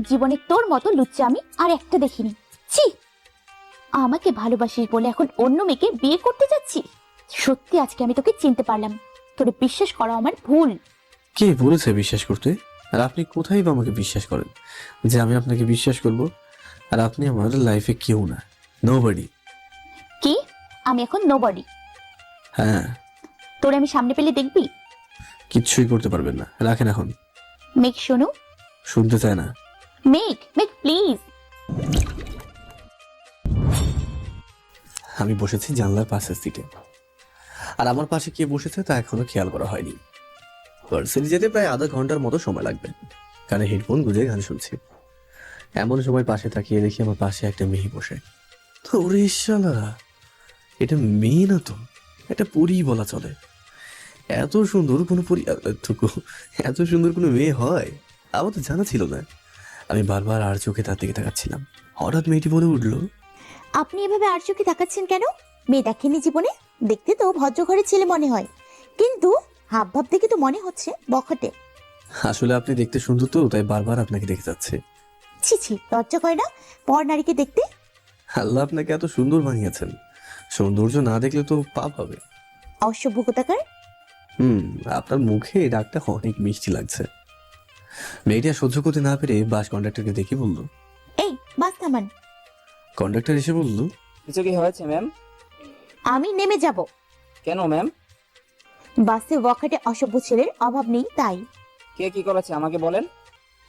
জীবনে তোর মতো লুচ্চা আমি আর একটা দেখিনি। ছি, আমাকে ভালোবাসিস বলে এখন অন্য মেয়েকে বিয়ে করতে যাচ্ছি। সত্যি আজকে আমি তোকে চিনতে পারলাম। তোরে বিশ্বাস করা আমার ভুল। কে বলেছে বিশ্বাস করতে? আর আপনি কোথায় বা আমাকে বিশ্বাস করেন যে আমি আপনাকে বিশ্বাস করব? আর আপনি আমার লাইফে কেউ না, নোবডি। কি? আমি এখন নোবডি? হ্যাঁ। তোরে আমি সামনে পেলে দেখবি? কিচ্ছুই করতে পারবেন না, রাখেন এখন। মেঘ শোনো। শুনতে চায় না। মেঘ, মেঘ প্লিজ। আমি বসেছি জানলার পাশের সিটে, আর আমার পাশে কে বসেছে তা এখনো খেয়াল করা হয়নি। ভার্সিটি যেতে প্রায় আধা ঘন্টার মতো সময় লাগবে। কানে হেডফোন গুঁজে গান শুনছি। এমন সময় পাশে তাকিয়ে দেখি আমার পাশে একটা মেয়ে বসে। ওরে শালা, এটা মেয়ে না তো, একটা পরী বলা চলে। এত সুন্দর কোনো পরী, এত সুন্দর কোনো মেয়ে হয় আমার তো জানা ছিল না। আমি বারবার আর চোখে তার দিকে তাকাচ্ছিলাম। হঠাৎ মেয়েটি বলে উঠলো, আপনি এভাবে আর চোখে তাকাচ্ছেন কেন? মেয়ে দেখেনি জীবনে? দেখতে তো ভদ্র ঘরের ছেলে মনে হয়, কিন্তু হাব ভাব দেখে তো মনে হচ্ছে বখটে। আসলে আপনি দেখতে সুন্দর তো, তাই বারবার আপনাকে দেখে যাচ্ছে। ছি ছি, লজ্জা করে না পর নারীকে দেখতে? আল্লাহ আপনাকে এত সুন্দর বানিয়েছেন, সৌন্দর্য না দেখলে তো পাপ হবে। অসভ্য কোথাকার। হুম, আপনার মুখে এই ডাকটা অনেক মিষ্টি লাগছে। মেয়েটি আর সহ্য করতে না পেরে বাস কন্ডাক্টরকে দেখে বলল। এই বাস থামান। কন্ডাক্টর এসে বলল, কিছু কি হয়েছে ম্যাম? আমি নেমে যাব। কেন ম্যাম? বাসে বখাটে অসভ্য ছেলের অভাব নেই তাই। কে কি করেছে আমাকে বলেন।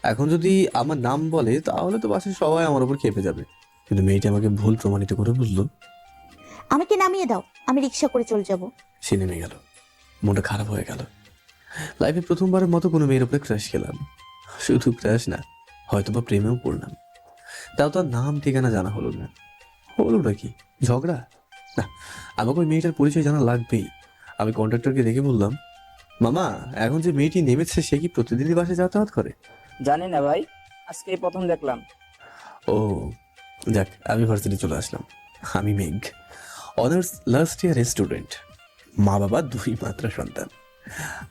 এখন যদি আমার নাম বলে তাহলে তো বাসে সবাই আমার উপর খেপে যাবে। কিন্তু মেয়েটি আমাকে ভুল প্রমাণিত করে বলল। আমাকে নামিয়ে দাও, আমি রিক্সা করে চলে যাব। সে নেমে গেল। মনটা খারাপ হয়ে গেল। লাইফে প্রথমবারের মতো কোনো মেয়ের উপরে ক্রাশ খেলাম। শুধু ক্রাশ না, হয়তো বা প্রেমেও পড়লাম। তাও তার নাম ঠিকানা জানা হলো না। হলোটা কি? ঝগড়া? না, আমাকে ওই মেয়েটার পরিচয় জানা লাগবেই। আমি কন্ট্রাক্টরকে দেখে বললাম, মামা, এখন যে মেয়েটি নেমেছে সে কি প্রতিদিনই বাসে যাতায়াত করে? জানি না ভাই, আজকেই প্রথম দেখলাম। ও যাক, আমি ভার্সিটি চলে আসলাম। আমি মেঘ, অনার্স লাস্ট ইয়ার স্টুডেন্ট, মা বাবা দুই মাত্র সন্তান।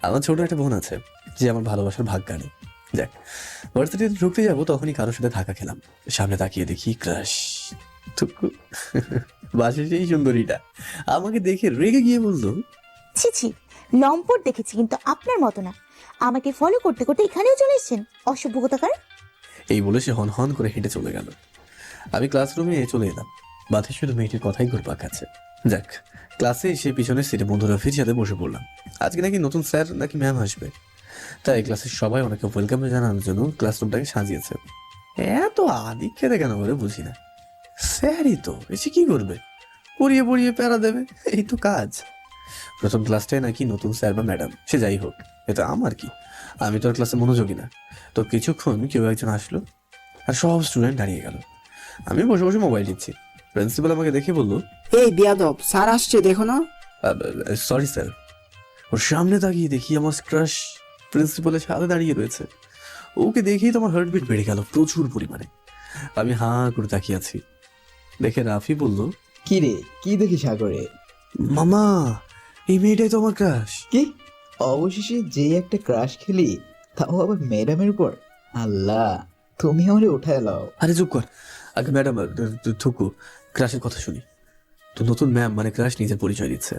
আমার ছোট একটা বোন আছে যে আমার ভালোবাসার ভাগ্যানি। যাক, ভার্সিটিতে ঢুকতে যাবো তখনই কারোর সাথে ধাক্কা খেলাম। সামনে তাকিয়ে দেখি ক্রাশ। বাসে সেই সুন্দরীটা আমাকে দেখে রেগে গিয়ে বললো, ছি ছি, লম্পট দেখেছি কিন্তু আপনার মতো না। আমাকে ফলো করতে করতে এখানেও চলে এসেছেন, অসভ্য কোথাকার। এই বলে সে হন হন করে হেঁটে চলে গেল। আমি ক্লাসরুমে চলে এলাম। মাথায় শুধু মেয়েটির কথাই ঘুরপাক খাচ্ছে। যাক, ক্লাসে এসে পিছনের সিটে বন্ধু রফির সাথে বসে পড়লাম। আজকে নাকি নতুন স্যার নাকি ম্যাম আসবে, তাই ক্লাসের সবাই ওনাকে ওয়েলকাম জানানোর জন্য ক্লাসরুমটাকে সাজিয়েছে। এত আদিক খেতে কেন বলে বুঝি না। স্যারই তো, এসে কি করবে? পড়িয়ে পড়িয়ে প্যারা দেবে, এই তো কাজ। প্রথম ক্লাসটায় নাকি নতুন স্যার বা ম্যাডাম, সে যাই হোক, এটা আমার কি, আমি তো আর ক্লাসে মনোযোগী না। তো কিছুক্ষণ কেউ একজন আসলো আর সব স্টুডেন্ট দাঁড়িয়ে গেল। আমি বসে বসে মোবাইল টিপছি। প্রিন্সিপাল আমাকে দেখে বলল, এই বিয়াদব, স্যার আসছে দেখো না। Sorry sir. ওর সামনে তাকিয়ে দেখি আমার ক্রাশ প্রিন্সিপালের সাথে দাঁড়িয়ে রয়েছে। ওকে দেখেই তো আমার হার্টবিট বেড়ে গেল প্রচুর পরিমাণে। আমি হাঁ করে তাকিয়ে আছি। দেখে রাফি বলল, কি রে, কি দেখি সাগরে? মামা, এই মেয়েটাই তো আমার ক্রাশ। কি? অবশেষে যেই একটা ক্রাশ খেলি, তাও আবার ম্যাডামের উপর। আল্লাহ, তুমি আমারে উঠায় লাও। আরে চুপ কর, আগে ম্যাডাম থুকু, ক্রাশের কথা শুনি। তো নতুন ম্যাম মানে ক্রাশ নিজের পরিচয় দিচ্ছে।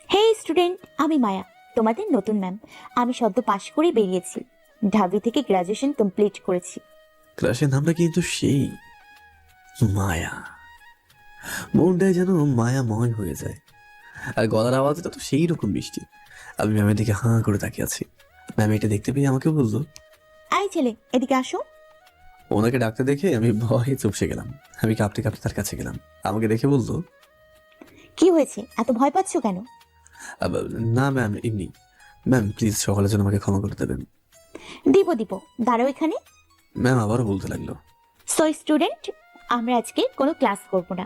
হে স্টুডেন্ট, আমি মায়া, তোমাদের নতুন ম্যাম। আমি সদ্য পাশ করে বেরিয়েছি, ঢাবি থেকে গ্রাজুয়েশন কমপ্লিট করেছি। ক্রাশের নামটা কিন্তু সেই মায়া। মনটাই যেন মায়াময় হয়ে যায়। আর গলার আওয়াজটা তো সেই রকম মিষ্টি। আমি ম্যামের দিকে হাঁ করে তাকিয়ে আছি। ম্যাম এটা দেখতে পেয়ে আমাকে বললো, আই ছেলে, এদিকে আসো। ওনাকে ডাকতে দেখে আমি ভয়ে চুপসে গেলাম। আমি কাঁপতে কাঁপতে তার কাছে গেলাম। আমাকে দেখে বললো, কি হয়েছে, এত ভয় পাচ্ছ কেন? না ম্যাম, এমনি। ম্যাম প্লিজ সকালের জন্য আমাকে ক্ষমা করে দেবেন। দিব দিব, দাঁড়াও এখানে। ম্যাম আবারও বলতে লাগলো, সো স্টুডেন্ট, আমরা আজকে কোনো ক্লাস করব না।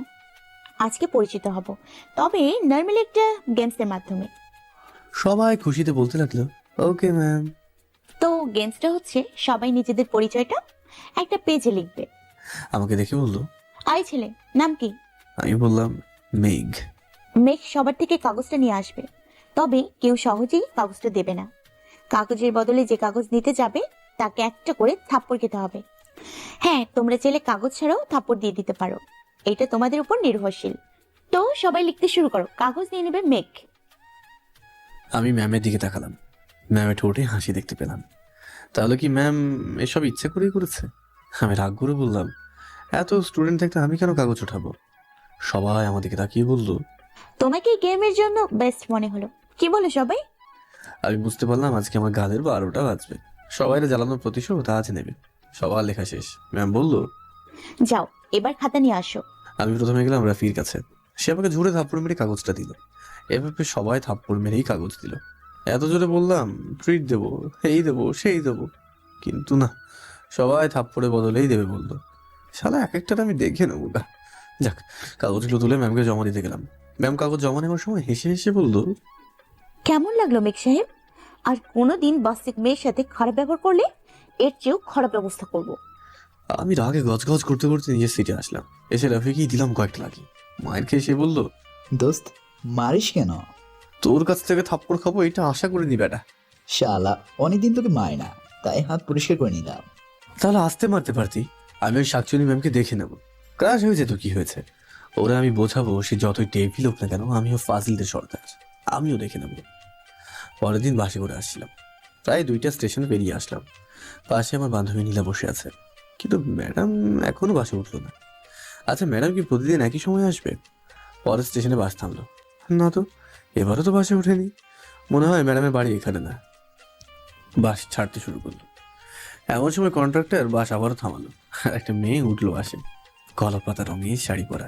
আজকে পরিচিত হব, তবে নর্মালি একটা গেমসের মাধ্যমে। সবাই খুশিতে বলতে লাগলো, ওকে ম্যাম। তো গেমসটা হচ্ছে সবাই নিজেদের পরিচয়টা একটা পেজে লিখবে। আমাকে দেখে বললো, আই ছেলে, নাম কি? আমি বললাম মেঘ। মেঘ সবার থেকে কাগজটা নিয়ে আসবে, তবে কেউ সহজেই কাগজটা দেবে না। কাগজের বদলে যে কাগজ নিতে যাবে তাকে একটা করে থাপ্পড় খেতে হবে। হ্যাঁ, তোমরা চাইলে কাগজ ছাড়াও থাপ্পড় দিয়ে দিতে পারো, এটা তোমাদের উপর নির্ভরশীল। তো সবাই লিখতে শুরু করো, কাগজ নিয়ে নেবে মেঘ। আমি ম্যামের দিকে তাকালাম। ম্যামের ঠোঁটে হাসি দেখতে পেলাম। তাহলে কি ম্যাম এসব ইচ্ছা করেই করেছে? আমি রাগ করে বললাম, এত স্টুডেন্ট থাকতে আমি কেন কাগজ ওঠাবো? সবাই আমার দিকে তাকিয়ে বলল। তোমাকে গেমের জন্য বেস্ট মনে হলো, কি বলো সবাই? আমি বুঝতে পারলাম আজকে আমার গালের 12টা বাজবে। সবাই জ্বালানোর প্রতিশোধ আজ নেবে। সবার লেখা শেষ। ম্যাম বলল, যাও এবার খাতা নিয়ে আসো। আমি প্রথমে গেলাম রাফির কাছে। সে আমাকে ঝুড়ে থাপ্পড় মেরে কাগজটা দিল। এভাবে সবাই থাপ্পড় মেরেই কাগজ দিল। এত জোরে বললাম ট্রিট দেবো, এই দেবো, সেই দেবো, কিন্তু না, সবাই থাপ্পড়ের বদলেই দেবে বললো। শালা এক একটার আমি দেখে নেবো গা। যাক, কাগজগুলো তুলে ম্যামকে জমা দিতে গেলাম। ম্যাম কাগজ জমা নেওয়ার সময় হেসে হেসে বলল, কেমন লাগলো মেঘ সাহেব? আর কোনোদিন বাসিক মেয়ের সাথে খারাপ ব্যবহার করলে এর চেয়েও খারাপ ব্যবস্থা করব। আমি রাগে গজগজ করতে করতে নিজের সিটে আসলাম। এসে রাফিকেই দিলাম কয়েকটা লাগি। মায়ের খেয়ে সে বলল, দোস্ত মারিস কেন? তোর কাছ থেকে থাপ্পড় খাবো এটা আশা করিনি বেটা। শালা অনেকদিন তোকে মায় না, তাই হাত পরিষ্কার করে নিলাম। তাহলে আসতে মারতে পারতি। আমি ওই শাকচুনি ম্যামকে দেখে নেবো। ক্রাশ হয়ে যেত, কি হয়েছে? ওরা আমি বোঝাবো সে যতই টেবিল হোক না কেন, আমিও ফাজিলদের সর্দার, আমিও দেখে নেবো। পরের দিন বাসে করে আসছিলাম। প্রায় 2টা স্টেশন পেরিয়ে আসলাম। পাশে আমার বান্ধবী নীলা বসে আছে, কিন্তু ম্যাডাম এখনো বাসে উঠলো না। আচ্ছা, ম্যাডাম কি প্রতিদিন একই সময় আসবে? পরের স্টেশনে বাস থামলো। না তো, এবারও তো বাসে ওঠেনি। মনে হয় ম্যাডামের বাড়ি এখানে না। বাস ছাড়তে শুরু করলো। এমন সময় কন্ট্রাক্টর বাস আবারও থামালো। আর একটা মেয়ে উঠলো বাসে, কলা পাতা রঙের শাড়ি পরা।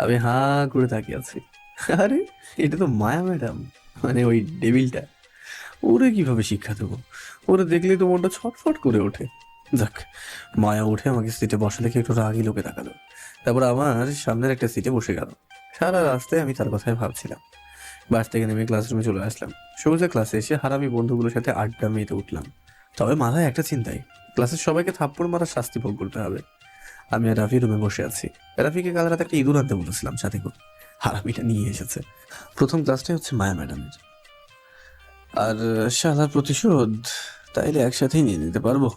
আমি হাঁ করে তাকিয়ে আছি। আরে এটা তো মায়া ম্যাডাম, মানে ওই ডেভিলটা। ওরে কিভাবে শিক্ষা দেবো? ওরে দেখলেই তো মনটা ছটফট করে ওঠে। যাক, মায়া উঠে আমাকে সিটে বসা দেখে একটু রাগি লোকে তাকালো। তারপর আমার সামনের একটা সিটে বসে গেল। সারা রাস্তায় আমি তার কথাই ভাবছিলাম। বাস থেকে নেমে ক্লাসরুমে চলে আসলাম। সোজা ক্লাসে এসে হারামি বন্ধুগুলোর সাথে আড্ডা মেতে উঠলাম। তবে মাথায় একটা চিন্তাই, ক্লাসের সবাইকে থাপ্পড় মারার শাস্তি ভোগ করতে হবে। আমি আর রাফি রুমে বসে আছি। রাফিকে কাল রাতে একটা ইঁদুর আনতে বলেছিলাম সাথে করে, হারামিটা নিয়ে এসেছে। প্রথম ক্লাসটাই হচ্ছে মায়া ম্যাডামের। আর শালার প্রতিশোধ তাইলে একসাথেই নিয়ে নিতে পারবো।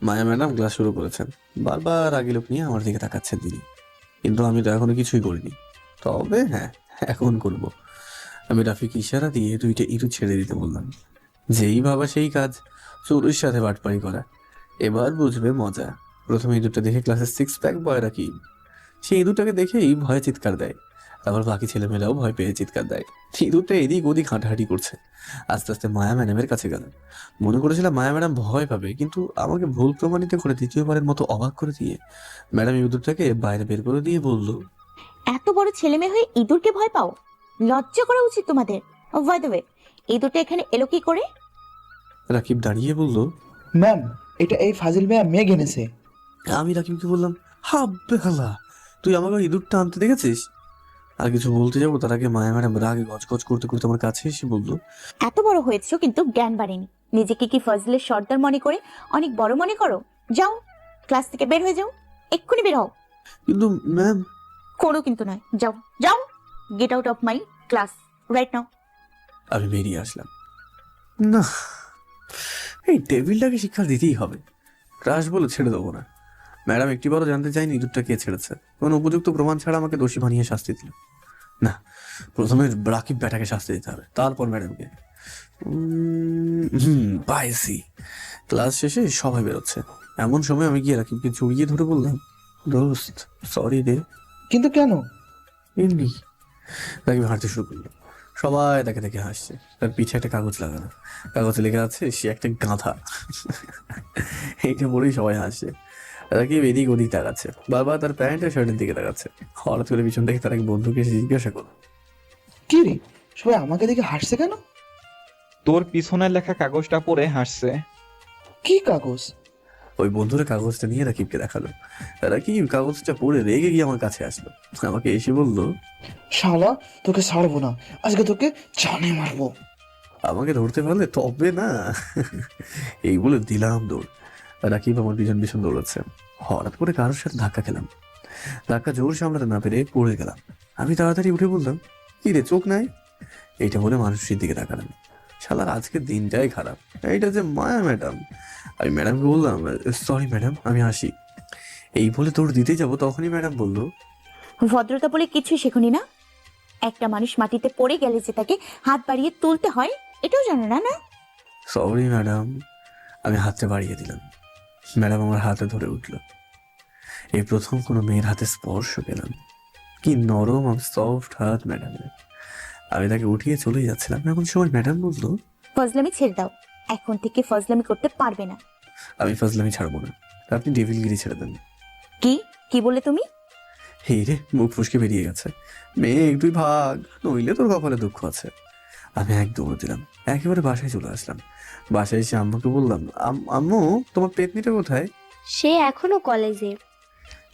মায়া ম্যাডাম ক্লাস শুরু করেছেন। বারবার আগে লোক নিয়ে আমার দিকে তাকাচ্ছেন তিনি, কিন্তু আমি তো এখনো কিছুই করিনি। তবে হ্যাঁ, এখন করব। আমি রাফিকে ইশারা দিয়ে 2টা ইঁদুর ছেড়ে দিতে বললাম। যেই ভাবা সেই কাজ, চোরের সাথে বাটপাড়ি করা। এবার বুঝবে মজা। প্রথমে ইঁদুরটা দেখে ক্লাসের 6 প্যাক বয় রাখি, সেই ইঁদুরটাকে দেখেই ভয়ে চিৎকার দেয়। আবার বাকি ছেলেমেয়েরাও ভয় পেয়ে চিৎকার দেয়। ইঁদুরটা এদিক ওদিক হাঁটাহাঁটি করছে। আস্তে আস্তে মায়া ম্যাডামের কাছে গেল। মনে করেছিলাম মায়া ম্যাডাম ভয় পাবে, কিন্তু আমাকে ভুল প্রমাণিত করে দ্বিতীয়বারের মতো অবাক করে দিয়ে ম্যাডাম ইঁদুরটাকে বাইরে বের করে দিয়ে বলল, এত বড় ছেলে মেয়ে হয়ে ইঁদুরকে ভয় পাও? লজ্জা করা উচিত তোমাদের। বাই দ্য ওয়ে, ইঁদুরটা এখানে এলো কি করে? রাকিব দাঁড়িয়ে বলল, ম্যাম, এটা এই ফাজিল মেয়ে মেঘ এনেছে। আমি রাকিবকে বললাম, হাব্বে খালা, তুই আমাকে ওই ইঁদুরটা আনতে দেখেছিস? আর কিছু বলতে যাবো তার আগে মায়া ম্যাডাম রাগে গজগজ করতে করতে আমার কাছে এসে বলল, এত বড় হয়েছো কিন্তু জ্ঞান বাড়েনি। নিজেকে কি ফজলের সর্দার মনে করে অনেক বড় মনে করো? যাও, ক্লাস থেকে বের হয়ে যাও, এক্ষুনি বের হও। কিন্তু ম্যাম। কোনো কিন্তু নয়, যাও যাও, get out of my class right now. আমি বেরিয়ে আসলাম। না, এই টেবিলটাকে শিক্ষা দিতেই হবে। ক্রাশ বলে ছেড়ে দেবো না। ম্যাডাম একটিবারও জানতে চাইনি ইঁদুরটা কে ছেড়েছে। কোনো উপযুক্ত প্রমাণ ছাড়া আমাকে দোষী বানিয়ে শাস্তি দিল। না, প্রথমে রাকিব ব্যাটাকে শাস্তি দিতে হবে, তারপর ম্যাডামকে। পাইছি। ক্লাস শেষে সবাই বেরোচ্ছে। এমন সময় আমি গিয়ে রাকিবকে জড়িয়ে ধরে বললাম, দোস্ত সরি রে। কিন্তু কেন? এমনি। রাকিব হাঁটতে শুরু করলো। সবাই তাকে দেখে হাসছে। তার পিছে একটা কাগজ লাগানো, কাগজে লেখা আছে সে একটা গাধা। এইটা বলেই সবাই হাসছে। রাকিব এদিক ওদিক তাকাচ্ছে, বারবার তার প্যান্ট আর শার্টের দিকে তাকাচ্ছে। হঠাৎ করে পিছন থেকে তার এক বন্ধুকে এসে জিজ্ঞাসা করলো, কি রে, সবাই আমাকে দেখে হাসছে কেন? তোর পিছনের লেখা কাগজটা পড়ে হাসছে। কি কাগজ? ওই বন্ধুরা কাগজটা নিয়ে রাকিবকে দেখালো। রাকিব কাগজটা পড়ে রেগে গিয়ে আমার কাছে আসলো। আমাকে এসে বলল, শালা, তোকে ছাড়বো না, আজকে তোকে জানে মারবো। আমাকে ধরতে পারলে তবে না। এই বলে দিলাম দৌড়। রাকিব আমার পিছন পিছন দৌড়াচ্ছে। হঠাৎ করে কারোর সাথে ধাক্কা খেলাম। ধাক্কা জোর সামলাতে না পেরে পড়ে গেলাম। আমি তাড়াতাড়ি উঠে বললাম, কি রে, চোখ নাই? এইটা বলে মানুষের দিকে তাকালাম। শালার আজকের দিনটাই খারাপ। এইটা যে মায়া ম্যাডাম। আমি ম্যাডামকে বললাম, সরি ম্যাডাম আমি আসি। এই বলে তোর দিতে যাব, তখনই ম্যাডাম বললো, ভদ্রতা বলে কিছু শেখনি না? একটা মানুষ মাটিতে পড়ে গেলে যে তাকে হাত বাড়িয়ে তুলতে হয় এটাও জানো না? না সরি ম্যাডাম। আমি হাতটা বাড়িয়ে দিলাম। ম্যাডাম আমার হাতে ধরে উঠল। এই প্রথম কোনো মেয়ের হাতে স্পর্শ পেলাম। কি নরম আর সফট হাত ম্যাডামের। আমি তাকে উঠিয়ে চলে যাচ্ছিলাম, এমন সময় ম্যাডাম বললো, ফজলামি ছেড়ে দাও, এখন থেকে ফজলামি করতে পারবে না। আমি ফাজলামি ছাড়বো না, আপনি ডেভিলগিরি ছেড়ে দেন। কি কি বললে তুমি? এই রে, মুখ ফুসকে বেরিয়ে গেছে। মেয়ে তুই ভাগ, নইলে তোর কপালে দুঃখ আছে। আমি এক দৌড় দিলাম, একেবারে বাসায় চলে আসলাম। বাসায় এসে আম্মুকে বললাম, আম্মু তোমার পেতনিটা কোথায়? সে এখনো কলেজে।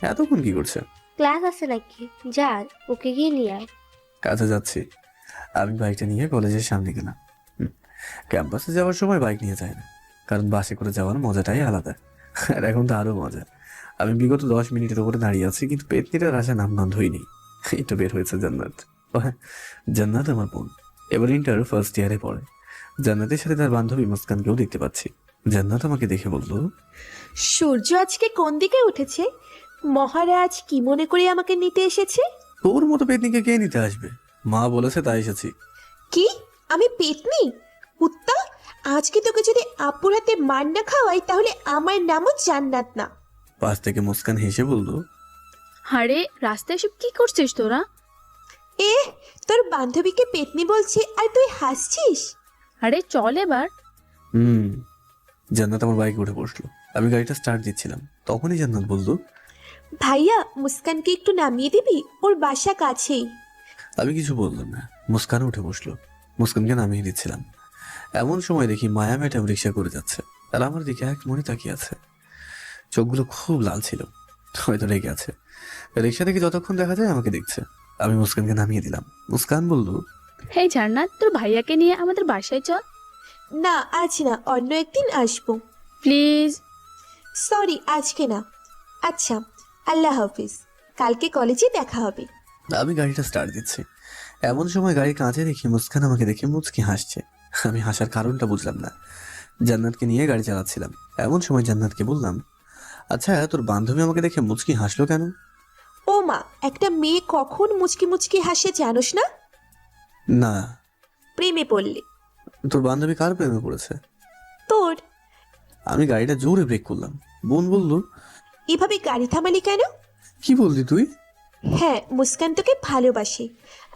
এতক্ষণ কি করছে? ক্লাস আছে নাকি? যা, ওকে গিয়ে নিয়ে আয়। কাছে যাচ্ছি। আমি বাইকটা নিয়ে কলেজের সামনে গেলাম। ক্যাম্পাসে যাওয়ার সময় বাইক নিয়ে যায় না, কারণ বাসে করে যাওয়ার মজাটাই আলাদা। আর এখন তো আরো মজা। আমি বিগত 10 মিনিটের উপরে দাঁড়িয়ে আছি, কিন্তু পেতনিটার আশা নাম গন্ধ হয়নি। এটা বের হয়েছে জান্নাত। ও হ্যাঁ, জান্নাত আমার বোন, এবার ইন্টার ফার্স্ট ইয়ারে পড়ে। জান্নাতের সাথে তার বান্ধবী মুস্কানকেও দেখতে পাচ্ছি। জান্নাত আমাকে দেখে বলল, সূর্য আজকে কোন দিকে উঠেছে? মহারাজ কি মনে করে আমাকে নিতে এসেছে? তোর মতো পেতনিকে কে নিতে আসবে? মা বলেছে তাই এসেছি। কি? আমি পেতনি? কুত্তা, আজকে তোকে যদি আপুর হাতে মার না খাওয়াই তাহলে আমার নামও জান্নাত না। পাশ থেকে মুস্কান হেসে বলল, আরে রাস্তায় এসব কি করছিস তোরা? এ, তোর বান্ধবীকে পেতনি বলছে আর তুই হাসছিস? আরে চল এবার। জান্নাত আমার বাইকে উঠে বসলো। আমি গাড়িটা স্টার্ট দিচ্ছিলাম, তখনই জান্নাত বলল, ভাইয়া, মুস্কানকে একটু নামিয়ে দিবি? ওর বাসা কাছেই। আমি কিছু বললাম না। মুস্কান উঠে বসলো। মুস্কানকে নামিয়ে দিচ্ছিলাম, এমন সময় দেখি মায়া ম্যাডাম রিক্সা করে যাচ্ছে, আর আমার দিকে এক মনে তাকিয়ে আছে। চোখগুলো খুব লাল ছিল, হয়তো রেগে আছে। রিক্সা থেকে যতক্ষণ দেখা যায় আমাকে দেখছে। আমি মুস্কানকে নামিয়ে দিলাম। মুস্কান বলল, হেই জান্নাত, তোর ভাইয়াকে নিয়ে আমাদের বাসায় চল। না, আজ না, অন্য একদিন আসবো। প্লিজ। সরি, আজকে না। আচ্ছা, আল্লাহ হাফিজ, কালকে কলেজে দেখা হবে। আমি গাড়িটা স্টার্ট দিচ্ছি, এমন সময় গাড়ির কাঁচে দেখি মুস্কান আমাকে দেখে মুচকি হাসছে। আমি হাসার কারণটা বুঝলাম না। জান্নাতকে নিয়ে গাড়ি চালাচ্ছিলাম, এমন সময় জান্নাতকে বললাম, আচ্ছা তোর বান্ধবী আমাকে দেখে মুচকি হাসলো কেন? ও মা, একটা মেয়ে কখন মুচকি মুচকি হাসে জানোস না? না। প্রেমে পড়লে। তোর বান্ধবী কার প্রেমে পড়েছে? তোর। আমি গাড়িটা জোরে ব্রেক করলাম। বোন বলল, এভাবে গাড়ি থামালি কেন? কি বললি তুই? হ্যাঁ, মুস্কান তোকে ভালোবাসে,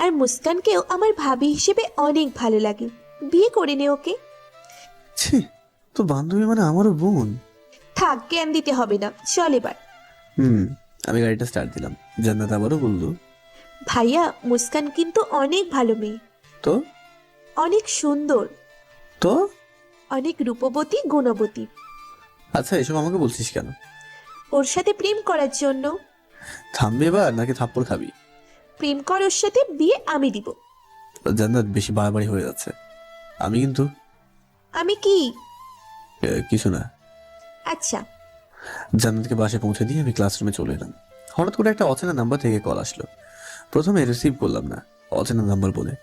আর মুস্কানকেও আমার ভাবি হিসেবে অনেক ভালো লাগে। বিয়ে করে নে ওকে। ছি, তোর বান্ধবী মানে আমারও বোন। থাক, জ্ঞান দিতে হবে না, চল এবার। আমি গাড়িটা স্টার্ট দিলাম। জান্নাত আবারও বলল, ভাইয়া, মুস্কান কিন্তু অনেক ভালো মেয়ে। তো? অনেক সুন্দর, তো? অনেক রূপবতী, গুণবতী। আচ্ছা এসব আমাকে বলছিস কেন? ওর সাথে প্রেম করার জন্য। থামবি এবার নাকি থাপ্পড় খাবি? প্রেম কর ওর সাথে, বিয়ে আমি দিব। জান্নাত বেশি বাড়াবাড়ি হয়ে যাচ্ছে। আমি কিন্তু আমি কি? কিছু না। আচ্ছা। জান্নাতকে বাসে পৌঁছে দিয়ে আমি ক্লাসরুমে চলে এলাম। হঠাৎ করে একটা অচেনা নাম্বার থেকে কল আসলো। প্রথমে রিসিভ করলাম না, অচেনা নাম্বার বলে।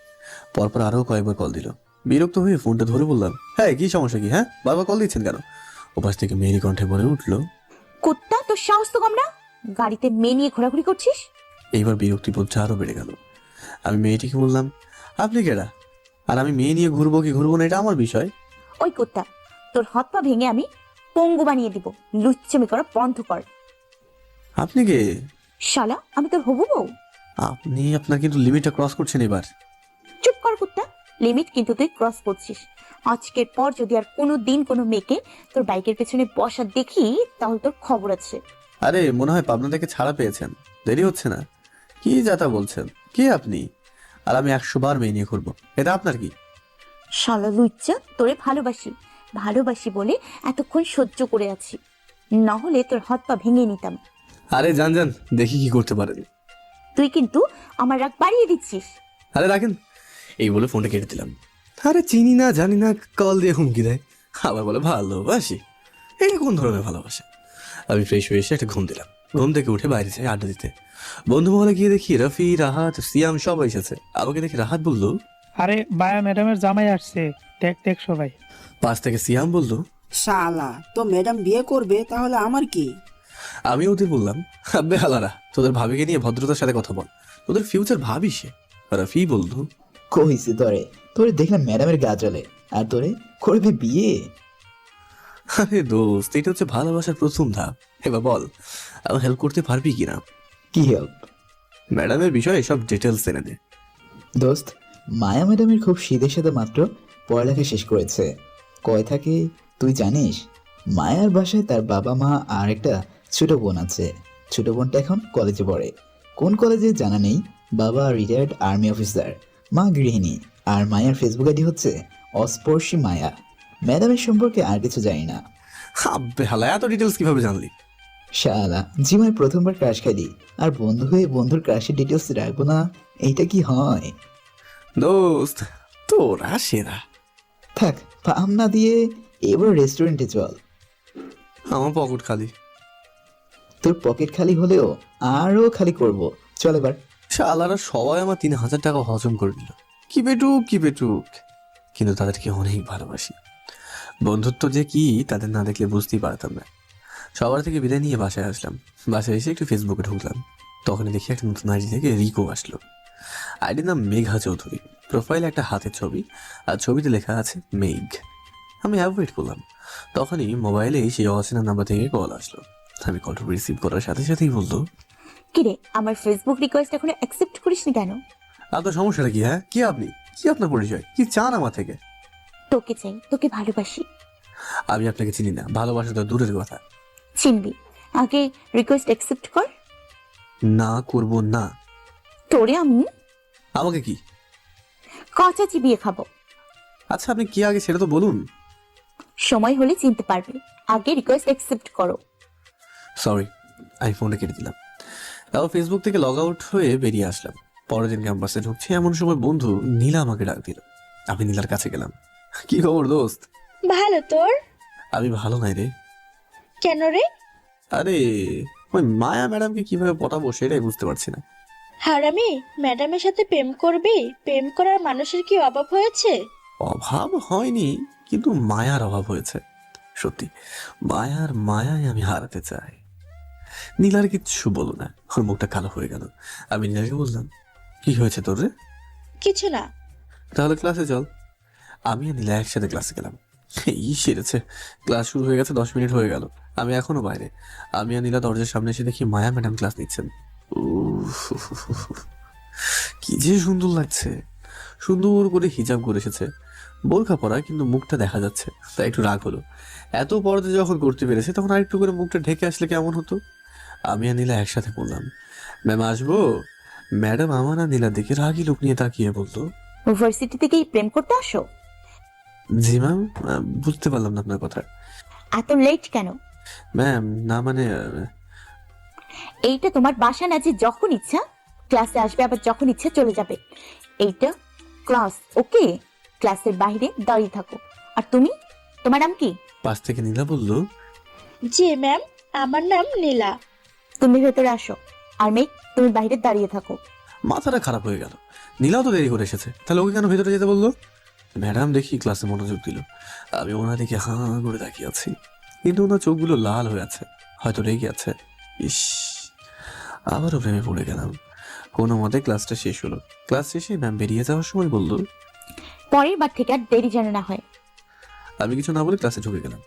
পরপর আরও কয়েকবার কল দিল। বিরক্ত হয়ে ফোনটা ধরে বললাম, হ্যাঁ কি সমস্যা কি? হ্যাঁ বারবার কল দিচ্ছেন কেন? ওপাশ থেকে মেয়েরই কণ্ঠে বলে উঠলো, কুত্তা, তোর সাহস তো কম না? গাড়িতে মেয়ে নিয়ে ঘোরাঘুরি করছিস? এইবার বিরক্তিবোধটা আরও বেড়ে গেল। আমি মেয়েটিকে বললাম, আপনি কেডা? আর আমি মেয়ে নিয়ে ঘুরবো কি ঘুরবো না এটা আমার বিষয়। ওই কুত্তা, তোর হাত পা ভেঙে আমি পঙ্গু বানিয়ে দিব। লুচ্চামি করা বন্ধ কর। আপনি কে? শালা, আমি তোর হবু বউ। আপনি আপনার কিন্তু লিমিটটা ক্রস করছেন এবার। চুপ কর কুত্তা, লিমিট কিন্তু তুই ক্রস করছিস। আজকের পর যদি আর কোনো দিন কোনো মেয়েকে তোর বাইকের পেছনে বসা দেখি তাহলে তোর খবর আছে। আরে মনে হয় পাবনা থেকে ছাড়া পেয়েছেন, দেরি হচ্ছে না? কি যাতা বলছেন? কে আপনি? আর আমি 100 বার মেয়ে নিয়ে ঘুরবো, এটা আপনার কি? শালা লুচ্চা, তোরে ভালোবাসি, ভালোবাসি বলে এতক্ষণ সহ্য করে আছি, না হলে তোর হাত পা ভেঙে নিতাম। আরে যান যান, দেখি কি করতে পারেন। তুই কিন্তু আমার রাগ বাড়িয়ে দিচ্ছিস। আরে রাখেন, এই বলে ফোনটা কেটে দিলাম। আরে চিনি না জানি না কল দিয়ে হুমকি দেয়, আবার বলে ভালোবাসি। এটা কোন ধরনের ভালোবাসা? আমি ফ্রেশ হয়ে এসে একটা ঘুম দিলাম। ঘুম থেকে উঠে বাইরে যাই আড্ডা দিতে। বন্ধু মহলে গিয়ে দেখি রফি, রাহাত, সিয়াম সবাই এসেছে। আমাকে দেখে রাহাত বলল, আরে বায়া ম্যাডামের জামাই আসছে, দেখ দেখ সবাই। পাশ থেকে সিয়াম বলল, শালা তো ম্যাডাম বিয়ে করবে, তাহলে আমার কি? আমি ওদের বললাম, আব্বে হালারা, তোদের ভাবিকে নিয়ে ভদ্রতার সাথে কথা বল, তোদের ফিউচার ভাবি সে। রাফি বলল, কইছি তোরে দেখলাম ম্যাডামের গা জ্বলে, আর তোরে করবে বিয়ে? আরে দোস্ত, এটা হচ্ছে ভালোবাসার প্রথম ধাপ। এবার বল, আমি হেল্প করতে পারবি কিনা? কি হেল্প? ম্যাডামের বিষয়ে সব ডিটেলস এনে দে। দোস্ত, মায়া ম্যাডামের খুব শীতের সাথে মাত্র পড়ালেখা শেষ করেছে। কয় থাকে তুই জানিস? মায়ার বাসায় তার বাবা মা আর একটা ছোট বোন আছে। ছোট বোনটা এখন কলেজে পড়ে। কোন কলেজে জানা নেই। বাবা রিটায়ার্ড আর্মি অফিসার, মা গৃহিণী। আর মায়ার ফেসবুক আইডি হচ্ছে অস্পর্শী মায়া। ম্যাডামের সম্পর্কে আর কিছু জানি না। আব্বে হালা, এত ডিটেলস কিভাবে জানলি? শালা, জীবনে প্রথমবার ক্রাশ খাইলি, আর বন্ধু হয়ে বন্ধুর ক্রাশের ডিটেলস রাখবো না? এইটা কি হয়? দোস্ত, তোরা সেরা। থাক, পাম না দিয়ে এবার রেস্টুরেন্টে চল। আমার পকেট খালি। তোর পকেট খালি হলেও আরো খালি করব। চল এবার। শালারা সবাই আমার 3,000 টাকা হজম করে নিল। কি পেটুক, কিন্তু তাদেরকে অনেক ভালোবাসি। বন্ধুত্ব যে কি তাদের না দেখলে বুঝতেই পারতাম না। সবার থেকে বিদায় নিয়ে বাসায় আসলাম। বাসায় এসে একটু ফেসবুকে ঢুকলাম, তখনই দেখি একটা নতুন আইডি থেকে রিকো আসলো। আইডির নাম মেঘা চৌধুরী। প্রোফাইলে একটা হাতের ছবি, আর ছবিতে লেখা আছে মেঘ। আমি অ্যাভয়েড করলাম। তখনই মোবাইলে সেই অচেনা নাম্বার থেকে কল আসলো। আমি কলটা রিসিভ করার সাথে সাথেই বললো, কিরে, আমার ফেসবুক রিকোয়েস্ট এখনো অ্যাকসেপ্ট করিসনি কেন? আপনার সমস্যাটা কি? হ্যাঁ, কি আপনি? কি আপনার পরিচয়? কি চান আমার থেকে? তোকে চাই, তোকে ভালোবাসি। আমি আপনাকে চিনি না, ভালোবাসা তো দূরের কথা। চিনবি, আগে রিকোয়েস্ট অ্যাকসেপ্ট কর। না করব না। তোরে আমি আমাকে কি? কাঁচা চিবিয়ে খাবো। আচ্ছা, আপনি কি আগে সেটা তো বলুন। সময় হলে চিনতে পারবে, আগে রিকোয়েস্ট অ্যাকসেপ্ট করো। সরি, আমি ফোনটা কেটে দিলাম। তারপর ফেসবুক থেকে লগ আউট হয়ে বেরিয়ে আসলাম। পরের দিন ক্যাম্পাসে ঢুকছি, এমন সময় বন্ধু নীলা আমাকে ডাক দিল। আমি নীলার কাছে গেলাম। কি খবর দোস্ত? ভালো তোর? আমি ভালো নাই রে। কেন রে? আরে, ওই মায়া ম্যাডামকে কিভাবে পটাবো সেটাই বুঝতে পারছি না। হারামি, ম্যাডামের সাথে প্রেম করবি? প্রেম করার মানুষের কি অভাব হয়েছে? অভাব হয়নি, কিন্তু মায়ার অভাব হয়েছে। সত্যি, মায়ায় আমি হারাতে চাই। নীলার কিচ্ছু বলো না, ওর মুখটা কালো হয়ে গেল। আমি নীলাকে বললাম, কি হয়েছে তোর রে? কিছু না। তাহলে ক্লাসে চল। আমি আর নীলা একসাথে ক্লাসে গেলাম। সেরেছে, ক্লাস শুরু হয়ে গেছে, 10 মিনিট হয়ে গেল। আমি এখনো বাইরে। আমি আর নীলা দরজার সামনে এসে দেখি মায়া ম্যাডাম ক্লাস নিচ্ছেন। উফ, কি যে সুন্দর লাগছে। সুন্দর করে হিজাব করে এসেছে, বোরখা পরা, কিন্তু মুখটা দেখা যাচ্ছে। তাই একটু রাগ হলো। এত পর্দা যখন করতে পেরেছে, তখন আরেকটু করে মুখটা ঢেকে আসলে কেমন হতো। আমি আর নীলা একসাথে বললাম, ম্যাম আসবো? ম্যাডাম আমার আর নীলার দিকে রাগি লোক নিয়ে তাকিয়ে বলতো, ইউনিভার্সিটি থেকেই প্রেম করতে আসো? জি ম্যাম। বুঝতে পারলাম না আপনার কথা। এত লেট কেন? ম্যাম, না মানে এইটা তোমার বাসা না যে যখন ইচ্ছা ক্লাসে আসবে, আবার যখন ইচ্ছা চলে যাবে। এইটা ক্লাস, ওকে? ক্লাসের বাইরে দাঁড়িয়ে থাকো। আর তুমি, তোমার নাম কি? পাশ থেকে নীলা বলল, জি ম্যাম, আমার নাম নীলা। তুমি ভেতরে আসো। আর মেয়ে, তুমি বাইরে দাঁড়িয়ে থাকো। মাথাটা খারাপ হয়ে গেল। নীলাও তো দেরি করে এসেছে, তাহলে ওকে কেন ভেতরে যেতে বললো? ম্যাডাম দেখি ক্লাসে মনোযোগ দিল। আমি ওনার দিকে হাঁ করে তাকিয়ে আছি, কিন্তু ওনার চোখগুলো লাল হয়ে আছে, হয়তো রেগে আছে। ইস, আবারও প্রেমে পড়ে গেলাম। কোনো মতে ক্লাসটা শেষ হলো। ক্লাস শেষে ম্যাম বেরিয়ে যাওয়ার সময় বলল, পরের বার থেকে আর দেরি যেন না হয়। আমি কিছু না বলে ক্লাসে ঢুকে গেলাম।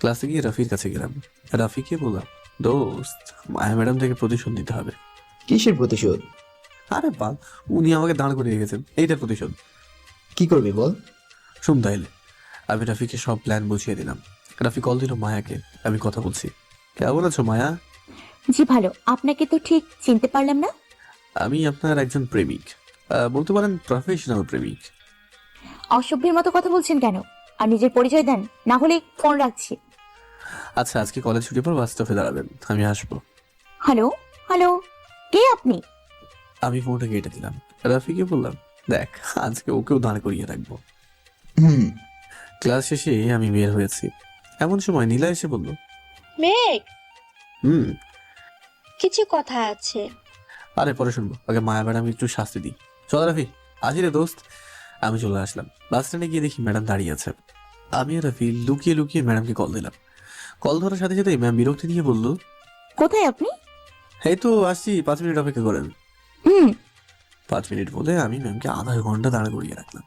ক্লাসে গিয়ে রাফির কাছে গেলাম। রাফিকে বললাম, দোস্ত, মায়া ম্যাডাম থেকে প্রতিশোধ নিতে হবে। কিসের প্রতিশোধ? আরে বাল, উনি আমাকে দাঁড় করে রেখেছেন, এইটার প্রতিশোধ। কি করবি বল? শুন তাইলে। আমি রাফিকে সব প্ল্যান বুঝিয়ে দিলাম। রাফি কল দিল মায়াকে। আমি কথা বলছি, কেমন আছো মায়া? জি ভালো। আপনাকে তো ঠিক চিনতে পারলাম না। আমি আপনার একজন প্রেমিক, বলতে পারেন প্রফেশনাল প্রেমিক। অসভ্যের মতো কথা বলছেন কেন? আর নিজের পরিচয় দেন, না হলে ফোন রাখছি। আচ্ছা, আজকে কলেজ ছুটির পর বাস স্টপে দাঁড়াবেন, আমি আসবো। হ্যালো হ্যালো, কে আপনি? আমি ফোনটা কেটে দিলাম। রাফিকে বললাম, দেখ, আজকে ওকেও দাঁড় করিয়ে রাখবো। হুম। ক্লাস শেষে আমি বের হয়েছি, এমন সময় নীলা এসে বলল, মেঘ, হুম। কিছু কথা আছে। আরে পরে শুনবো, আগে মায়া ম্যাডাম একটু শাস্তি দিই। চল রাফি, আসি রে দোস্ত। আমি চলে আসলাম। বাস স্ট্যান্ডে গিয়ে দেখি ম্যাডাম দাঁড়িয়ে আছে। আমি আর রাফি লুকিয়ে লুকিয়ে ম্যাডামকে কল দিলাম। কল ধরার সাথে সাথে ম্যাম বিরক্তি নিয়ে বলল, কোথায় আপনি? এই তো আসছি, 5 মিনিট অপেক্ষা করেন। হুম। 5 মিনিট বলে আমি ম্যামকে আধা ঘন্টা দাঁড় করিয়ে রাখলাম।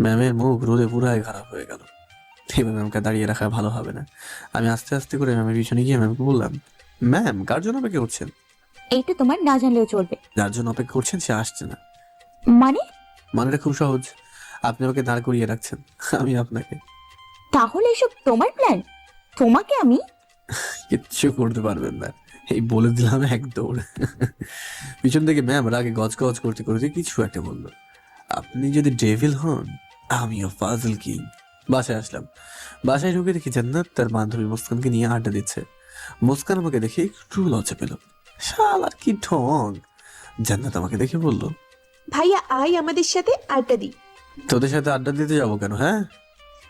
ম্যামের মুখ রোদে পুরাই খারাপ হয়ে গেল। এবার ম্যামকে দাঁড়িয়ে রাখা ভালো হবে না। আমি আস্তে আস্তে করে ম্যামের পিছনে গিয়ে ম্যামকে বললাম, ম্যাম কার জন্য অপেক্ষা করছেন? এইটা তোমার না জানলেও চলবে। যার জন্য অপেক্ষা করছেন সে আসছে না। মানে? মানেটা খুব সহজ, আপনি আমাকে দাঁড় করিয়ে রাখছেন, আমি আপনাকে। তাহলে এসব তোমার প্ল্যান? তোমাকে আমি কিচ্ছু করতে পারবেন না, এই বলে দিলাম এক দৌড়। পিছন থেকে ম্যাম রাগে গজ গজ করতে করতে কিছু একটা বললো। আপনি যদি ডেভিল হন, আমিও ফাজল কিং। বাসায় আসলাম। বাসায় ঢুকে দেখি জান্নাত তার বান্ধবী মুস্কানকে নিয়ে আড্ডা দিচ্ছে। মুস্কান আমাকে দেখে একটু লজ্জা পেল। শালার কি ঢং! জান্নাত আমাকে দেখে বলল, ভাইয়া আয় আমাদের সাথে আড্ডা দি। তোদের সাথে আড্ডা দিতে যাবো কেন? হ্যাঁ,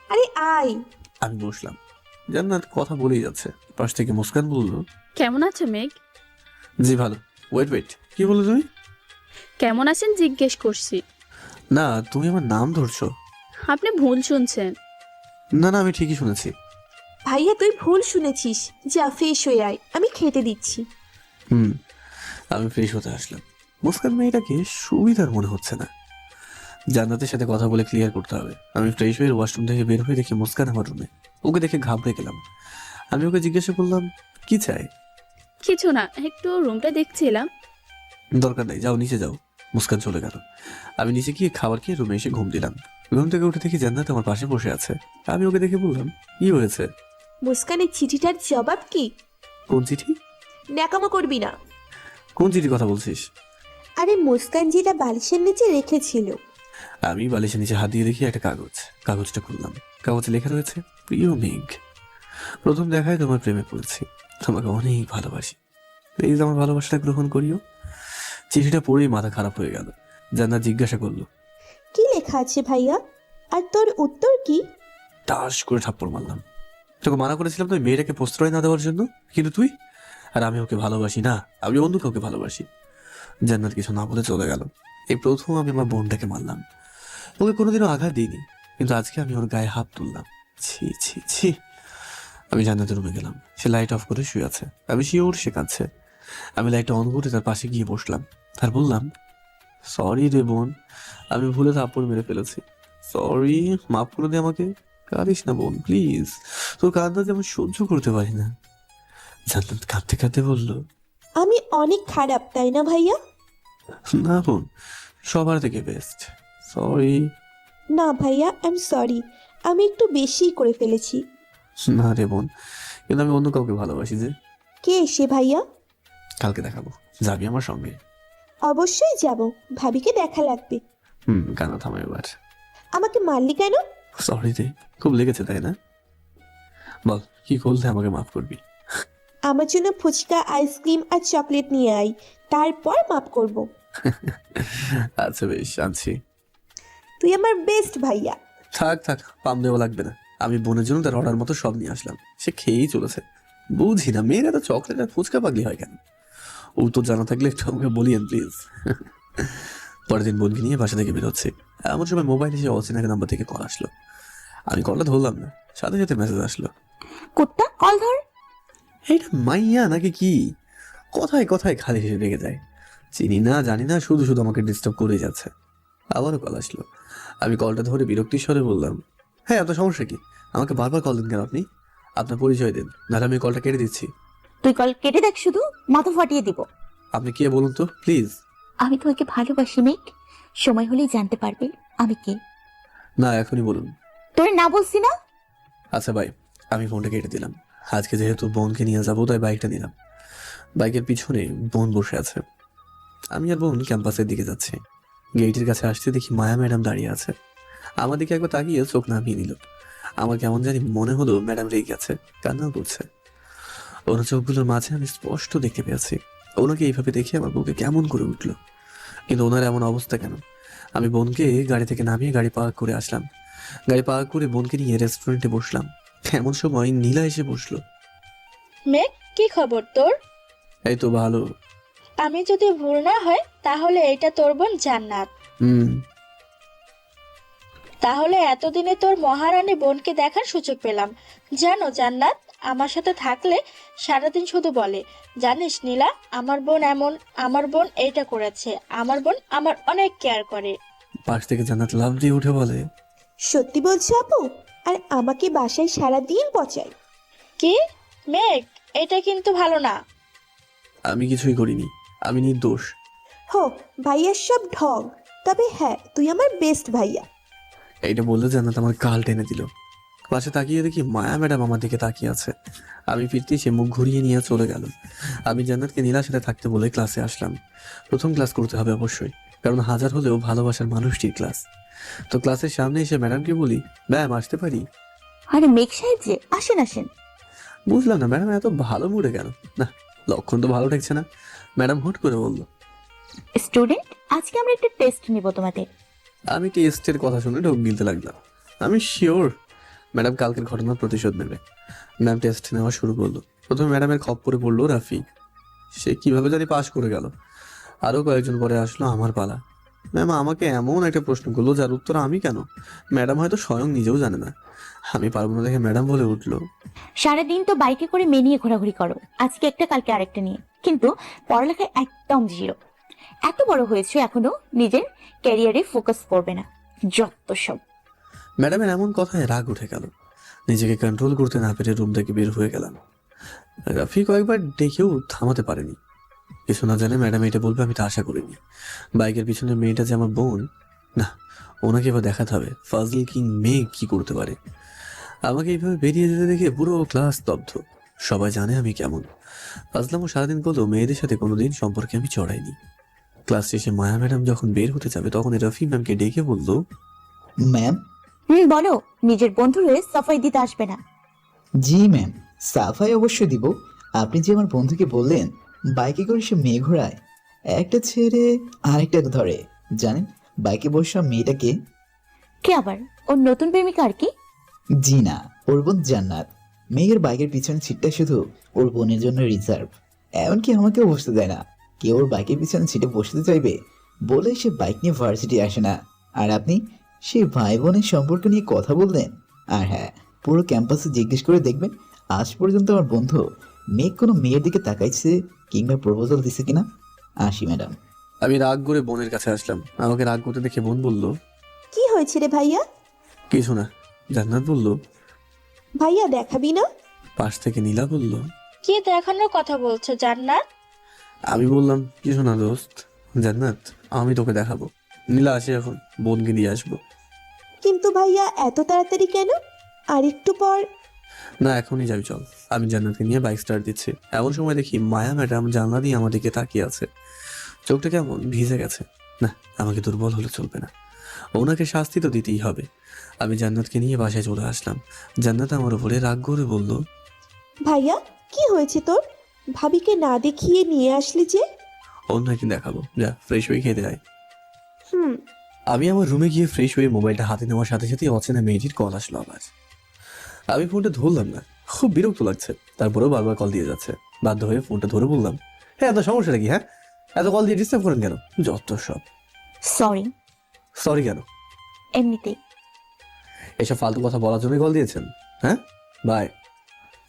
আরে আয়। আমি বসলাম। জান্নাত কথা বলেই যাচ্ছে। পাশ থেকে মুস্কান বলল, কেমন আছে মেঘ? জি ভালো। ওয়েট ওয়েট, কি বললো তুমি? কেমন আছেন জিজ্ঞেস করছি। না, তুমি আমার নাম ধরছো। আপনি ভুল শুনছেন। না না, আমি ঠিকই শুনেছি। ভাইয়া তুই ভুল শুনেছিস, যা ফ্রেশ হয়ে আয়, আমি খেতে দিচ্ছি। আমি ফ্রেশ হতে আসলাম। মুস্কান মেয়েটাকে সুবিধার মনে হচ্ছে না। জান্নাতের সাথে কথা বলে ক্লিয়ার করতে হবে। আমি ফ্রেশ হয়ে ওয়াশরুম থেকে বের হয়ে দেখি মুস্কান আমার রুমে। ওকে দেখে ঘাবড়ে গেলাম। আমি ওকে জিজ্ঞাসা করলাম, কি চাই? কিছু না, একটু রুমটা দেখছিলাম। দরকার নেই, যাও নিচে যাও। মুস্কান চলে গেল। আমি নিচে গিয়ে খাবার খেয়ে রুমে এসে ঘুম দিলাম। ঘুম থেকে উঠে দেখি জান্নাত আমার পাশে বসে আছে। আমি ওকে দেখে বললাম, কি হয়েছে? মুস্কানের চিঠিটার জবাব কি? কোন চিঠি? ন্যাকামো করবি না। কোন চিঠির কথা বলছিস? আরে মুস্কান যেটা বালিশের নিচে রেখেছিল। আমি বালিশের নিচে হাত দিয়ে দেখি একটা কাগজ। কাগজটা খুললাম। কাগজে লেখা রয়েছে, প্রিয় মেঘ, প্রথম দেখায় তোমার প্রেমে পড়েছি। তোমাকে অনেক ভালোবাসি। প্লিজ আমার ভালোবাসাটা গ্রহণ করিও। চিঠিটা পড়েই মাথা খারাপ হয়ে গেল। জান্নাত জিজ্ঞাসা করলো, কি লেখা আছে ভাইয়া? আর তোর উত্তর কি? টাস করে থাপ্পড় মারলাম। তোকে মানা করেছিলাম তুই মেয়েটাকে প্রশ্রয় না দেওয়ার জন্য, কিন্তু তুই। আর আমি ওকে ভালোবাসি না, আমি অন্য কাউকে ভালোবাসি। জান্নাত কিছু না বলে চলে গেল। এই প্রথম আমি আমার বোনটাকে মারলাম। ওকে কোনোদিনও আঘাত দিইনি, কিন্তু আজকে আমি ওর গায়ে হাত তুললাম। ছি ছি ছি। আমি জান্নাতের রুমে গেলাম। সে লাইট অফ করে শুয়ে আছে। আমি শিওর সে কাঁদছে। আমি লাইটটা অন করে তার পাশে গিয়ে বসলাম। আর বললাম, সরি রে বোন, আমি ভুলে থাপ্পড় মেরে ফেলেছি। সরি, মাফ করে দে আমাকে। কাঁদিস না বোন, প্লিজ। তোর কান্না যে আমি সহ্য করতে পারি না। জান্নাত কাঁদতে কাঁদতে বলল, আমি অনেক খারাপ তাই না ভাইয়া? না বোন, সবার থেকে বেস্ট। সরি। না ভাইয়া, আই এম সরি, আমি একটু বেশি করে ফেলেছি। না রে বোন, কিন্তু আমি অন্য কাউকে ভালোবাসি যে। কে এসে ভাইয়া? কালকে দেখাবো, যাবি আমার সঙ্গে? অবশ্যই যাব, ভাবিকে দেখা লাগবে। কান্না থামা এবার। আমাকে মারলি কেন? সরি রে, খুব লেগেছে তাই না? বল, কি করলে আমাকে মাফ করবি? আমার জন্য ফুচকা, আইসক্রিম আর চকলেট নিয়ে আয়, তারপর মাপ করব। আচ্ছা বেশ, আনছি। তুই আমার বেস্ট ভাইয়া। থাক থাক, পাম দেওয়া লাগবে না। আমি বোনের জন্য তার অর্ডার মতো সব নিয়ে আসলাম। সে খেয়েই চলেছে। বুঝি না মেয়েরা তো চকলেট আর ফুচকা পাগলি হয় কেন। ও তো জানা থাকলে একটু আমাকে বলিয়েন প্লিজ। পরের দিন বোনকে নিয়ে বাসা থেকে বেরোচ্ছে। এমন সময় মোবাইল এসে অচেনা নাম্বার থেকে কল আসলো। আমি কলটা ধরলাম না, সাথে সাথে মেসেজ আসলো, কুত্তা কল ধর। এইটা মাইয়া নাকি কি? কথায় কথায় খালি হেসে রেগে যায়। চিনি না জানি না, শুধু শুধু আমাকে ডিস্টার্ব করে যাচ্ছে। আবারও কল আসলো। আমি কলটা ধরে বিরক্তির স্বরে বললাম, হ্যাঁ আপনার সমস্যা কি? আমাকে বারবার কল দিন কেন আপনি? আপনার পরিচয় দিন, নাহলে আমি কলটা কেটে দিচ্ছি। তুই কল কেটে দেখ, শুধু মাথা ফাটিয়ে দিব। আপনি কে বলুন তো প্লিজ? আমি তোমাকে ভালোবাসি মেঘ, সময় হলেই জানতে পারবে আমি কে। না, এখনই বলুন। তোরে না বলছি না? আচ্ছা ভাই, আমি ফোনটা কেটে দিলাম। আজকে যেহেতু বোনকে নিয়ে যাবো তাই বাইকটা নিলাম। বাইকের পিছনে বোন বসে আছে। আমি আর বোন ক্যাম্পাসের দিকে যাচ্ছি। গেটের কাছে আসতে দেখি মায়া ম্যাডাম দাঁড়িয়ে আছে। আমার দিকে একবার তাকিয়ে চোখ নামিয়ে নিল। আমার কেমন জানি মনে হলো ম্যাডাম রেগে আছে, কান্নাও করছে। ওনার চোখগুলোর মাঝে আমি স্পষ্ট দেখতে পেয়েছি। ওনাকে এইভাবে দেখে আমার বুকে কেমন করে উঠলো। কিন্তু ওনার এমন অবস্থা কেন? আমি বোনকে গাড়ি থেকে নামিয়ে গাড়ি পার্ক করে আসলাম। গাড়ি পার্ক করে বোনকে নিয়ে রেস্টুরেন্টে বসলাম। এমন সময় নীলা এসে বসলো। মেঘ, কি খবর তোর? এই তো ভালো। আমি যদি ভুল না হয় তাহলে এটা তোর বোন জান্নাত। তাহলে এতদিনে তোর মহারানী বোনকে দেখার সুযোগ পেলাম। জানো জান্নাত, আমার সাথে থাকলে সারাদিন শুধু বলে, জানিস নীলা, আমার বোন এমন, আমার বোন এইটা করেছে, আমার বোন আমার অনেক কেয়ার করে। পাশ থেকে জান্নাত লাফ দিয়ে উঠে বলে, সত্যি বলছো আপু? আর আমাকে বাসায় সারা দিন পচায়। কি মেঘ, এটা কিন্তু ভালো না। আমি কিছুই করিনি, আমি নির্দোষ। হো, ভাইয়ার সব ঢং। তবে হ্যাঁ, তুই আমার বেস্ট ভাইয়া। এইটা বললে জান্নাত আমার গাল টেনে দিল। পাশে তাকিয়ে দেখি মায়া ম্যাডাম আমার দিকে তাকিয়ে আছে। আমি ফিরতেই সে মুখ ঘুরিয়ে নিয়ে চলে গেল। আমি জান্নাতকে নীলার সাথে থাকতে বলে ক্লাসে আসলাম। প্রথম ক্লাস করতে হবে অবশ্যই, কারণ হাজার হলেও ভালোবাসার মানুষটির ক্লাস। তো ক্লাসের সামনে এসে ম্যাডামকে বলি, ম্যাম আসতে পারি? আরে মেঘ সাহেব যে, আসেন আসেন। বুঝলাম না ম্যাডাম এত ভালো মুডে কেন? না, লক্ষণ তো ভালো ঠেকছে না। ম্যাডাম হুট করে বলল, স্টুডেন্ট, আজকে আমরা একটা টেস্ট নিব তোমাদের। আমি টেস্টের কথা শুনে ঢোক গিলতে লাগলাম। আমি শিওর ম্যাডাম কালকের ঘটনার প্রতিশোধ নেবে। ম্যাম টেস্ট নেওয়া শুরু করলো। প্রথমে ম্যাডামের খপ্পরে পড়লো রাফি। সে কিভাবে জানি পাশ করে গেল। আরও কয়েকজন পরে আসলো আমার পালা। ম্যাম আমাকে এমন একটা প্রশ্ন করলো যার উত্তর আমি কেন, ম্যাডাম হয়তো স্বয়ং নিজেও জানে না। আমি পারবো না দেখে ম্যাডাম বলে উঠলো, সারাদিন তো বাইকে করে মেয়ে নিয়ে ঘোরাঘুরি করো, আজকে একটা কালকে আরেকটা নিয়ে, কিন্তু পড়ালেখায় একদম জিরো। এত বড় হয়েছে এখনো নিজের ক্যারিয়ারে ফোকাস করবে না, যত সব। ম্যাডামের এমন কথায় রাগ উঠে গেল। নিজেকে কন্ট্রোল করতে না পেরে রুম থেকে বের হয়ে গেলাম। রাফি কয়েকবার ডেকেও থামাতে পারেনি। কিছু না জানে ম্যাডাম এটা বলবে আমি তা আশা করিনি। বাইকের পিছনে মেয়েটা যে আমার বোন, না, ওনাকে এবার দেখাতে হবে ফাজল কিং মেয়ে কি করতে পারে। আমাকে এইভাবে বেরিয়ে যেতে দেখে পুরো ক্লাস স্তব্ধ। সবাই জানে আমি কেমন। ফাজলামও সারাদিন করলেও মেয়েদের সাথে কোনোদিন সম্পর্কে আমি চড়াইনি। ক্লাস শেষে মায়া ম্যাডাম যখন বের হতে যাবে তখন রফি ম্যামকে ডেকে বলল, ম্যাম। বলো, নিজের বন্ধুর হয়ে সাফাই দিতে আসবে না। জি ম্যাম, সাফাই অবশ্যই দিব। আপনি যে আমার বন্ধুকে বললেন বাইকে করে সে মেয়ে ঘোরায়, একটা ছেড়ে আরেকটা ধরে, জানেন বাইকে বসা মেয়েটাকে? কে আবার? ওর নতুন প্রেমিকা আর কি? জি না, ওর বোন জান্নাত। মেয়ের বাইকের পিছনে সিটটা শুধু ওর বোনের জন্য রিজার্ভ। এমনকি আমাকেও বসতে দেয় না। কেউ ওর বাইকের পিছনে সিটে বসতে চাইবে বলে সে বাইক নিয়ে ভার্সিটি আসে না। আর আপনি সেই ভাই বোনের সম্পর্ক নিয়ে কথা বললেন। আর হ্যাঁ, পুরো ক্যাম্পাসে জিজ্ঞেস করে দেখবেন আজ পর্যন্ত আমার বন্ধু মেয়ে কোনো মেয়ের দিকে তাকাইছে কিংবা প্রপোজাল দিছে কিনা। আসি ম্যাডাম। আমি রাগ করে বোনের কাছে আসলাম। আমাকে রাগ করতে দেখে বোন বলল, কি হয়েছে রে ভাইয়া? কিছু না। জান্নাত বলল, ভাইয়া দেখাবি না? পাশ থেকে নীলা বলল, কি দেখানোর কথা বলছো জান্নাত? আমি বললাম, কিছু না দোস্ত। জান্নাত, আমি তোকে দেখাবো। নীলা আসে এখন, বোনকে দিয়ে আসবো। কিন্তু ভাইয়া এত তাড়াতাড়ি কেন? আর একটু পর। না, এখনই যাবি, চল। আমি জান্নাতকে নিয়ে বাইক স্টার্ট দিচ্ছি। এমন সময় দেখি মায়া ম্যাডাম জানলা দিয়ে আমার দিকে তাকিয়ে আছে। চোখটা কেমন ভিজে গেছে। না, আমাকে দুর্বল হলে চলবে না, ওনাকে শাস্তি তো দিতেই হবে। আমি জান্নাতকে নিয়ে বাসায় চলে আসলাম। জান্নাত আমার উপরে রাগ করে বলল, ভাইয়া কি হয়েছে তোর? ভাবিকে না দেখিয়ে নিয়ে আসলি যে? অন্য একদিন দেখাবো, যা ফ্রেশ হয়ে খেতে যায়। হুম। আমি আমার রুমে গিয়ে ফ্রেশ হয়ে মোবাইলটা হাতে নেওয়ার সাথে সাথে অচেনা মেয়েটির কল আসলো আমার। আমি ফোনটা ধরলাম না, খুব বিরক্ত লাগছে। তারপরেও বারবার কল দিয়ে যাচ্ছে। বাধ্য হয়ে ফোনটা ধরে বললাম, হ্যাঁ এত সমস্যাটা কি? হ্যাঁ, এত কল দিয়ে ডিস্টার্ব করেন কেন? যত সব। সরি। সরি কেন? এমনিতেই। এসব ফালতু কথা বলার জন্য কল দিয়েছেন? হ্যাঁ, বাই।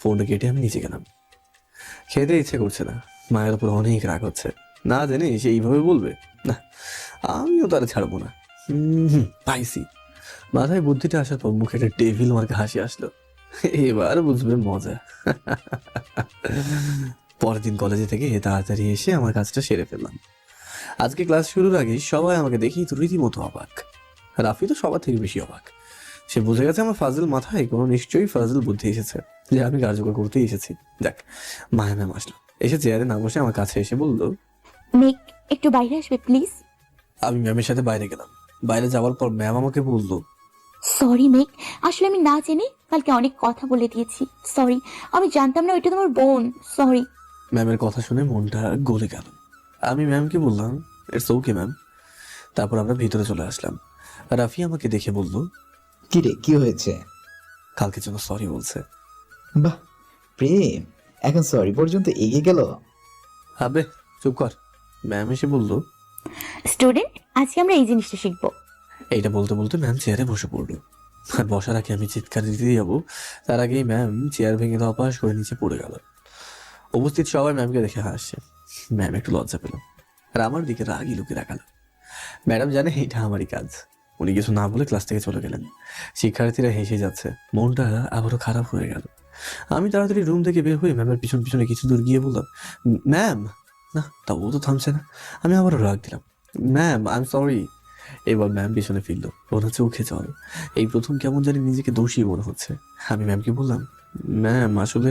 ফোনটা কেটে আমি নিচে গেলাম। খেতে ইচ্ছে করছে না, মায়ের উপর অনেক রাগ হচ্ছে। না জেনে সে এইভাবে বলবে, না আমিও তারা ছাড়বো না। পাইছি। মাথায় বুদ্ধিটা আসার পর মুখে একটা টেবিল মার্কা হাসি আসলো। এবার বুঝবে মজা। পরের দিন কলেজে থেকে তাড়াতাড়ি এসে আমার কাজটা সেরে ফেললাম। আজকে ক্লাস শুরুর আগে সবাই আমাকে দেখেই তো রীতিমতো অবাক। রাফি তো সবার থেকে বেশি অবাক। সে বুঝে গেছে আমার ফাজিল মাথায় কোনো নিশ্চয়ই ফাজিল বুদ্ধি এসেছে, যে আমি কার্যকর করতেই এসেছি। যাক, মায়া ম্যাম আসলো। এসে চেয়ারে না বসে আমার কাছে এসে বলল, মেঘ একটু বাইরে আসবে প্লিজ। আমি ম্যামের সাথে বাইরে গেলাম। বাইরে যাওয়ার পর ম্যাম আমাকে বলল, সরি মেঘ, আসলে আমি না জেনে কালকে অনেক কথা বলে দিয়েছি। সরি, আমি জানতাম না ওইটা তোমার বোন। সরি। ম্যামের কথা শুনে মনটা গলে গেল। আমি ম্যামকে বললাম, ইটস ওকে ম্যাম। তারপর আমরা ভিতরে চলে আসলাম। রাফি আমাকে দেখে বলল, কি রে, কি হয়েছে? কালকে জন্য সরি বলছে। বাহ, প্রেম এখন সরি পর্যন্ত এগিয়ে গেল। আবে চুপ কর। ম্যাম এসে বলল, স্টুডেন্ট, আজকে আমরা এই জিনিসটা শিখবো। এইটা বলতে বলতে ম্যাম চেয়ারে বসে পড়লো। আর বসার আগে আমি চিৎকার দিতে যাবো, তার আগেই ম্যাম চেয়ার ভেঙে ধপাস করে নিচে পড়ে গেল। উপস্থিত সবাই ম্যামকে দেখে হাসছে। ম্যাম একটু লজ্জা পেল আর আমার দিকে রাগি লুকে রাখালো। ম্যাডাম জানে এটা আমারই কাজ। উনি কিছু না বলে ক্লাস থেকে চলে গেলেন। শিক্ষার্থীরা হেসে যাচ্ছে, মনটা আবারও খারাপ হয়ে গেল। আমি তাড়াতাড়ি রুম থেকে বের হয়ে ম্যামের পিছন পিছনে কিছু দূর গিয়ে বললাম, ম্যাম। না, তা ও তো থামছে না। আমি আবারও রাগ দিলাম, ম্যাম আই এম সরি। এবার ম্যাম পিছনে ফিরল, ওর চোখে জল। এই প্রথম কেমন জানি নিজেকে দোষী মনে হচ্ছে। আমি ম্যামকে বললাম, ম্যাম আসলে।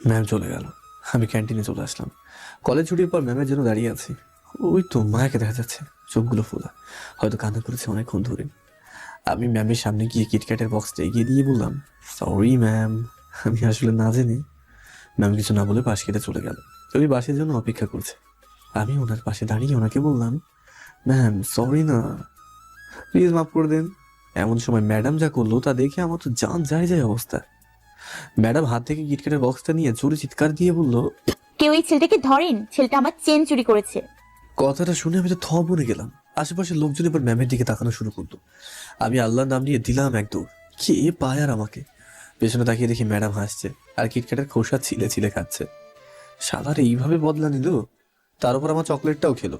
ম্যাম চলে গেল। আমি ক্যান্টিনে চলে আসলাম। কলেজ ছুটির পর ম্যামের জন্য দাঁড়িয়ে আছি। ওই তো মায়াকে দেখা যাচ্ছে, চোখগুলো ফোলা, হয়তো কান্না করেছে অনেকক্ষণ ধরে। আমি ম্যামের সামনে গিয়ে কিটক্যাটের বক্সটা এগিয়ে দিয়ে বললাম, সরি ম্যাম, আমি আসলে না জেনে। ম্যাম কিছু না বলে পাশ কেটে চলে গেল। উনি বাসের জন্য অপেক্ষা করছে। আমি ওনার পাশে দাঁড়িয়ে ওনাকে বললাম, ম্যাম সরি না, প্লিজ মাফ করে দেন। এমন সময় ম্যাডাম যা করলো তা দেখে আমার তো জান যায় যায় অবস্থা। ম্যাডাম হাত থেকে কিটক্যাটের বক্সটা নিয়ে জোরে চিৎকার দিয়ে বলল, কেউ এই ছেলেটাকে ধরেন, ছেলেটা আমার চেন চুরি করেছে। কথাটা শুনে আমি তো থ বনে গেলাম। আশেপাশের লোকজন এবার ম্যামের দিকে তাকানো শুরু করলো। আমি আল্লাহর নাম নিয়ে দিলাম এক দৌড়। কে পায় আর আমাকে? পেছনে তাকিয়ে দেখি ম্যাডাম হাসছে আর কিটক্যাটের খোসা ছিলে ছিলে খাচ্ছে। সাদার এইভাবে বদলা নিল, তার উপর আমার চকলেটটাও খেলো।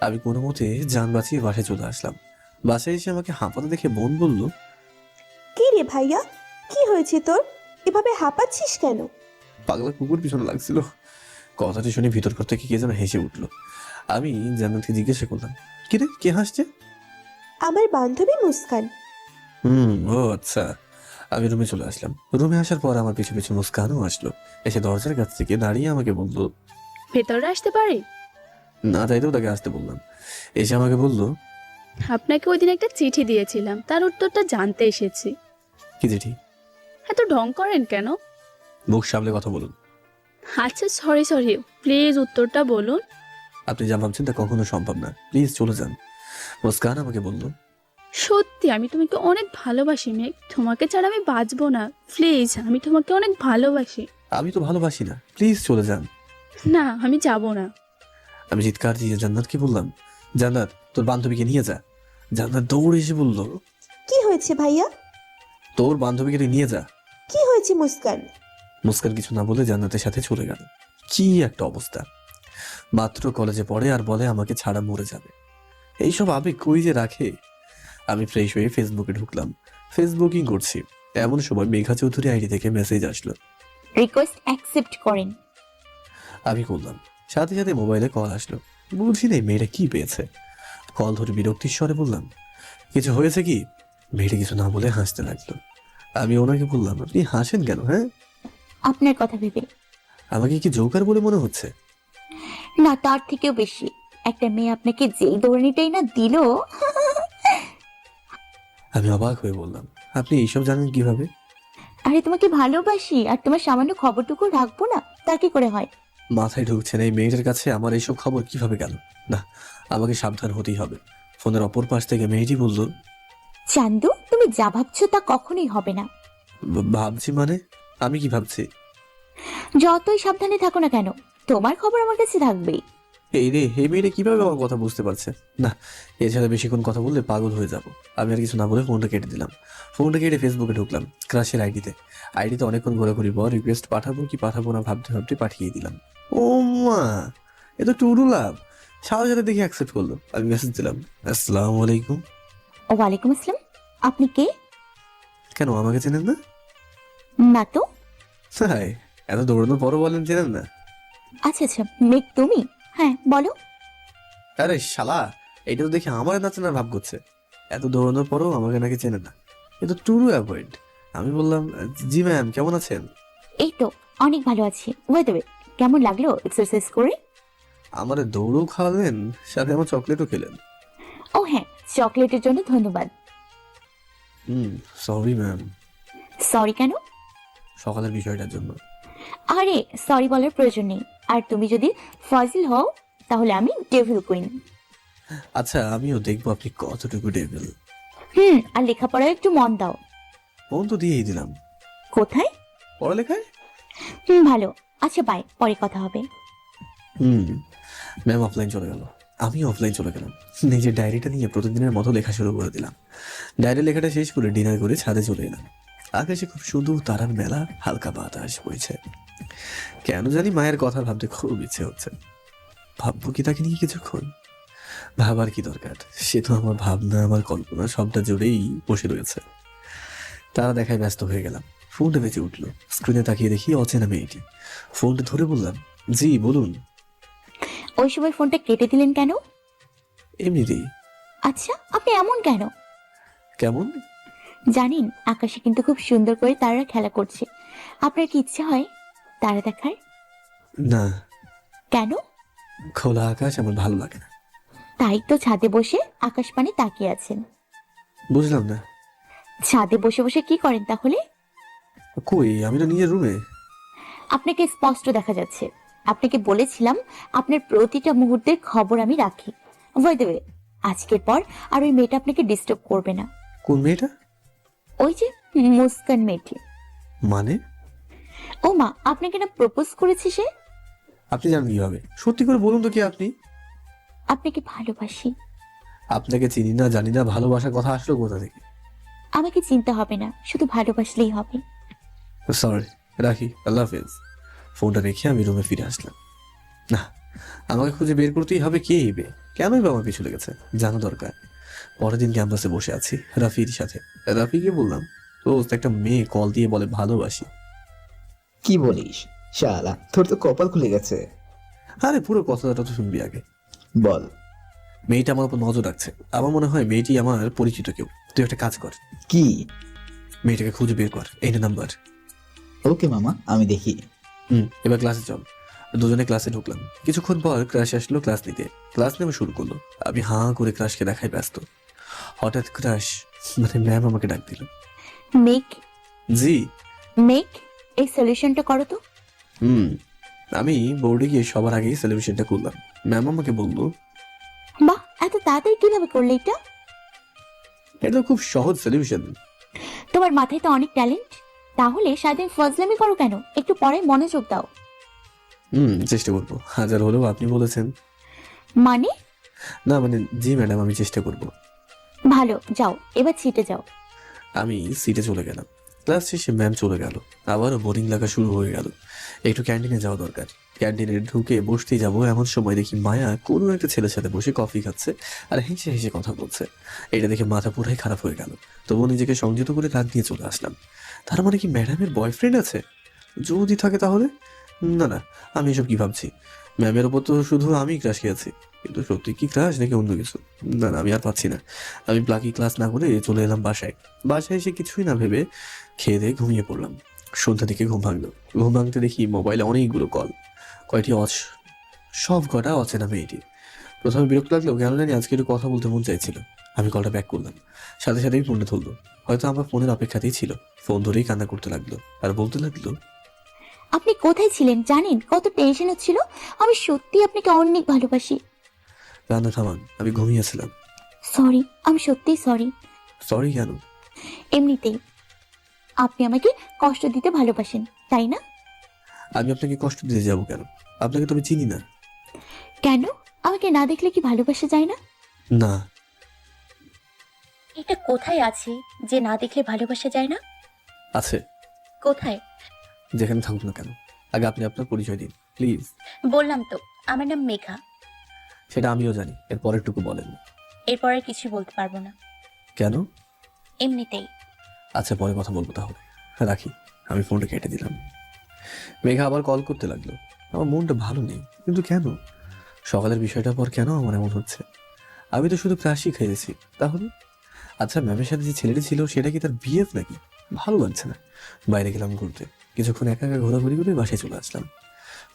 আমি কোনো মতে যান বাঁচিয়ে বাসায় চলে আসলাম। বাসায় এসে আমাকে হাঁপাতে দেখে বোন বলল, কি রে ভাইয়া, কি হয়েছে তোর? এভাবে হাঁপাচ্ছিস কেন? পাগলা কুকুর পিছনে লাগছিল। কথাটি শুনে ভিতর থেকে কে যেন হেসে উঠলো। আমি জান্নাতকে জিজ্ঞাসা করলাম, কি রে, কে হাসছে? আমার বান্ধবী মুস্কান। ও আচ্ছা। আমি রুমে চলে আসলাম। রুমে আসার পর আমার পিছু পিছু মুস্কানও আসলো। এসে দরজার কাছ থেকে দাঁড়িয়ে আমাকে বলল, ভেতরে আসতে পারি? না চাইতেও তাকে আসতে বললাম। এসে আমাকে বলল, আপনাকে ওই দিন একটা চিঠি দিয়েছিলাম, তার উত্তরটা জানতে এসেছি। কি চিঠি? এত ঢং করেন কেন? মুখ সামলে কথা বলুন। আচ্ছা সরি সরি, প্লিজ উত্তরটা বলুন। আপনি যা ভাবছেন তা কখনো সম্ভব না, প্লিজ চলে যান। মুস্কান আমাকে বলল, সত্যি আমি তোমাকে অনেক ভালোবাসি মেঘ, তোমাকে ছাড়া আমি বাঁচবো না। প্লিজ, আমি তোমাকে অনেক ভালোবাসি। আমি তো ভালোবাসি না, প্লিজ চলে যান। না, আমি যাব না। আমি চিৎকার দিয়ে জান্নাতকে বললাম, জান্নাত তোর বান্ধবীকে নিয়ে যা। জান্নাত দৌড়ে এসে বলল, কি হয়েছে ভাইয়া? তোর বান্ধবীকে তুই নিয়ে যা। কি হয়েছে মুস্কান? মুস্কান কিছু না বলে জান্নাতের সাথে চলে গেল। কি একটা অবস্থা! মাত্র কলেজে পড়ে আর বলে আমাকে ছাড়া মরে যাবে। এইসব আবেগ কই যে রাখে। আমি ফ্রেশ হয়ে ফেসবুকে ঢুকলাম, ফেসবুকিং করছি। এমন সময় মেঘা চৌধুরী আইডি থেকে মেসেজ আসলো। রিকোয়েস্ট অ্যাকসেপ্ট করেন। আমি করলাম, সাথে সাথে মোবাইলে কল আসলো। বুঝি নেই মেয়েটা কি পেয়েছে। কল ধরে বিরক্তির স্বরে বললাম, কিছু হয়েছে কি? মেয়েটা কিছু না বলে হাসতে লাগলো। আমি ওনাকে বললাম, আপনি হাসেন কেন? হ্যাঁ, আপনার কথা ভেবে। আমাকে কি জোকার বলে মনে হচ্ছে? না, তার থেকেও বেশি। একটা মেয়ে আপনাকে যেই দৌড়ানিটাই না দিল। আমি অবাক হয়ে বললাম, আপনি এইসব জানেন কিভাবে? আরে তোমাকে ভালোবাসি, আর তোমার সামান্য খবরটুকু রাখবো না, তা কি করে হয়? মাথায় ঢুকছে না এই মেয়েটার কাছে আমার এইসব খবর কিভাবে গেল। না, আমাকে সাবধান হতেই হবে। ফোনের অপর পাশ থেকে মেয়েটি বলল, চান্দু, তুমি যা ভাবছো তা কখনোই হবে না। ভাবছি মানে? আমি কি ভাবছি? যতই সাবধানে থাকো না কেন, তোমার খবর আমার কাছে থাকবেই। এই রে, এই মেয়েটা কিভাবে আমার কথা বুঝতে পারছে? না, এছাড়া বেশিক্ষণ কথা বললে পাগল হয়ে যাব। আমি আর কিছু না বলে ফোনটা কেটে দিলাম। ফোনটা কেটে ফেসবুকে ঢুকলাম, ক্রাশের আইডিতে অনেকক্ষণ ঘোরাঘুরি পর রিকোয়েস্ট পাঠাবো কি পাঠাবো না ভাবতে ভাবতে পাঠিয়ে দিলাম। ও মা, এ তো টুরু লাভ। সাথে সাথে দেখি অ্যাকসেপ্ট করলো। আমি মেসেজ দিলাম, আসসালামু আলাইকুম। ওয়ালাইকুম আসসালাম। আপনি কে? কেন আমাকে চেনেন না? না তো। তাই? এত দৌড়ানোর পরও বলেন চেনেন না? আচ্ছা আচ্ছা, মেঘ তুমি? হ্যাঁ বলো। আরে শালা, এটা তো দেখে আমার নাচেনার ভাব করছে। এত দৌড়ানোর পরও আমাকে নাকি চেনে না, এ তো টুরু অ্যাভয়েড। আমি বললাম, জি ম্যাম, কেমন আছেন? এই তো অনেক ভালো আছি। ওয়ে দেবে, কেমন লাগলো এক্সারসাইজ করে? আমার দৌড়ও খাওয়ালেন, সাথে আমার চকলেটও খেলেন। ও হ্যাঁ, চকলেটের জন্য ধন্যবাদ। Sorry ma'am. সরি কেন? সকালের বিষয়টার জন্য। আরে সরি বলার প্রয়োজন নেই। আর তুমি যদি ফজিল হও তাহলে আমি ডেভিল কুইন। আচ্ছা, আমিও দেখবো আপনি কতটুকু ডেভিল। আর লেখাপড়ায় একটু মন দাও। ফোন তো দিয়েই দিলাম। কোথায়? পড়ালেখায়। ভালো। আচ্ছা বাই, পরে কথা হবে। ম্যাম অফলাইন চলে গেল। আমি অফলাইন চলে গেলাম। নিজের ডায়েরিটা নিয়ে প্রতিদিনের মতো লেখা শুরু করে দিলাম। ডায়েরি লেখাটা শেষ করে ডিনার করে ছাদে চলে এলাম। আকাশে খুব সুন্দর তারার মেলা, হালকা বাতাস বইছে। কেন জানি মায়ের কথা ভাবতে খুব ইচ্ছে হচ্ছে। ভাববো কি তাকে নিয়ে কিছুক্ষণ? ভাবার কি দরকার, সে তো আমার ভাবনা, আমার কল্পনা সবটা জুড়েই বসে রয়েছে। তারা দেখায় ব্যস্ত হয়ে গেলাম। ফোনটা বেঁচে উঠলো। স্ক্রিনে তাকিয়ে দেখি অচেনা মেয়েটি। ফোনটা ধরে বললাম, জি বলুন। ওই সময় ফোনটা কেটে দিলেন কেন? এমনিতেই। আচ্ছা, আপনি এমন কেন? কেমন? জানেন আকাশে কিন্তু খুব সুন্দর করে তারা খেলা করছে। আপনার কি ইচ্ছে হয় তারা দেখার? না, কেন? খোলা আকাশ আমার ভালো লাগে না। তাই তো ছাদে বসে আকাশ পানে তাকিয়ে আছেন। বুঝলাম না। ছাদে বসে বসে কি করেন তাহলে? কই, আমি তো নিজের রুমে। আপনাকে স্পষ্ট দেখা যাচ্ছে। আপনাকে বলেছিলাম আপনার প্রতিটা মুহূর্তের খবর আমি রাখি। বাই দ্য ওয়ে, আজকের পর আর ওই মেয়েটা আপনাকে ডিস্টার্ব করবে না। কোন মেয়েটা? ওই যে মুস্কান মেয়েটি। মানে? ও মা, আপনাকে না প্রপোজ করেছে সে। আপনি জানেন কিভাবে? সত্যি করে বলুন তো, কি আপনি? আপনাকে ভালোবাসি। আপনাকে চিনি না, জানি না, ভালোবাসার কথা আসলো কোথা থেকে? আমাকে চিনতে হবে না, শুধু ভালোবাসলেই হবে। সরি, রাখি, আল্লাহ হাফেজ। ফোনটা রেখে আমি রুমে ফিরে আসলাম। না, আমাকে খুঁজে বের করতেই হবে কে ইবে, কেনই বা আমার পিছু লেগেছে, জানা দরকার। পরের দিন ক্যাম্পাসে বসে আছি রাফির সাথে। রাফিকে বললাম, দোস্ত একটা মেয়ে কল দিয়ে বলে ভালোবাসি। কি বলিস? শালা, তোর তো কপাল খুলে গেছে। আরে পুরো কথাটা তো শুনবি আগে। বল। মেয়েটা আমার উপর নজর রাখছে। আমার মনে হয় মেয়েটি আমার পরিচিত কেউ। তুই একটা কাজ কর, কি? মেয়েটাকে খুঁজে বের কর, এই নাম্বার। ওকে মামা, আমি দেখি। এবার ক্লাসে চল। দুজনে ক্লাসে ঢুকলাম। কিছুক্ষণ পর ক্রাশ আসলো ক্লাস নিতে। ক্লাস নেওয়া শুরু করলো। আমি হাঁ করে ক্রাশকে দেখায় ব্যস্ত। হঠাৎ ক্রাশ মানে ম্যাম আমাকে ডাক দিল। মেক জি। মেক, এই সলিউশনটা করো তো। আমি বোর্ডে গিয়ে সবার আগেই সলিউশনটা করলাম। ম্যাম আমাকে বললো, বাহ, এত তাড়াতাড়ি কিভাবে করলে এটা? এটা খুব সহজ সলিউশন। তোমার মাথায় তো অনেক ট্যালেন্ট। তাহলে সারাদিন ফজলামি করো কেন? একটু পড়ায় মনোযোগ দাও। চেষ্টা করবো। হাজার হলেও আপনি বলেছেন। মানে? না মানে, জি ম্যাডাম, আমি চেষ্টা করব। ভালো, যাও এবার সিটে যাও। আমি সিটে চলে গেলাম। ক্লাস শেষে ম্যাম চলে গেল। আবারও বোরিং লাগা শুরু হয়ে গেল। একটু ক্যান্টিনে যাওয়া দরকার। ক্যান্টিনে ঢুকে বসতেই যাবো এমন সময় দেখি মায়া কোনো একটা ছেলের সাথে বসে কফি খাচ্ছে আর হেসে হেসে কথা বলছে। এটা দেখে মাথা পুরাই খারাপ হয়ে গেল। তবুও নিজেকে সংযত করে রাগ দিয়ে চলে আসলাম। তার মানে কি ম্যাডামের বয়ফ্রেন্ড আছে? যদি থাকে তাহলে না না, আমি এসব কি ভাবছি? ম্যামের ওপর তো শুধু আমি ক্রাশ খেয়েছি, কিন্তু সত্যি কি ক্রাশ নাকি অন্য কিছু? না না, আমি আর পাচ্ছি না। আমি প্লাকি ক্লাস না করে চলে এলাম বাসায়। বাসায় এসে কিছুই না ভেবে খেয়ে দিয়ে ঘুমিয়ে পড়লাম। সন্ধ্যা দিকে ঘুম ভাঙলো। ঘুম ভাঙতে দেখি মোবাইলে অনেকগুলো কল। কয়টি সব কটা অচেনা মেয়েটি। প্রথমে বিরক্ত লাগলেও কেন জানি আজকে একটু কথা বলতে মন চাইছিল। আমি কলটা ব্যাক করলাম। সাথে সাথেই ফোনটা ধরলো। হয়তো আমার ফোনের অপেক্ষাতেই ছিল। ফোন ধরেই কান্না করতে লাগলো আর বলতে লাগলো, আপনি কোথায় ছিলেন জানেন? কত টেনশন হচ্ছিল। আমি সত্যি আপনাকে অনেক ভালোবাসি। কান্না থামান, আমি ঘুমিয়েছিলাম। সরি, আমি সত্যিই সরি। সরি কেন? এমনিতেই আপনি আমাকে কষ্ট দিতে ভালোবাসেন, তাই না? আমি আপনাকে কষ্ট দিতে যাবো কেন? আপনাকে তো আমি চিনি না। কেন? আমাকে না দেখলে কি ভালোবাসা যায় না? না। এটা কোথায় আছে যে না দেখলে ভালোবাসা যায় না? আছে। কোথায়? যেখানে থাকুক না কেন। আগে আপনি আপনার পরিচয় দিন প্লিজ। বললাম তো, আমার নাম মেঘা। সেটা আমিও জানি, এর পরেরটুকু বলেন। এরপর আর কিছু বলতে পারবো না। কেন? এমনিতেই। আচ্ছা, পরে কথা বলবো তাহলে। রাখি। আমি ফোনটা কেটে দিলাম। মেঘা আবার কল করতে লাগলো। আমার মনটা ভালো নেই, কিন্তু কেন? সকালের বিষয়টার পর কেন আমার এমন হচ্ছে? আমি তো শুধু ক্রাশই খেয়েছি। তাহলে আচ্ছা, ম্যামের সাথে যে ছেলেটি ছিল সেটা কি তার বিএফ নাকি? ভালো লাগছে না। বাইরে গেলাম ঘুরতে। কিছুক্ষণ একা একা ঘোরাঘুরি করে বাসায় চলে আসলাম।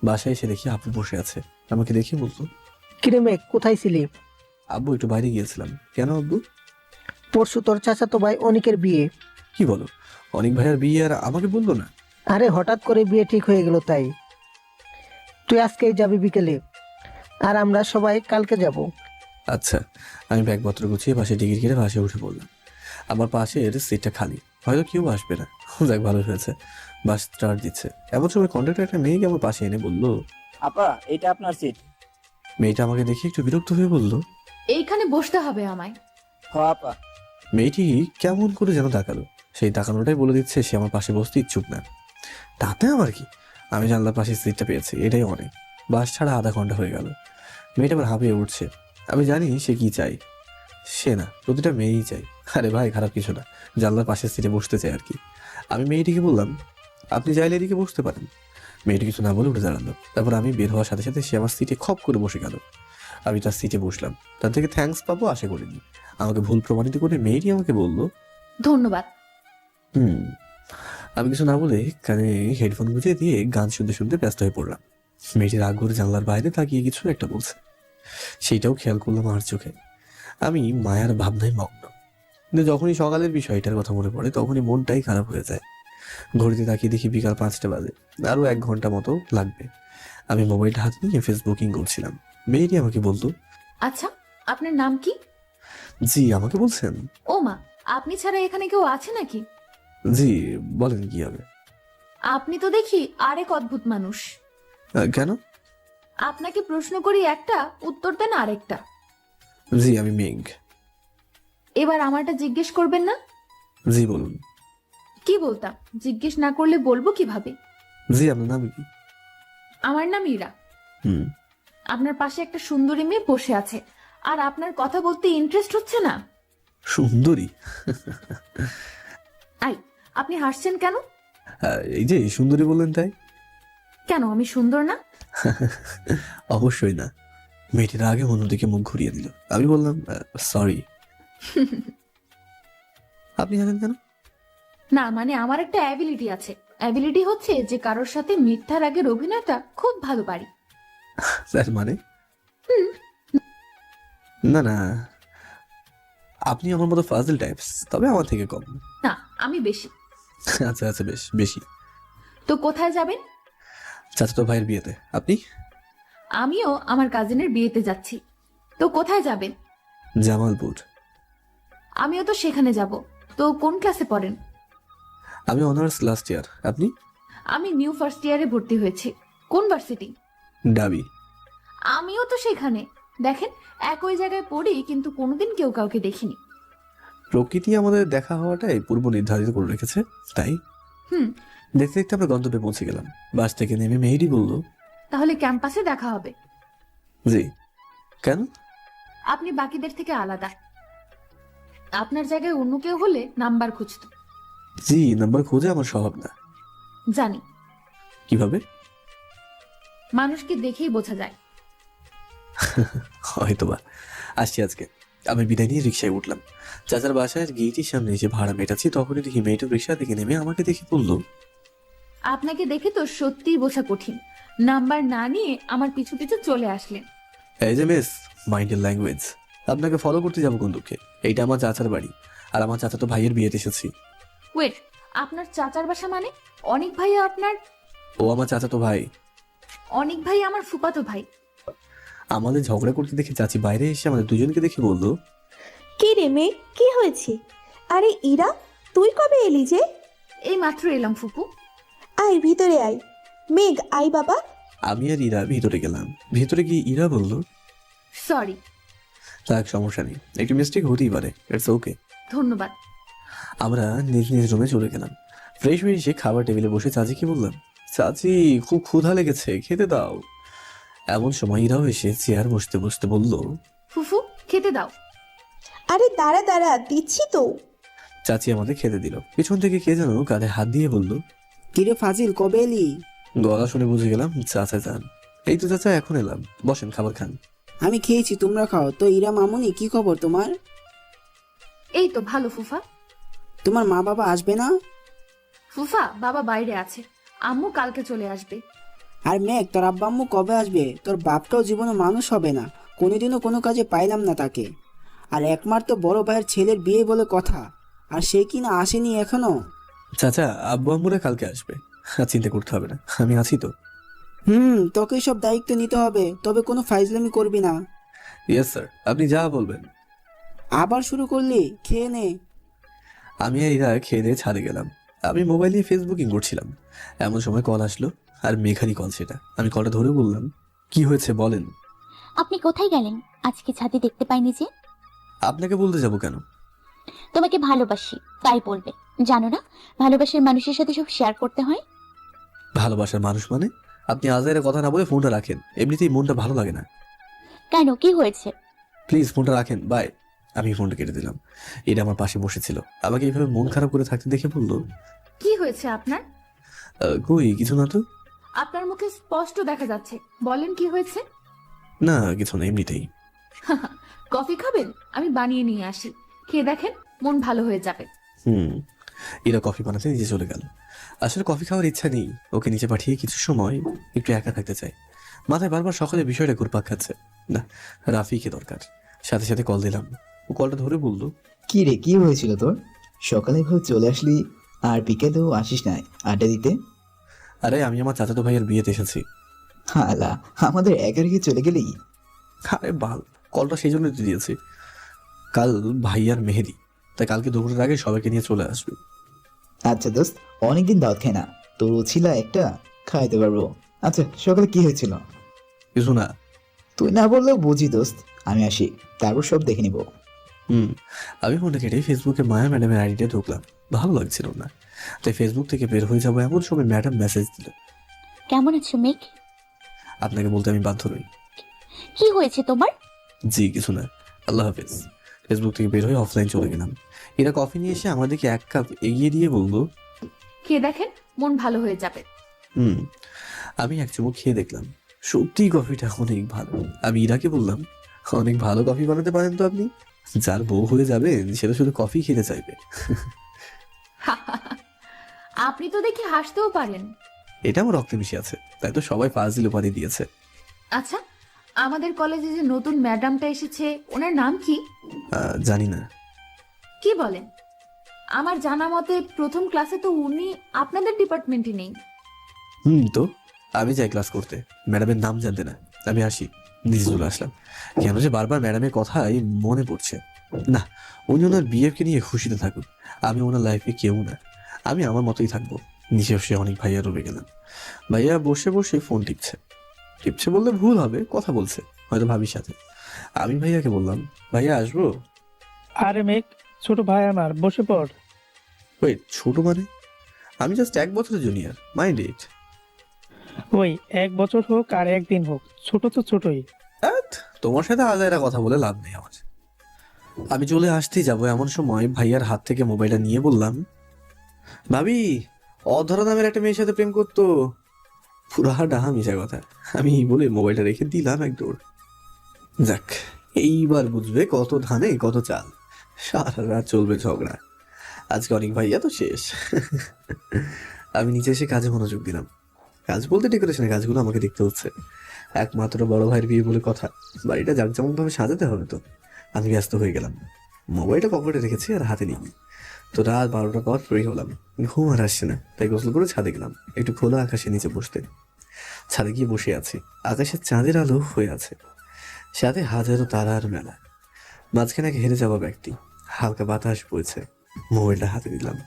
বাসায় এসে দেখি আব্বু বসে আছে। আমাকে দেখে বলতো, কিরে মেঘ, কোথায় ছিলি? আব্বু একটু বাইরে গিয়েছিলাম। কেন আব্বু? পরশু তোর চাচাতো ভাই অনিকের বিয়ে। কি বলো? অনেক ভাইয়ার বিয়ে আর আমাকে বললো না? আরে হঠাৎ করে বিয়ে ঠিক হয়ে গেল, তাই তুই আজকেই যাবি বিকেলে, আর আমরা সবাই কালকে যাব। আচ্ছা, আমি ব্যাগপত্র গুছিয়ে বাসে টিকিট কেটে বাসে উঠে পড়লাম। আমার পাশের সিটটা খালি, হয়তো কেউ আসবে না। যাক, ভালো হয়েছে। বাস স্টার্ট দিচ্ছে এমন সময় কন্ডাক্টর একটা মেয়েকে আমার পাশে এনে বললো, আপা, এটা আপনার সিট। মেয়েটা আমাকে দেখে একটু বিরক্ত হয়ে বলল, এইখানে বসতে হবে আমায়। হ আপা। মেয়েটি কেমন করে যেন তাকালো। সেই তাকানোটাই বলে দিচ্ছে সে আমার পাশে বসতে ইচ্ছুক না। তাতে আমার কি, আমি জানলার পাশে সিটটা পেয়েছি, এটাই অনেক। বাস ছাড়া আধা ঘন্টা হয়ে গেল। মেয়েটা আবার হাঁপিয়ে উঠছে। আমি জানি সে কি চাই। সে না, প্রতিটা মেয়েই চাই। আরে ভাই, খারাপ কিছু না, জানলার পাশের সিটে বসতে চাই আর কি। আমি মেয়েটিকে বললাম, আপনি চাইলে এদিকে বসতে পারেন। মেয়েটি কিছু না বলে উঠে দাঁড়ালো। তারপর আমি বের হওয়ার সাথে সাথে সে আমার সিটে খপ করে বসে গেল। আমি তার সিটে বসলাম। তার থেকে থ্যাঙ্কস পাবো আশা করিনি। আমাকে ভুল প্রমাণিত করে মেয়েটি আমাকে বলল, ধন্যবাদ। আমি কিছু না বলে কানে হেডফোন গুঁজে দিয়ে গান শুনতে শুনতে ব্যস্ত হয়ে পড়লাম। মেয়েটির রাগ করে জানলার বাইরে তাকিয়ে কিছু একটা বলছে, সেইটাও খেয়াল করলাম আমার চোখে। আমি মায়ার ভাবনায় মগ্ন। কিন্তু যখনই সকালের বিষয়টার কথা মনে পড়ে তখনই মনটাই খারাপ হয়ে যায়। ঘড়িতে তাকিয়ে দেখি বিকাল 5টা বাজে, আরো 1 ঘন্টা মতো লাগবে। আমি মোবাইলটা হাতে নিয়ে ফেসবুকিং করছিলাম। মেয়েটি আমাকে বলতো, আচ্ছা, আপনার নাম কি? জি আমাকে বলছেন? ও মা, আপনি ছাড়া এখানে কেউ আছে নাকি? জি বলেন, কি হবে? আপনি তো দেখি আরেক অদ্ভুত মানুষ। কেন? আপনাকে প্রশ্ন করি একটা, উত্তর দেন আরেকটা। জি আমি মেঘ। এবার আমারটা জিজ্ঞেস করবেন না? জি বলুন। কি বলতাম, জিজ্ঞেস না করলে বলবো কিভাবে? জি আপনার নাম কি? আমার নাম ইরা। হুম। আপনার পাশে একটা সুন্দরী মেয়ে বসে আছে, আর আপনার কথা বলতে ইন্টারেস্ট হচ্ছে না? সুন্দরী? আই, আপনি হাসছেন কেন? এই যে সুন্দরী বললেন তাই। কেন আমি সুন্দর না? অবশ্যই না। মেয়েটির আগে অন্যদিকে মুখ ঘুরিয়ে দিল। আমি বললাম, সরি। আপনি জানেন কেন? না মানে আমার একটা অ্যাবিলিটি আছে। অ্যাবিলিটি হচ্ছে যে কারোর সাথে মিথ্যার আগের অভিনয়টা খুব ভালো পারি। স্যার মানে? না না, আপনি আমার মতো ফাজিল টাইপস, তবে আমার থেকে কম। না, আমি বেশি। আচ্ছা আচ্ছা, বেশ বেশি। তো কোথায় যাবেন? চাচাতো ভাইয়ের বিয়েতে। আপনি? আমিও আমার কাজিনের বিয়েতে যাচ্ছি। তো কোথায় যাবেন? জামালপুর। আমিও তো সেখানে যাব। তো কোন ক্লাসে পড়েন? আমি অনার্স লাস্ট ইয়ার। আপনি? আমি নিউ ফার্স্ট ইয়ারে ভর্তি হয়েছি। কোন ভার্সিটি? ডাবি। আমিও তো সেখানে। দেখেন, একই জায়গায় পড়ি কিন্তু কোনোদিন কেউ কাউকে দেখিনি। প্রকৃতি আমাদের দেখা হওয়াটাই পূর্ব নির্ধারিত করে রেখেছে, তাই। হুম। দেখতে দেখতে আমরা গন্তব্যে পৌঁছে গেলাম। বাস থেকে নেমে মেহেদি বলল, তাহলে ক্যাম্পাসে দেখা হবে। জি। কেন? আপনি বাকিদের থেকে আলাদা। আপনার জায়গায় অন্য কেউ হলে নাম্বার খুঁজতো। জি, নাম্বার খোঁজা আমার স্বভাব না। জানি। কিভাবে? মানুষকে দেখেই বোঝা যায়। হয়তোবা। আসছি আজকে। আমি বিদায় নিয়ে রিক্সায় উঠলাম। চাচার বাসায় গেটের সামনে এসে ভাড়া মেটাচ্ছি, তখনই দেখি মেয়েটা রিক্সা থেকে নেমে আমাকে দেখে বলল, আপনাকে দেখে তো সত্যিই বোঝা কঠিন। নাম্বার না নিয়ে আমার পিছু পিছু চলে আসলেন। এই যে মিস, মাইন্ডের ল্যাঙ্গুয়েজ। আপনাকে ফলো করতে যাবো কোন দুঃখে? এইটা আমার চাচার বাড়ি, আর আমার চাচাতো ভাইয়ের বিয়েতে এসেছি। ওয়েট, আপনার চাচার বাসা মানে? অনেক ভাইয়া আপনার? ও আমার চাচাতো ভাই। অনেক ভাই আমার ফুফাতো ভাই। আমাদের ঝগড়া করতে দেখে চাচি বাইরে এসে আমাদের দুজনকে দেখে বলল, কি রে মেয়ে, কি হয়েছে? আরে ইরা, তুই কবে এলি যে? এই মাত্র এলাম ফুপু। আয় ভিতরে আয়। মেঘ আয় বাবা। আমি আর ইরা ভিতরে গেলাম। ভিতরে গিয়ে ইরা বলল, সরি। থাক, সমস্যা নেই, একটু মিস্টেক হতেই পারে, ইটস ওকে। ধন্যবাদ। আমরা নিজ নিজ রুমে চলে গেলাম। ফ্রেশ হয়ে এসে খাবার টেবিলে বসে চাচিকে বললাম, চাচি খুব ক্ষুধা লেগেছে, খেতে দাও। এমন সময় ইরাও এসে চেয়ার বসতে বসতে বলল, ফুফু খেতে দাও। আরে দাঁড়া দাঁড়া, দিচ্ছি তো। চাচি আমাদের খেতে দিল। পিছন থেকে কে যেন কাঁধে হাত দিয়ে বলল, কিরে ফাজিল, কবে এলি? গলা শুনে বুঝে গেলাম চাচা যান। এই তো চাচা, এখন এলাম, বসেন খাবার খান। আমি খেয়েছি, তোমরা খাও। তো ইরা মামুনি, কি খবর তোমার? এই তো ভালো ফুফা। তোমার মা বাবা আসবে না? ফুফা, বাবা বাইরে আছে, আম্মু কালকে চলে আসবে। আর মেঘ, তোর আব্বা আম্মু কবে আসবে? তোর বাপটাও জীবনে মানুষ হবে না, কোনোদিনও কোনো কাজে পাইলাম না তাকে। আর একমাত্র বড় ভাইয়ের ছেলের বিয়ে বলে কথা, আর সে কি না আসেনি এখনো। চাচা, আব্বু আম্মুরা কালকে আসবে, আর চিন্তা করতে হবে না, আমি আছি তো। তোকে সব দায়িত্ব নিতে হবে, তবে কোনো ফাইজলামি করবি না। ইয়েস স্যার, আপনি যা বলবেন। আবার শুরু করলি? খেয়ে নে। আমি আর ইরা খেয়ে দিয়ে ছাদে গেলাম। আমি মোবাইল নিয়ে ফেসবুকিং করছিলাম। এমন সময় কল আসলো, আর মেঘারি কল সেটা। আমি কলটা ধরে বললাম, কি হয়েছে বলেন। আপনি কোথায় গেলেন? আজকে ছাদে দেখতে পাইনি যে। আপনাকে বলতে যাব কেন? তোমাকে ভালোবাসি তাই বলবে। জানো না, ভালোবাসার মানুষের সাথে সব শেয়ার করতে হয়। ভালোবাসার মানুষ মানে? আপনি আজাইরা কথা না বলে ফোনটা রাখেন, এমনিতেই মনটা ভালো লাগে না। কেন, কি হয়েছে? প্লিজ ফোনটা রাখেন, বাই। আমি ফোনটা কেটে দিলাম। এটা আমার পাশে বসেছিল, আমাকে এইভাবে মন খারাপ করে থাকতে দেখে বললো, কি হয়েছে আপনার? কই কিছু না তো। আপনার মুখে স্পষ্ট দেখা যাচ্ছে, বলেন কি হয়েছে? না কিছু না, এমনিতেই। কফি খাবেন? আমি বানিয়ে নিয়ে আসি, খেয়ে দেখেন, মন ভালো হয়ে যাবে। এরা কফি বানাতে নিচে চলে গেল। আসলে কফি খাওয়ার ইচ্ছা নেই, ওকে নিচে পাঠিয়ে কিছু সময় একটু একা থাকতে চাই। মাথায় বারবার সকালে বিষয়টা ঘুরপাক খাচ্ছে। না, রাফিকে দরকার। সাথে সাথে কল দিলাম, ও কলটা ধরে বললো, কি রে, কি হয়েছিল তোর? সকালে ভাবে চলে আসলি আর বিকেলেও আসিস না আড্ডা দিতে? আরে আমি আমার চাচাতো ভাইয়ের বিয়েতে এসেছি। হালা, আমাদের একা রেখে চলে গেলি? আরে বাল, কলটা সেই জন্য দিয়েছি, কাল ভাইয়ার মেহেদি, তাই কালকে দুপুরের আগে সবাইকে নিয়ে চলে আসবে। আচ্ছা দোস্ত, অনেকদিন দাওয়াত খাই না, তোর ছিল একটা, খাইতে পারবো। আচ্ছা সকালে কি হয়েছিল? কিছু না। তুই না বললেও বুঝি দোস্ত, আমি আসি, তারপর সব দেখে নিবো। আমি ফোনটা কেটে ফেসবুকে মায়া ম্যাডামের আইডিতে ঢুকলাম। ভালো লাগছিল না, তাই ফেসবুক থেকে বের হয়ে যাবো এমন সময় ম্যাডাম মেসেজ দিল, কেমন আছো মেঘ? আপনাকে বলতে আমি বাধ্য নই। কি হয়েছে তোমার? জি কিছু না, আল্লাহ হাফেজ। ফেসবুক থেকে বের হয়ে অফলাইন চলে গেলাম। এরা কফি নিয়ে এসে আমাদেরকে এক কাপ এগিয়ে দিয়ে বললো, খেয়ে দেখেন, মন ভালো হয়ে যাবে। আমি এক চুমুক খেয়ে দেখলাম, সত্যি কফিটা অনেক ভালো। আমি ইরাকে বললাম, অনেক ভালো কফি বানাতে পারেন তো আপনি, যার বউ হয়ে যাবেন সেটা শুধু কফি খেতে চাইবে। আপনি তো দেখি হাসতেও পারেন। এটা আমার রক্তে মিশে আছে, তাই তো সবাই ফাজিল উপাধি দিয়েছে। আচ্ছা, আমাদের কলেজে যে নতুন ম্যাডামটা এসেছে, ওনার নাম কি? জানি না। কি বলেন? আমার জানা মতে প্রথম ক্লাসে তো উনি আপনাদের ডিপার্টমেন্টে নেই। তো আমি যাই ক্লাস করতে, ম্যাডামের নাম জানতে না। আমি আসি, নিজে চলে আসলাম। কেন যে বারবার ম্যাডামের কথাই মনে পড়ছে। না, উনি ওনার বিএফকে নিয়ে খুশিতে থাকুন, আমি ওনার লাইফে কেউ না। আমি আমার মতোই থাকবো। নিচে বসে অনেক ভাইয়া রয়ে গেলাম। ভাইয়া বসে বসে ফোন টিপছে। টিপছে বললে ভুল হবে, কথা বলছে হয়তো ভাবির সাথে। আমি ভাইয়াকে বললাম, ভাইয়া আসবো? আরে মেঘ, ছোট ভাই আমার, বসে পড়। ওয়েট, ছোট মানে? আমি জাস্ট 1 বছরের জুনিয়র, মাইন্ড ইট। ওই 1 বছর হোক আর 1 দিন হোক, ছোট তো ছোটই। তোমার সাথে আজাইরা কথা বলে লাভ নেই আমার। আমি চলে আসতেই যাবো এমন সময় ভাইয়ার হাত থেকে মোবাইলটা নিয়ে বললাম, ভাবি অধরা নামের একটা মেয়ের সাথে প্রেম করতো। পুরা ডাহা মিশা কথা। আমি বলে মোবাইলটা রেখে দিলাম এক দৌড়। যাক, এইবার বুঝবে কত ধানে কত চাল। সারা রাত চলবে ঝগড়া। আজকে অনেক ভাইয়া তো শেষ। আমি নিচে এসে কাজে মনোযোগ দিলাম। কাজ বলতে ডেকোরেশনের কাজগুলো আমাকে দেখতে হচ্ছে। একমাত্র বড় ভাইয়ের বিয়ে বলে কথা, বাড়িটা জাঁকজমকভাবে সাজাতে হবে তো। আমি ব্যস্ত হয়ে গেলাম, মোবাইলটা পকেটে রেখেছি আর হাতে নিই। তো রাত 12টার পর ফ্রি হলাম, ঘুম আর আসছে না, তাই গোসল করে ছাদে গেলাম একটু খোলা আকাশের নিচে বসতে। ছাদে গিয়ে বসে আছি, আকাশের চাঁদের আলো হয়ে আছে, সাথে হাজারো তারার মেলা। মাঝখানে এক হেরে যাওয়া ব্যক্তি, হালকা বাতাস বইছে। মোবাইলটা হাতে দিলাম।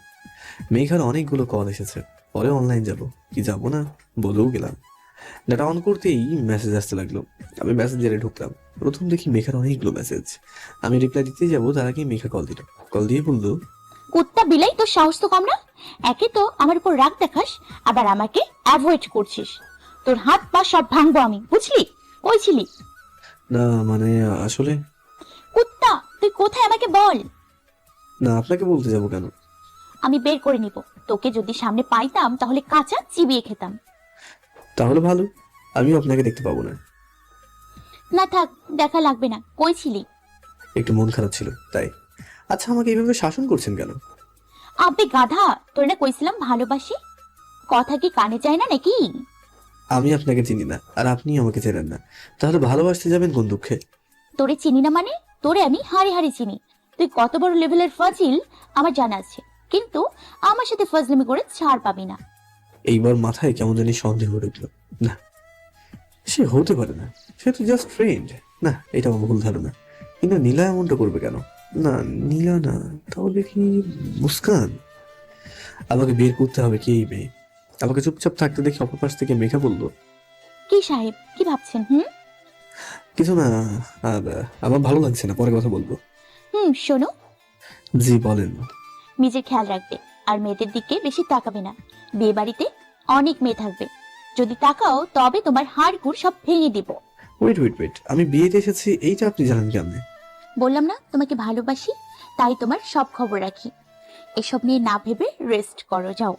মেঘার অনেকগুলো কল এসেছে, পরে অনলাইন যাব কি যাব না বলেও গেলাম। ডাটা অন করতেই মেসেজ আসতে লাগলো। আমি মেসেঞ্জারে ঢুকলাম, প্রথম দেখি মেঘার অনেকগুলো মেসেজ। আমি রিপ্লাই দিতে যাবো, তার আগে মেঘা কল দিল। কল দিয়ে বললো, কুত্তা বিলাই, তোর সাহস তো কম না। একে তো আমার উপর রাগ দেখাস, আবার আমাকে অ্যাভয়েড করছিস। তোর হাত পা সব ভাঙবো আমি, বুঝলি? কই ছিলি? না মানে আসলে। কুত্তা, তুই কোথায় আমাকে বল। না, আপনাকে বলতে যাবো কেন? আমি বের করে নিব। তোকে যদি সামনে পাইতাম তাহলে কাঁচা চিবিয়ে খেতাম। তাহলে ভালো, আমিও আপনাকে দেখতে পাবো না। না থাক, দেখা লাগবে না। কই ছিলি? একটু মন খারাপ ছিল তাই। আচ্ছা, আমাকে এইভাবে শাসন করছেন কেন? আবে গাধা, তোর না কইছিলাম ভালোবাসি। কথা কি কানে যায় না নাকি? আমি আপনাকে চিনি না আর আপনি আমাকে চেনেন না, তাহলে ভালোবাসতে যাবেন কোন দুঃখে? তোরে চিনি না মানে? তোরে আমি হাড়ি হাড়ি চিনি। তুই কত বড় লেভেলের ফাজিল আমার জানা আছে, কিন্তু আমার সাথে ফাজলামি করে ছাড় পাবি না। এইবার মাথায় কেমন জানি সন্দেহ ঢুকলো। না, সে হতে পারে না, সে তো জাস্ট ফ্রেন্ড। না, এটা আমার ভুল ধারণা। কিন্তু নীলা এমনটা করবে কেন? না, নীলা না, তাহলে কি মুস্কান? আমাকে বের করতে হবে কে এই মেয়ে। আমাকে চুপচাপ থাকতে দেখে অপর পাশ থেকে মেঘা বলল, কি সাহেব, কি ভাবছেন? কিছু না, আর, আমার ভালো লাগছে না, পরে কথা বলবো। শোনো, জি বলেন। নিজের খেয়াল রাখবে আর মেয়েদের দিকে বেশি তাকাবে না। বিয়ে বাড়িতে অনেক মেয়ে থাকবে, যদি তাকাও তবে তোমার হাড় গুড় সব ভেঙে দিব। ওয়েট, আমি বিয়েতে এসেছি এইটা আপনি জানেন কেমনে? বললাম না তোমাকে ভালোবাসি, তাই তোমার সব খবর রাখি। এসব নিয়ে না ভেবে রেস্ট করো, যাও,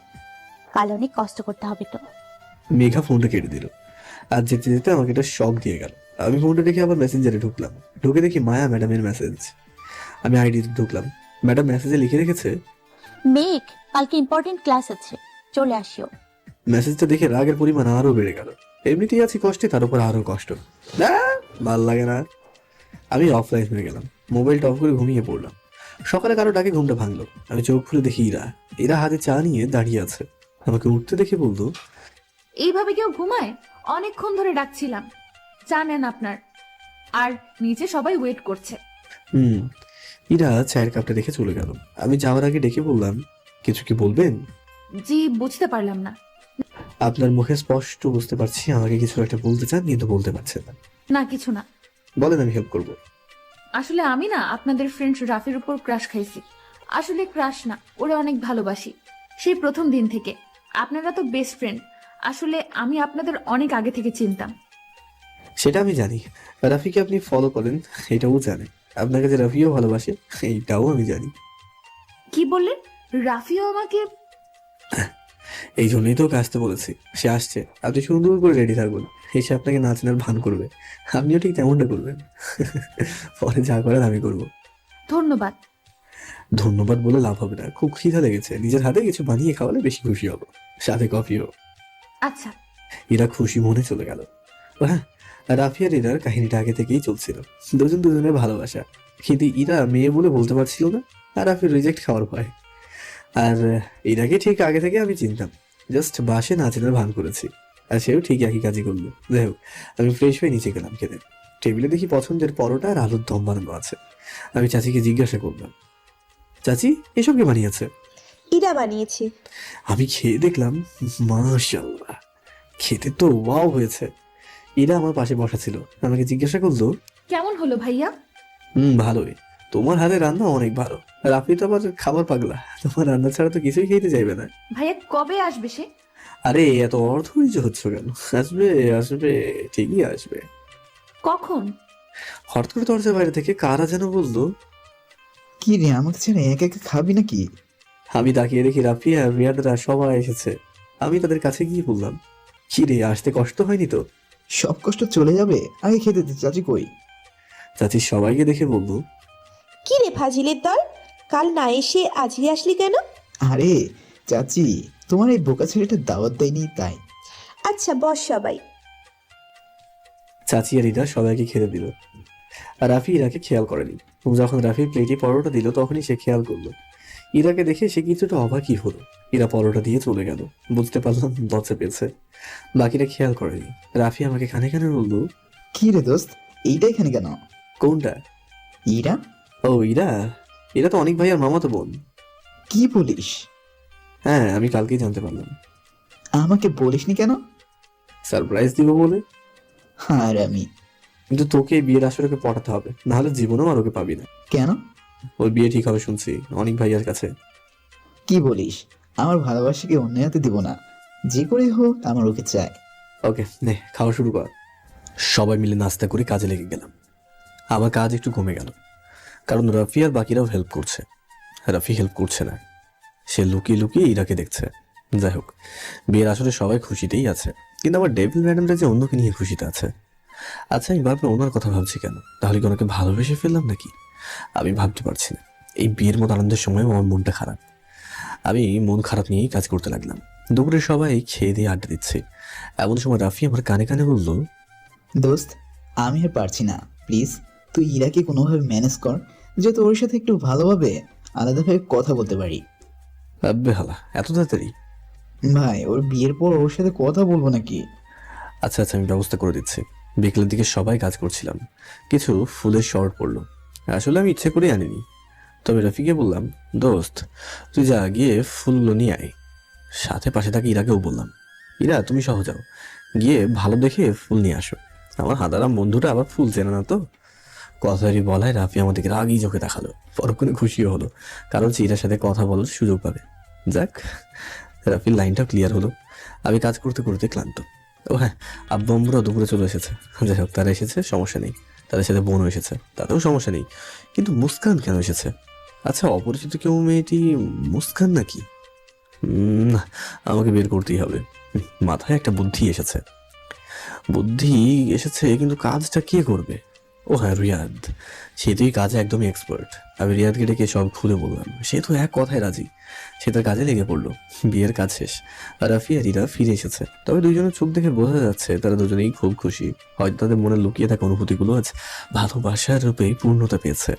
কাল অনেক কষ্ট করতে হবে তো। মেঘা ফোনটা কেটে দিল, আর যেতে যেতে আমাকে একটা শক দিয়ে গেল। আমি ফোনটা দেখে আবার মেসেঞ্জারে ঢুকলাম, ঢুকে দেখি মায়া ম্যাডামের মেসেজ। আমি আইডিতে ঢুকলাম, ম্যাডাম মেসেজে লিখে রেখেছে, মেঘ, কালকে ইম্পর্টেন্ট ক্লাস আছে, চলে আসিও। মেসেজটা দেখে রাগের পরিমাণ আরো বেড়ে গেল। এমনিতেই আছি কষ্টে, তার উপর আরো কষ্ট। ভাল লাগে না। আমি অফলাইন হয়ে গেলাম, মোবাইলটা অফ করে ঘুমিয়ে পড়লাম। সকালে কারো ডাকে ঘুমটা ভাঙলো। আমি চোখ খুলে দেখি ইরা হাতে চা নিয়ে দাঁড়িয়ে আছে। আমাকে উঠতে দেখে বললো, এইভাবে কেউ ঘুমায়? অনেকক্ষণ ধরে ডাকছিলাম, চা নেন আপনার। আর নিচে সবাই ওয়েট করছে। ইরা চায়ের কাপটা রেখে চলে গেল। আমি যাওয়ার আগে ডেকে বললাম, কিছু কি বলবেন? জি, বুঝতে পারলাম না। আপনার মুখে স্পষ্ট বুঝতে পারছি আমাকে কিছু একটা বলতে চান, কিন্তু বলতে পারছেন না। না, কিছু না। বলেন, আমি হেল্প করবো। আসলে আমি না আপনাদের ফ্রেন্ড রাফির উপর ক্রাশ খাইছি। আসলে ক্রাশ না, ওরা অনেক ভালোবাসি সেই প্রথম দিন থেকে। আপনারা তো বেস্ট ফ্রেন্ড। আসলে আমি আপনাদের অনেক আগে থেকে চিনতাম। সেটা আমি জানি, রাফিকে আপনি ফলো করেন এটাও জানে। আপনাকে যে রাফিও ভালোবাসে এইটাও আমি জানি। কি বললেন? রাফিও আমাকে? এই জন্যই তো ওকে আসতে বলেছি। সে আসছে, আপনি সুন্দর করে রেডি থাকবেন, এসে আপনাকে নাচনার ভান করবে। আপনিও ঠিক তেমনটা করবেন। পরে যা করেন আমি করবো। ধন্যবাদ। ধন্যবাদ বলে লাভ হবে না, খুব খিদা লেগেছে। নিজের হাতে কিছু বানিয়ে খাওয়ালে বেশি খুশি হবো, সাথে কফিও। আচ্ছা। ইরা খুশি মনে চলে গেল। হ্যাঁ, রাফি আর ইরার কাহিনীটা আগে থেকেই চলছিল, দুজন দুজনের ভালোবাসা। কিন্তু ইরা মেয়ে বলে বলতে পারছিল না, আর রাফির রিজেক্ট খাওয়ার ভয়। আর ইরাকে ঠিক আগে থেকে আমি চিনতাম, জাস্ট বাসে নাচেনার ভান করেছি, আর সেও ঠিক একই কাজই করলো। যাই হোক, আমি ফ্রেশ হয়ে নিচে গেলাম খেতে। টেবিলে দেখি পছন্দের পরোটা আর আলুর দম বানানো আছে। আমি চাচিকে জিজ্ঞাসা করলাম, চাচি এসব কে বানিয়েছে? ইরা বানিয়েছে। আমি খেয়ে দেখলাম, মাশাআল্লাহ, খেতে তো ওয়াও হয়েছে। ইরা আমার পাশে বসা ছিল, আমাকে জিজ্ঞাসা করলো, কেমন হলো ভাইয়া? ভালোই, তোমার হাতে রান্না অনেক ভালো। রাফি তো আবার খাবার পাগলা, তোমার রান্না ছাড়া তো কিছুই খেতে চাইবে না। ভাইয়া কবে আসবে সে? আরে এত অর্থহীন হচ্ছে কেন? আসবে আসবে, ঠিকই আসবে। কখন? হঠাৎ করে দরজার বাইরে থেকে কারা যেন বললো, কি রে, আমাকে ছেড়ে একা একা খাবি নাকি? আমি তাকিয়ে দেখি রাফি আর রিয়াদরা সবাই এসেছে। আমি তাদের কাছে গিয়ে বললাম, কি রে, আসতে কষ্ট হয়নি তো? সব কষ্ট চলে যাবে, আগে খেতে দে। চাচি কই? চাচি সবাইকে দেখে বলবো, কি রে ফাজিলের দল, কাল না এসে আজকে আসলি কেন? আরে চাচি, তোমার এই বোকা ছেলেটা দাওয়াত দেয়নি তাই। আচ্ছা বস সবাই। চাচি আর ইরা সবাইকে খেতে দিল, আর রাফি ইরাকে খেয়াল করেনি। যখন রাফি প্লেটে পরোটা দিল তখনই সে খেয়াল করলো। ইরাকে দেখে সে কিছুটা অবাকই হলো। ইরা পরোটা দিয়ে চলে গেল, বুঝতে পারলাম লজ্জা পেয়েছে। বাকিরা খেয়াল করেনি। রাফি আমাকে কানে কানে বলল, কি রে দোস্ত, এইটা এখানে কেন? কোনটা? ইরা? ও ইরা, এরা তো অনেক ভাই আর মামাতো বোন। কি বলিস? হ্যাঁ, আমি কালকেই জানতে পারলাম। আমাকে বলিসনি কেন? সারপ্রাইজ দিব বলে। আর আমি কিন্তু তোকে এই বিয়ের আসরে ওকে পটাতে হবে, নাহলে জীবনেও আর ওকে পাবি না। কেন? ওর বিয়ে ঠিক হবে শুনছি অনেক ভাইয়ার কাছে। কি বলিস? আমার ভালোবাসাকে অন্য হাতে দিব না, যে করেই হোক আমার ওকে চাই। ওকে নে, খাওয়া শুরু কর। সবাই মিলে নাস্তা করে কাজে লেগে গেলাম। আমার কাজ একটু কমে গেল, কারণ রাফি আর বাকিরাও হেল্প করছে। রাফি হেল্প করছে না, সে লুকিয়ে লুকিয়ে ইরাকে দেখছে। যাই হোক, বিয়ের আসলে সবাই খুশিতেই আছে, কিন্তু আমার ডেভিল ম্যাডামটা যে অন্যকে নিয়ে খুশিতে আছে। আচ্ছা, আমি বারবার ওনার কথা ভাবছি কেন? তাহলে কি ওনাকে ভালোবেসে ফেললাম নাকি? আমি ভাবতে পারছি না। এই বিয়ের মতো আনন্দের সময় আমার মনটা খারাপ। আমি মন খারাপ নিয়েই কাজ করতে লাগলাম। দুপুরে সবাই খেয়ে দিয়ে আড্ডা দিচ্ছে, এমন সময় রাফি আমার কানে কানে বললো, দোস্ত, আমি আর পারছি না, প্লিজ তুই ইরাকে কোনোভাবে ম্যানেজ কর, যাতে ওর সাথে একটু ভালোভাবে আলাদাভাবে কথা বলতে পারি। বেহালা, এত তাড়াতাড়ি? ভাই, ওর বিয়ের পর ওর সাথে কথা বলবো নাকি? আচ্ছা আচ্ছা, আমি ব্যবস্থা করে দিচ্ছি। বিকেলের দিকে সবাই কাজ করছিলাম, কিছু ফুলের শর্ট পড়লো। আসলে আমি ইচ্ছে করে আনিনি, তবে রফিকে বললাম, দোস্ত তুই যা গিয়ে ফুলগুলো নিয়ে আয়। সাথে পাশে থাকি ইরাকেও বললাম, ইরা তুমি সহ যাও, গিয়ে ভালো দেখে ফুল নিয়ে আসো। আমার হাদারাম বন্ধুটা আবার ফুল চেনে না তো। কথারই বলায় রাফি আমাদেরকে রাগি চোখে দেখালো, পরক্ষণে খুশিও হলো, কারণ চিরার সাথে কথা বলার সুযোগ পাবে। যাক, রাফির লাইনটাও ক্লিয়ার হলো। আমি কাজ করতে করতে ক্লান্ত। ও হ্যাঁ, আব্বু আম্মুরা দুপুরে চলে এসেছে। যাই হোক, তারা এসেছে, সমস্যা নেই। তাদের সাথে বোনও এসেছে, তাতেও সমস্যা নেই। কিন্তু মুস্কান কেন এসেছে? আচ্ছা, অপরিচিত কেউ মেয়েটি মুস্কান নাকি? না, আমাকে বের করতেই হবে। মাথায় একটা বুদ্ধি এসেছে, কিন্তু কাজটা কে করবে? ও হ্যাঁ, রিয়াদ। সে তো এই কাজে একদমই এক্সপার্ট। আমি রিয়াদকে ডেকে সব খুলে বললাম। সে তো এক কথায় রাজি। সে তার কাজে লেগে পড়লো। বিয়ের কাজ শেষ, আর রাফি আর ইরা ফিরে এসেছে। তবে দুইজনের চোখ দেখে বোঝা যাচ্ছে তারা দুজনেই খুব খুশি। হয়তো তাদের মনে লুকিয়ে থাকা অনুভূতিগুলো আজ ভালোবাসার রূপে পূর্ণতা পেয়েছে।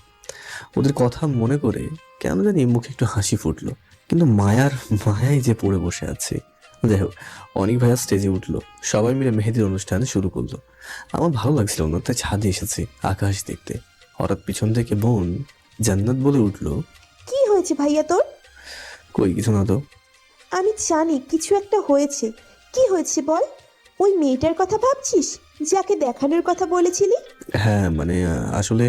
ওদের কথা মনে করে কেন জানি মুখে একটু হাসি ফুটলো। কিন্তু মায়ায় যে পড়ে বসে আছে। যাই হোক, অনেক ভাইয়া স্টেজে উঠলো, সবাই মিলে মেহেদির অনুষ্ঠান শুরু করলো। আমার ভালো লাগছিল না, তাই ছাদে এসেছি আকাশ দেখতে। হঠাৎ পিছন থেকে বোন জান্নাত বলে উঠলো, কি হয়েছে ভাইয়া তোর? কই কিছু না তো। আমি জানি কিছু একটা হয়েছে। কি হয়েছে বল? ওই মেয়েটার কথা ভাবছিস, যাকে দেখানোর কথা বলেছিলি? হ্যাঁ মানে আসলে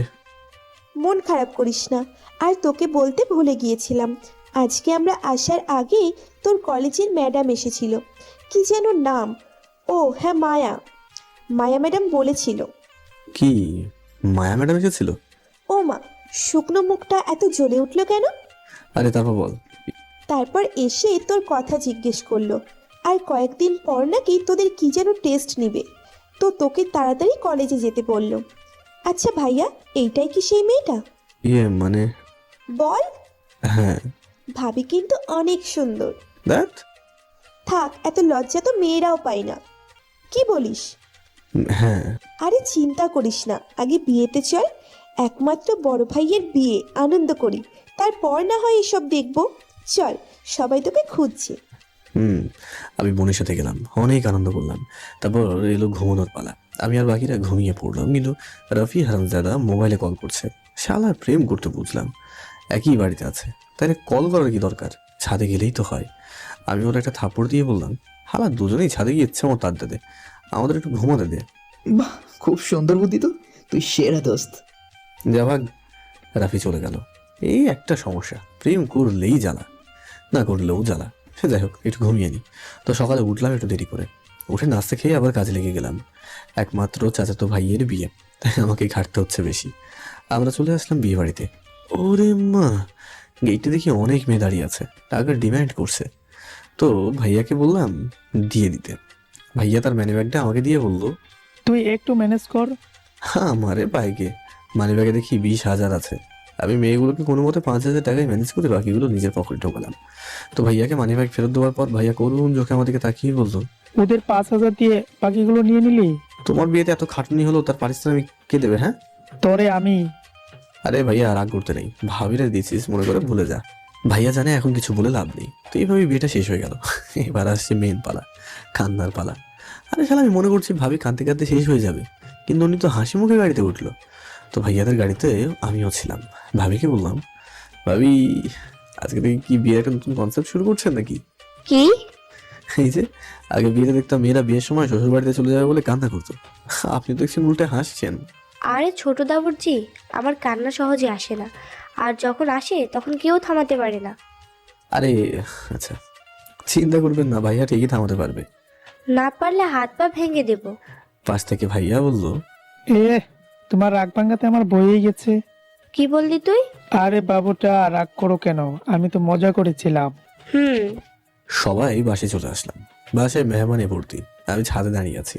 মন খারাপ করিস না। আর তোকে বলতে ভুলে গিয়েছিলাম, আজকে আমরা আসার আগেই তোর কলেজের ম্যাডাম এসেছিল। কি যেন নাম? ও হ্যাঁ, মায়া ম্যাডাম বলেছিল। কি মায়া ম্যাডাম এসেছিল? ও মা, শুকনো মুখটা এত জ্বলে উঠলো কেন? আরে তারপর বল। তারপর এসে তোর কথা জিজ্ঞেস করলো, আর কয়েকদিন পর নাকি তোদের কি যেন টেস্ট নিবে, তো তোকে তাড়াতাড়ি কলেজে যেতে বললো। আচ্ছা ভাইয়া, এইটাই কি সেই মেয়েটা? মানে বল। হ্যাঁ। ভাবি কিন্তু অনেক সুন্দর। দ্যাট থাক, এত লজ্জা তো মেয়েরাও পায় না। কি বলিস? হ্যাঁ। আরে চিন্তা করিস না, আগে বিয়েতে চল। একমাত্র বড় ভাইয়ের বিয়ে, আনন্দ করি, তারপর না হয় এসব দেখবো। চল, সবাই তোকে খুঁজছে। আমি বোনের সাথে গেলাম, অনেক আনন্দ করলাম। তারপর এলো ঘুমানোর পালা। আমি আর বাকিরা ঘুমিয়ে পড়লাম, কিন্তু রফি হারামজাদা মোবাইলে কল করছে। শালা প্রেম করতে বুঝলাম, একই বাড়িতে আছে, তাহলে কল করার কি দরকার? ছাদে গেলেই তো হয়। আমি ওর একটা থাপ্পড় দিয়ে বললাম, হালা দুজনেই ছাদে গিয়ে ইচ্ছে মতো আড্ডা দে, আমাদের একটু ঘুমাতে দে। বাহ, খুব সুন্দর বুদ্ধি তো, তুই সেরা দোস্ত। যা ভাগ। রাফি চলে গেল। এই একটা সমস্যা, প্রেম করলেই জ্বালা, না করলেও জ্বালা। সে যাই হোক, একটু ঘুমিয়ে নি। তো সকালে উঠলাম একটু দেরি করে, উঠে নাস্তা খেয়ে আবার কাজে লেগে গেলাম। একমাত্র চাচাতো ভাইয়ের বিয়ে, তাই আমাকে খাটতে হচ্ছে বেশি। আমরা চলে আসলাম বিয়ে বাড়িতে। ওরে মা, গেটে দেখি অনেক মেয়ে দাঁড়িয়ে আছে, টাকার ডিমান্ড করছে। তো ভাইয়াকে বললাম দিয়ে দিতে। ভাইয়া তার মানি ব্যাগটা আমাকে দিয়ে বললো, তুই একটু ম্যানেজ কর। আমারে বাইকে মানি ব্যাগে দেখি 20,000 আছে। আমি মেয়েগুলোকে কোনো মতে 5,000 টাকায় ম্যানেজ করে বাকিগুলো নিজের পকেটে ঢোকালাম। তো ভাইয়াকে মানি ব্যাগ ফেরত দেওয়ার পর ভাইয়া করুন চোখে আমাদেরকে তাকিয়ে বলতো, ওদের 5,000 দিয়ে বাকিগুলো নিয়ে নিলি? তোমার বিয়েতে এত খাটনি হলো, তার পারিশ্রমিক কে দেবে? হ্যাঁ তোরে আমি। আরে ভাইয়া রাগ করতে নেই, ভাবিরে দিয়েছিস মনে করে ভুলে যা। ভাইয়া জানে এখন কিছু বলে লাভ নেই। তো এইভাবে বিয়েটা শেষ হয়ে গেল। এবার আসছে মেন পালা, কান্নার পালা। আরে শালা, আমি মনে করছি ভাবি কাঁদতে কাঁদতে শেষ হয়ে যাবে, কিন্তু উনি তো হাসি মুখে গাড়িতে উঠলো। তো ভাইয়াদের গাড়িতে আমিও ছিলাম। ভাবিকে বললাম, ভাবি আজকে থেকে কি বিয়ের একটা নতুন কনসেপ্ট শুরু করছেন নাকি? কি? এই যে আগে বিয়েতে দেখতাম মেয়েরা বিয়ের সময় শ্বশুর বাড়িতে চলে যাবে বলে কান্না করতো, আপনি তো দেখছেন উল্টে হাসছেন। আরে ছোট দাবুরজি, আমার কান্না সহজে আসে না, আর যখন আসে তখন কেউ থামাতে পারে না। আরে আচ্ছা, চিন্তা করবেন না, ভাইয়া ঠিকই থামাতে পারবে। না পারলে হাত পা ভেঙে দেব। পাশ থেকে ভাইয়া বলল, তোমার রাগ ভাঙাতে আমার বয়েই গেছে। কি বললি তুই? আরে বাবুটা, রাগ করো কেন, আমি তো মজা করেছিলাম। সবাই বাসে চলে আসলাম। বাসায় মেহমানে ভর্তি। আমি ছাদে দাঁড়িয়ে আছি,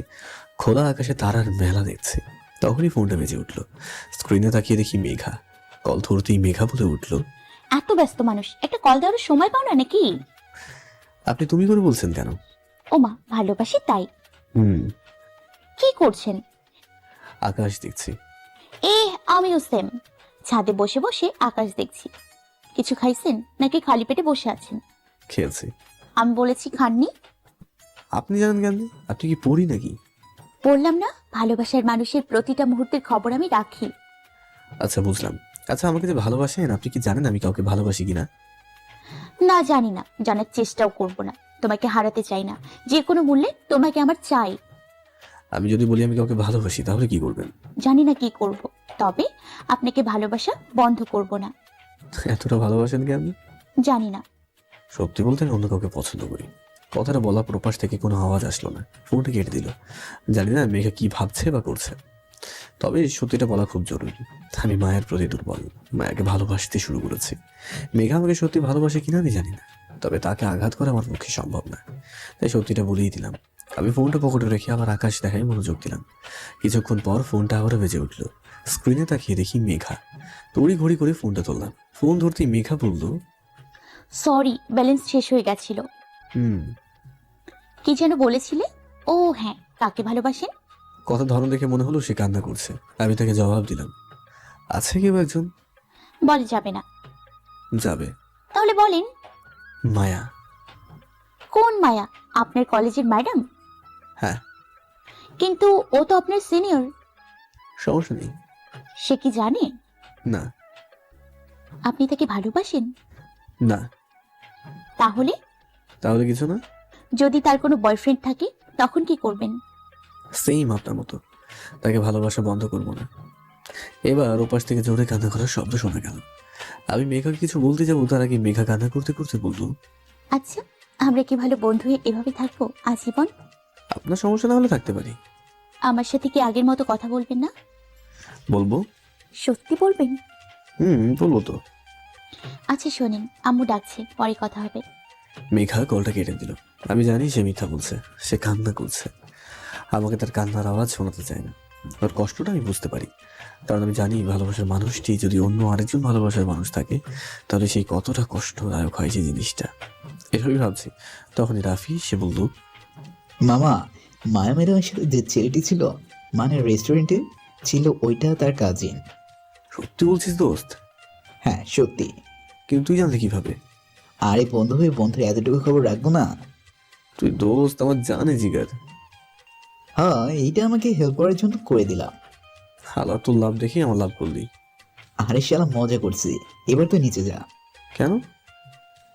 খোলা আকাশে তারার মেলা দেখছি। তখনই ফোনটা বেজে উঠলো। স্ক্রিনে তাকিয়ে দেখি মেঘা। কল ধরতেই মেঘা বলে উঠলো, এত ব্যস্ত মানুষ, একটা কল দেওয়ার সময় পাও না নাকি? আপনি তুমি করে বলছেন কেন? ওমা, ভালোবাসি তাই। কি করছেন? আকাশ দেখছি। আমিও সেম, ছাদে বসে বসে আকাশ দেখছি। কিছু খাইছেন নাকি খালি পেটে বসে আছেন? খেয়েছি। আমি বলেছি খাননি? আপনি জানেন কেন? আপনি কি পড়ি নাকি? বললাম না, ভালোবাসার মানুষের প্রতিটা মুহূর্তের খবর আমি রাখি। আচ্ছা বুঝলাম। আচ্ছা, আমাকে যে ভালোবাসেন, আপনি কি জানেন আমি কাউকে ভালোবাসি কিনা? না, জানি না, জানার চেষ্টাও করব না। তোমাকে হারাতে চাই না, যে কোনো মূল্যে তোমাকে আমার চাই। আমি যদি বলি আমি কাউকে ভালোবাসি তাহলে কি করবেন? জানি না কি করব, তবে আপনাকে ভালোবাসা বন্ধ করব না। এতটা ভালোবাসেন কি আপনি? জানি না। সত্যি বলতে আমি অন্য কাউকে পছন্দ করি। কথাটা বলা প্রপাশ থেকে কোনো আওয়াজ আসলো না, ফোনটা কেটে দিল। জানি না মেঘা কি ভাবছে বা করছে, তবে সত্যিটা বলা খুব জরুরি। আমি মায়ের প্রতি দুর্বল, মায়াকে ভালোবাসতে শুরু করেছি। মেঘা আমাকে সত্যি ভালোবাসে কিনা আমি জানি না, তবে তাকে আঘাত করা আমার পক্ষে সম্ভব না, তাই সত্যিটা বলেই দিলাম। আমি ফোনটা পকেটে রেখে আবার আকাশ দেখায় মনোযোগ দিলাম। কিছুক্ষণ পর ফোনটা আবারও বেজে উঠলো। স্ক্রিনে তাকিয়ে দেখি মেঘা। তড়ি ঘড়ি করে ফোনটা তুললাম। ফোন ধরতেই মেঘা বলল, সরি, ব্যালেন্স শেষ হয়ে গেছিল। হুম। কি যেন বলেছিলে? ও হ্যাঁ, কাকে ভালোবাসেন? কথা ধরন দেখে মনে হলো সে কান্না করছে। আমি তাকে জবাব দিলাম, আছে কেউ একজন? বলে যাবে না। যাবে। তাহলে বলেন। মায়া। কোন মায়া? আপনার কলেজের ম্যাডাম? হ্যাঁ। কিন্তু ও তো আপনার সিনিয়র। সমস্যা নেই। সে কি জানে? না। আপনি তাকে ভালোবাসেন? না। তাহলে? তাহলে কিছু না। যদি তার কোনো বয়ফ্রেন্ড থাকে তখন কি করবেন? সেম আপনার মতো, তাকে ভালোবাসা বন্ধ করবো না। এবার ওপাশ থেকে জোরে কান্না করার শব্দ শোনা গেল। আমি মেঘাকে কিছু বলতে যাবো, তার আগে মেঘা কান্না করতে করতে বলল, আচ্ছা, আমরা কি ভালো বন্ধু হয়ে এভাবে থাকবো আজীবন? আপনার সমস্যা না হলে থাকতে পারি। আমার সাথে কি আগের মতো কথা বলবেন না? বলবো। সত্যি বলবেন? বলবো তো। আচ্ছা শোনেন, আম্মু ডাকছে, পরে কথা হবে। মেঘা কলটা কেটে দিল। আমি জানি সে মিথ্যা বলছে, সে কান্না করছে। আমাকে তার কান্নার আওয়াজ শোনাতে চায় না। ওর কষ্টটা আমি বুঝতে পারি, কারণ আমি জানি ভালোবাসার মানুষটি যদি অন্য আরেকজন ভালোবাসার মানুষ থাকে তাহলে সেই কতটা কষ্টদায়ক হয় সেই জিনিসটা। এভাবেই ভাবছি, তখনই রাফি সে বলল, মামা, মায়া ম্যাডামের সাথে যে ছেলেটি ছিল মানে রেস্টুরেন্টে ছিল, ওইটা তার কাজিন। সত্যি বলছিস দোস্ত? হ্যাঁ সত্যি। কিন্তু তুই জানলি কিভাবে? আরে বন্ধু হয়ে বন্ধুর এতটুকু খবর রাখবো না? তুই দোস্ত আমার জানে জিগার। হ্যাঁ, এইটা আমাকে হেল্প করার জন্য করে দিলাম। হালা তোর লাভ দেখি আমার লাভ করলি। আরে শালা মজা করছি, এবার তো নিচে যা। কেন?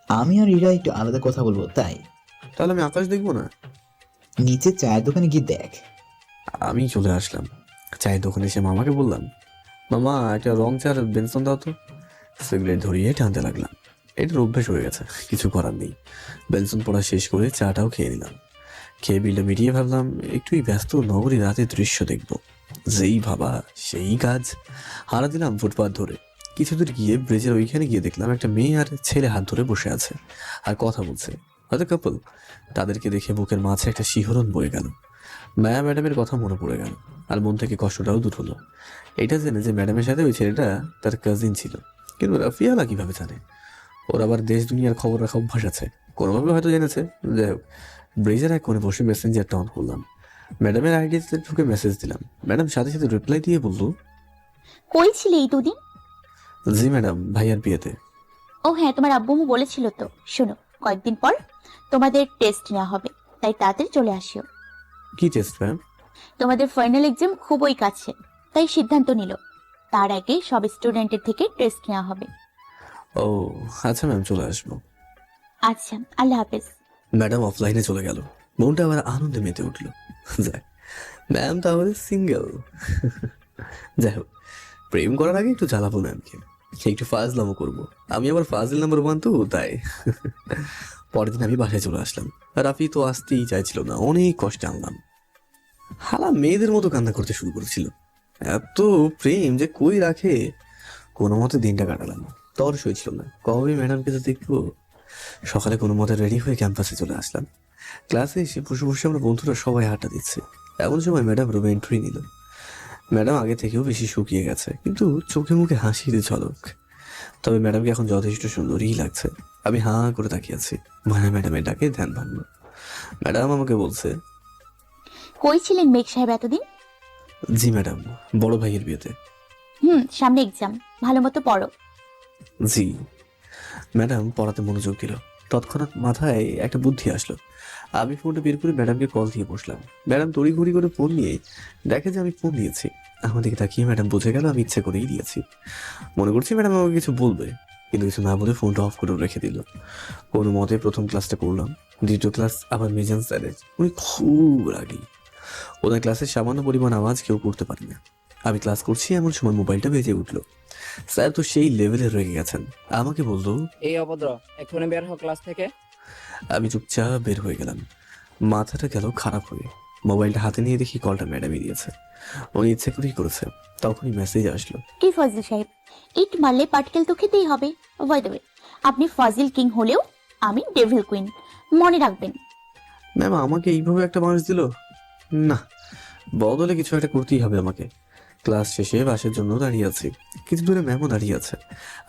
আমি আর ইরা একটু আলাদা কথা বলবো তাই। তাহলে আমি আকাশ দেখবো না? নিচে চায়ের দোকানে গিয়ে দেখ। আমি চলে আসলাম। চায়ের দোকানে এসে মামাকে বললাম, মামা একটা রং চার বেনসন দাও তো। সিগারেট ধরিয়ে টানতে লাগলাম। এটার অভ্যেস হয়ে গেছে, কিছু করার নেই। বেনসন পড়া শেষ করে চাটাও খেয়ে নিলাম। খেয়ে বিলটা মিটিয়ে ভাবলাম একটুই ব্যস্ত নগরী রাতে দৃশ্য দেখব। যেই ভাবা সেই কাজ। হারা দিলাম ফুটপাথ ধরে। কিছু দূর গিয়ে ব্রিজের ওইখানে গিয়ে দেখলাম একটা মেয়ে আর ছেলে হাত ধরে বসে আছে আর কথা বলছে, হয়তো কাপল। তাদেরকে দেখে বুকের মাঝে একটা শিহরণ বয়ে গেল। মায়া ম্যাডামের কথা মনে পড়ে গেল, আর মন থেকে কষ্টটাও দূর হলো। এটা জেনে যে ম্যাডামের সাথে ওই ছেলেটা তার কাজিন ছিল, কিন্তু রাফিয়ালা কিভাবে জানে? ওর আবার দেশ দুনিয়ার খবর রাখা অভ্যাস আছে, কোনোভাবে হয়তো জেনেছে। যাই হোক, ব্রিজের এক কোণে বসে মেসেঞ্জারটা অন করলাম। ম্যাডামের আইডিতে ঢুকে মেসেজ দিলাম। ম্যাডাম সাথে সাথে রিপ্লাই দিয়ে বলল, কই ছিলে এই দুদিন? জি ম্যাডাম, ভাইয়ার বিয়েতে। ও হ্যাঁ, তোমার আব্বু আম্মু বলেছিল তো। শোনো, কয়েকদিন পর তোমাদের টেস্ট নেওয়া হবে, তাই তাড়াতাড়ি চলে আসিও। কি টেস্ট ম্যাম? তোমাদের ফাইনাল এক্সাম খুবই কাছে, তাই সিদ্ধান্ত নিল তার আগে সব স্টুডেন্টের থেকে টেস্ট নেওয়া হবে। ও আচ্ছা ম্যাম, চলে আসবো। আচ্ছা, আল্লাহ হাফেজ। ম্যাডাম অফলাইনে চলে গেল। মনটা আবার আনন্দে মেতে উঠলো। যাক, ম্যাম তাহলে সিঙ্গেল। যাই হোক, প্রেম করার আগে একটু জ্বালাবো ম্যামকে, একটু ফাজলামও করবো। আমি আবার ফাজিল নাম্বার 1 তো, তাই। পরের দিন আমি বাসায় চলে আসলাম। রাফি তো আসতেই চাইছিল না, অনেক কষ্টে আনলাম। হালা মেয়েদের মতো কান্না করতে শুরু করেছিল। এত প্রেম যে কই রাখে। কোনো মতে দিনটা কাটালাম, তর সইছিল না কবে ম্যাডামকে তো দেখবো। সকালে কোনো মতে রেডি হয়ে ক্যাম্পাসে চলে আসলাম। ক্লাসে এসে বসে বসে আমরা বন্ধুরা সবাই আড্ডা দিচ্ছে। এমন সময় ম্যাডাম রুমে এন্ট্রি নিল। ম্যাডাম আগে থেকেও বেশি শুকিয়ে গেছে, কিন্তু চোখে মুখে হাসির ঝলক। তবে ম্যাডামকে এখন যথেষ্ট সুন্দরই লাগছে। আমি হাঁ করে তাকিয়ে আছি। মায়া ম্যাডামের ডাকে ধ্যান ভাঙল। ম্যাডাম আমাকে বলছে, কই ছিলেন মেঘ সাহেব এতদিন? জি ম্যাডাম, বড় ভাইয়ের বিয়েতে। সামনে এক্সাম, ভালো মতো পড়ো। জি। ম্যাডাম পড়াতে মনোযোগ দিল। তৎক্ষণাৎ মাথায় একটা বুদ্ধি আসলো। আমি ফোনটা বের করে ম্যাডামকে কল দিয়ে বসলাম। ম্যাডাম তড়িঘড়ি করে ফোন নিয়ে দেখে যে আমি ফোন দিয়েছি। আমার দিকে তাকিয়ে ম্যাডাম বুঝে গেল আমি ইচ্ছে করেই দিয়েছি। মনে করছি ম্যাডাম আমাকে কিছু বলবে, কিন্তু কিছু না বলে ফোনটা অফ করে রেখে দিল। কোনো মতে প্রথম ক্লাসটা করলাম। দ্বিতীয় ক্লাস আবার মিজান স্যারের। উনি খুব রাগী। ওদের ক্লাসের সামান্য পরিমাণ আওয়াজ কেউ করতে পারে না। আমি ক্লাস করছি এমন সময় মোবাইলটা বেজে উঠলো। স্যার তো সেই লেভেলে রেগে গেছেন, আমাকে বললো, এই অভদ্র, এক্ষুনি বের হও ক্লাস থেকে। আমি চুপচাপ বের হয়ে গেলাম। মাথাটা গেল খারাপ হয়ে। মোবাইলটা হাতে নিয়ে দেখি কলটা ম্যাডামই দিয়েছে। উনি ইচ্ছে করেই করেছে। তখনই মেসেজ আসলো। কি ফাজিল সাহেব, ইট মারলে পাটকেল তো খেতেই হবে। বাই দ্য ওয়ে, আপনি ফাজিল কিং হলেও আমি ডেভিল কুইন, মনে রাখবেন। ম্যাম আমাকে এইভাবে একটা মানুষ দিল? না, বদলে কিছু একটা করতেই হবে আমাকে। ক্লাস শেষে বাসের জন্য দাঁড়িয়ে আছি, কিছু দূরে ম্যামও দাঁড়িয়ে আছে।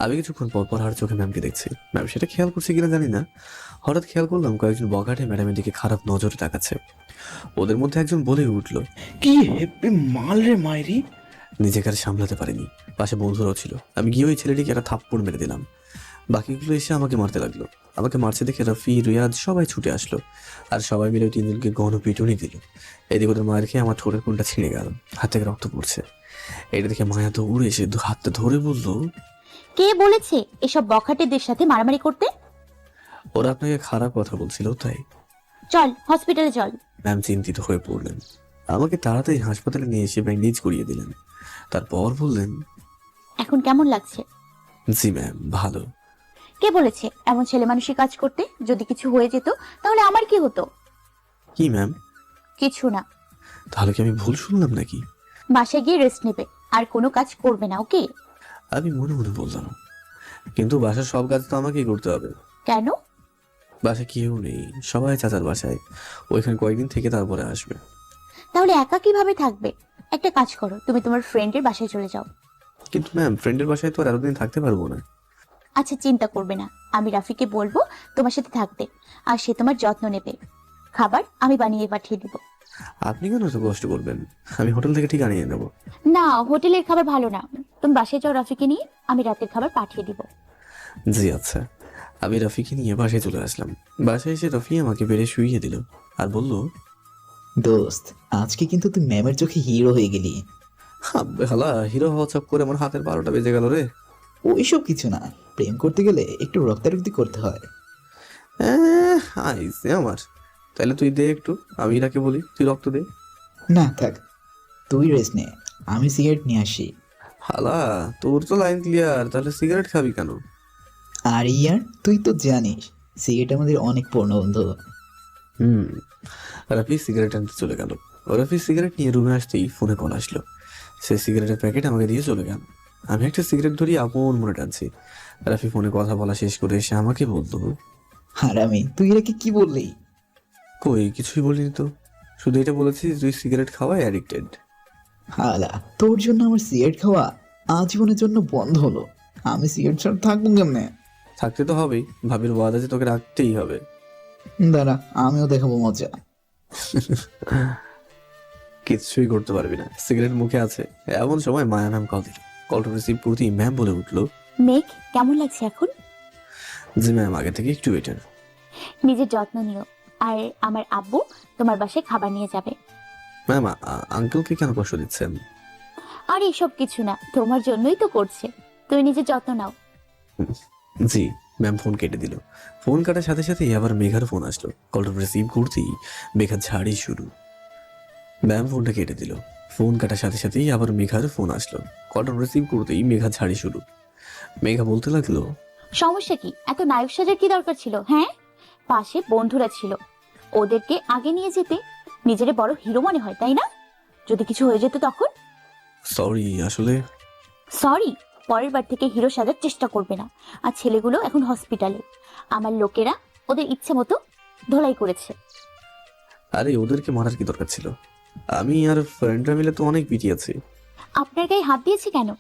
আমি কিছুক্ষণ পর পর আর চোখে ম্যামকে দেখছি। ম্যাম সেটা খেয়াল করছে কিনা জানি না, হঠাৎ খেয়াল করলাম কয়েকজন বগাটে ম্যাডামের দিকে খারাপ নজরে তাকাচ্ছে। ওদের মধ্যে একজন বলে উঠলো, কি হেব্বি মাল রে মাইরি। নিজেকে আর সামলাতে পারিনি। পাশে বন্ধুরাও ছিল। আমি গিয়ে ওই ছেলেটিকে একটা থাপ্পড় মেরে দিলাম। বাকিগুলো এসে আমাকে মারতে লাগলো। আমাকে মারছে দেখে রফি, রিয়াজ সবাই ছুটে আসলো, আর সবাই মিলে ওই তিনজনকে গণ পিটুনি দিল। এদিকে ওদের মায়ের খেয়ে আমার ঠোঁটের কোনটা ছিঁড়ে গেল, হাত থেকে রক্ত পড়ছে। এটা দেখে মায়া দৌড়ে এসে হাতটা ধরে বললো, কে বলেছে এসব বখাটেদের সাথে মারামারি করতে? ওরা আপনাকে খারাপ কথা বলছিল তাই। চল হসপিটালে চল। ম্যাম চিন্তিত হয়ে পড়লেন। আমাকে তাড়াতাড়ি হাসপাতালে নিয়ে এসে ব্যান্ডেজ করিয়ে দিলেন। তারপর বললেন, এখন কেমন লাগছে? জি ম্যাম, ভালো। কে বলেছে এমন ছেলে মানুষের কাজ করতে? যদি কিছু হয়ে যেত তাহলে আমার কি হতো? কি ম্যাম? কিছু না। তাহলে কি আমি ভুল শুনলাম নাকি? বাসায় গিয়ে রেস্ট নেবে, আর কোনো কাজ করবে না, ওকে? আমি মনে মনে বললাম, কিন্তু বাসার সব কাজ তো আমাকেই করতে হবে। কেন? বাসায় কেউ নেই, সবাই চাচার বাসায়। ওইখানে কয়েকদিন থেকে তারপরে আসবে। তাহলে একা কিভাবে থাকবে? একটা কাজ করো, তুমি তোমার ফ্রেন্ডের বাসায় চলে যাও। কিন্তু ম্যাম ফ্রেন্ডের বাসায় তো আর এতদিন থাকতে পারবো না। আচ্ছা চিন্তা করবে না, আমি রাফিকে বলবো তোমার সাথে থাকতে, আর সে তোমার যত্ন নেবে। খাবার আমি বানিয়ে পাঠিয়ে দেবো। আপনি কেন এত কষ্ট করবেন? আমি হোটেল থেকে ঠিক আনিয়ে নেবো। না, হোটেলের খাবার ভালো না। তুমি বাসায় যাও রাফিকে নিয়ে, আমি রাতের খাবার পাঠিয়ে দিব। জি আচ্ছা। আমি রফিকে নিয়ে বাসায় চলে আসলাম। বাসায় এসে রফি আমাকে বেড়ে শুইয়ে দিল আর বলল, দোস্ত, আজকে কিন্তু তুই ম্যামের চোখে হিরো হয়ে গেলি। আব্বে হালা, হিরো হওয়া চক করে আমার হাতের 12টা বেজে গেল রে। ওইসব কিছু না, প্রেম করতে গেলে একটু রক্তারক্তি করতে হয়। আইসে আমার। তাহলে তুই দে একটু, আমি ইরাকে বলি তুই রক্ত দে। না থাক, তুই রেস্ট নে, আমি সিগারেট নিয়ে আসি। হালা, তোর তো লাইন ক্লিয়ার, তাহলে সিগারেট খাবি কেন? আর ইয়ার, তুই তো জানিস সিগারেট আমাদের অনেক পূর্ণ বন্ধু। রাফি সিগারেট আনতে চলে গেল। রাফি সিগারেট নিয়ে রুমে আসতেই ফোনে কল আসলো। সে সিগারেটের প্যাকেট আমাকে দিয়ে চলে গেল। আমি একটা সিগারেট ধরি আপন মনে টানছি। রাফি ফোনে কথা বলা শেষ করে এসে আমাকে বলতো, হারামি, তুই এরাকে কি বললি? কই কিছুই বলিনি তো, শুধু এটা বলেছি তুই সিগারেট খাওয়ায় অ্যাডিক্টেড। হালা, তোর জন্য আমার সিগারেট খাওয়া আজীবনের জন্য বন্ধ হলো। আমি সিগারেট ছাড়া থাকবো কেমনে? থাকতে তো হবেই, ভাবির ওয়াদা যে তোকে রাখতেই হবে। দাঁড়া, আমিও দেখাবো মজা। কিছুই করতে পারবি না, সিগারেট মুখে আছে। এমন সময় মায়া ম্যাম কল দিল। কলটা রিসিভ করতেই ম্যাম বলে উঠলো, মেঘ কেমন লাগছে এখন? জি ম্যাম, আগে থেকে একটু বেটার। নিজের যত্ন নিও, আর আমার আব্বু তোমার বাসায় খাবার নিয়ে যাবে। ম্যাম আঙ্কেলকে কেন কষ্ট দিচ্ছেন? আর এসব কিছু না, তোমার জন্যই তো করছে। তুমি নিজের যত্ন নাও। জি ম্যাম ফোন কেটে দিল। ফোন কাটার সাথে সাথেই আবার মেঘার ফোন আসলো। কলটা রিসিভ করতেই মেঘার ঝাড়ি শুরু। ম্যাম ফোনটা কেটে দিল। ফোন কাটার সাথে সাথেই আবার মেঘার ফোন আসলো। কলটা রিসিভ করতেই মেঘা ঝাড়ি শুরু। মেঘা বলতে লাগলো, সমস্যা কি? এত নায়ক সাজার কি দরকার ছিল? হ্যাঁ, পাশে বন্ধুরা ছিল, ওদেরকে আগে নিয়ে যেতে নিজের বড় হিরো মনে হয়, তাই না? যদি কিছু হয়ে যেত তখন? সরি আসলে। সরি, পরের বার থেকে হিরো সাজার চেষ্টা করবে না। আর ছেলেগুলো এখন হসপিটালে, আমার লোকেরা ওদের ইচ্ছে মতো ধোলাই করেছে। আরে ওদেরকে মারার কি দরকার ছিল? আমি আর ফ্রেন্ডরা মিলে তো অনেক পিটিয়েছি। আপনার গায়ে হাত দিয়েছে কেন?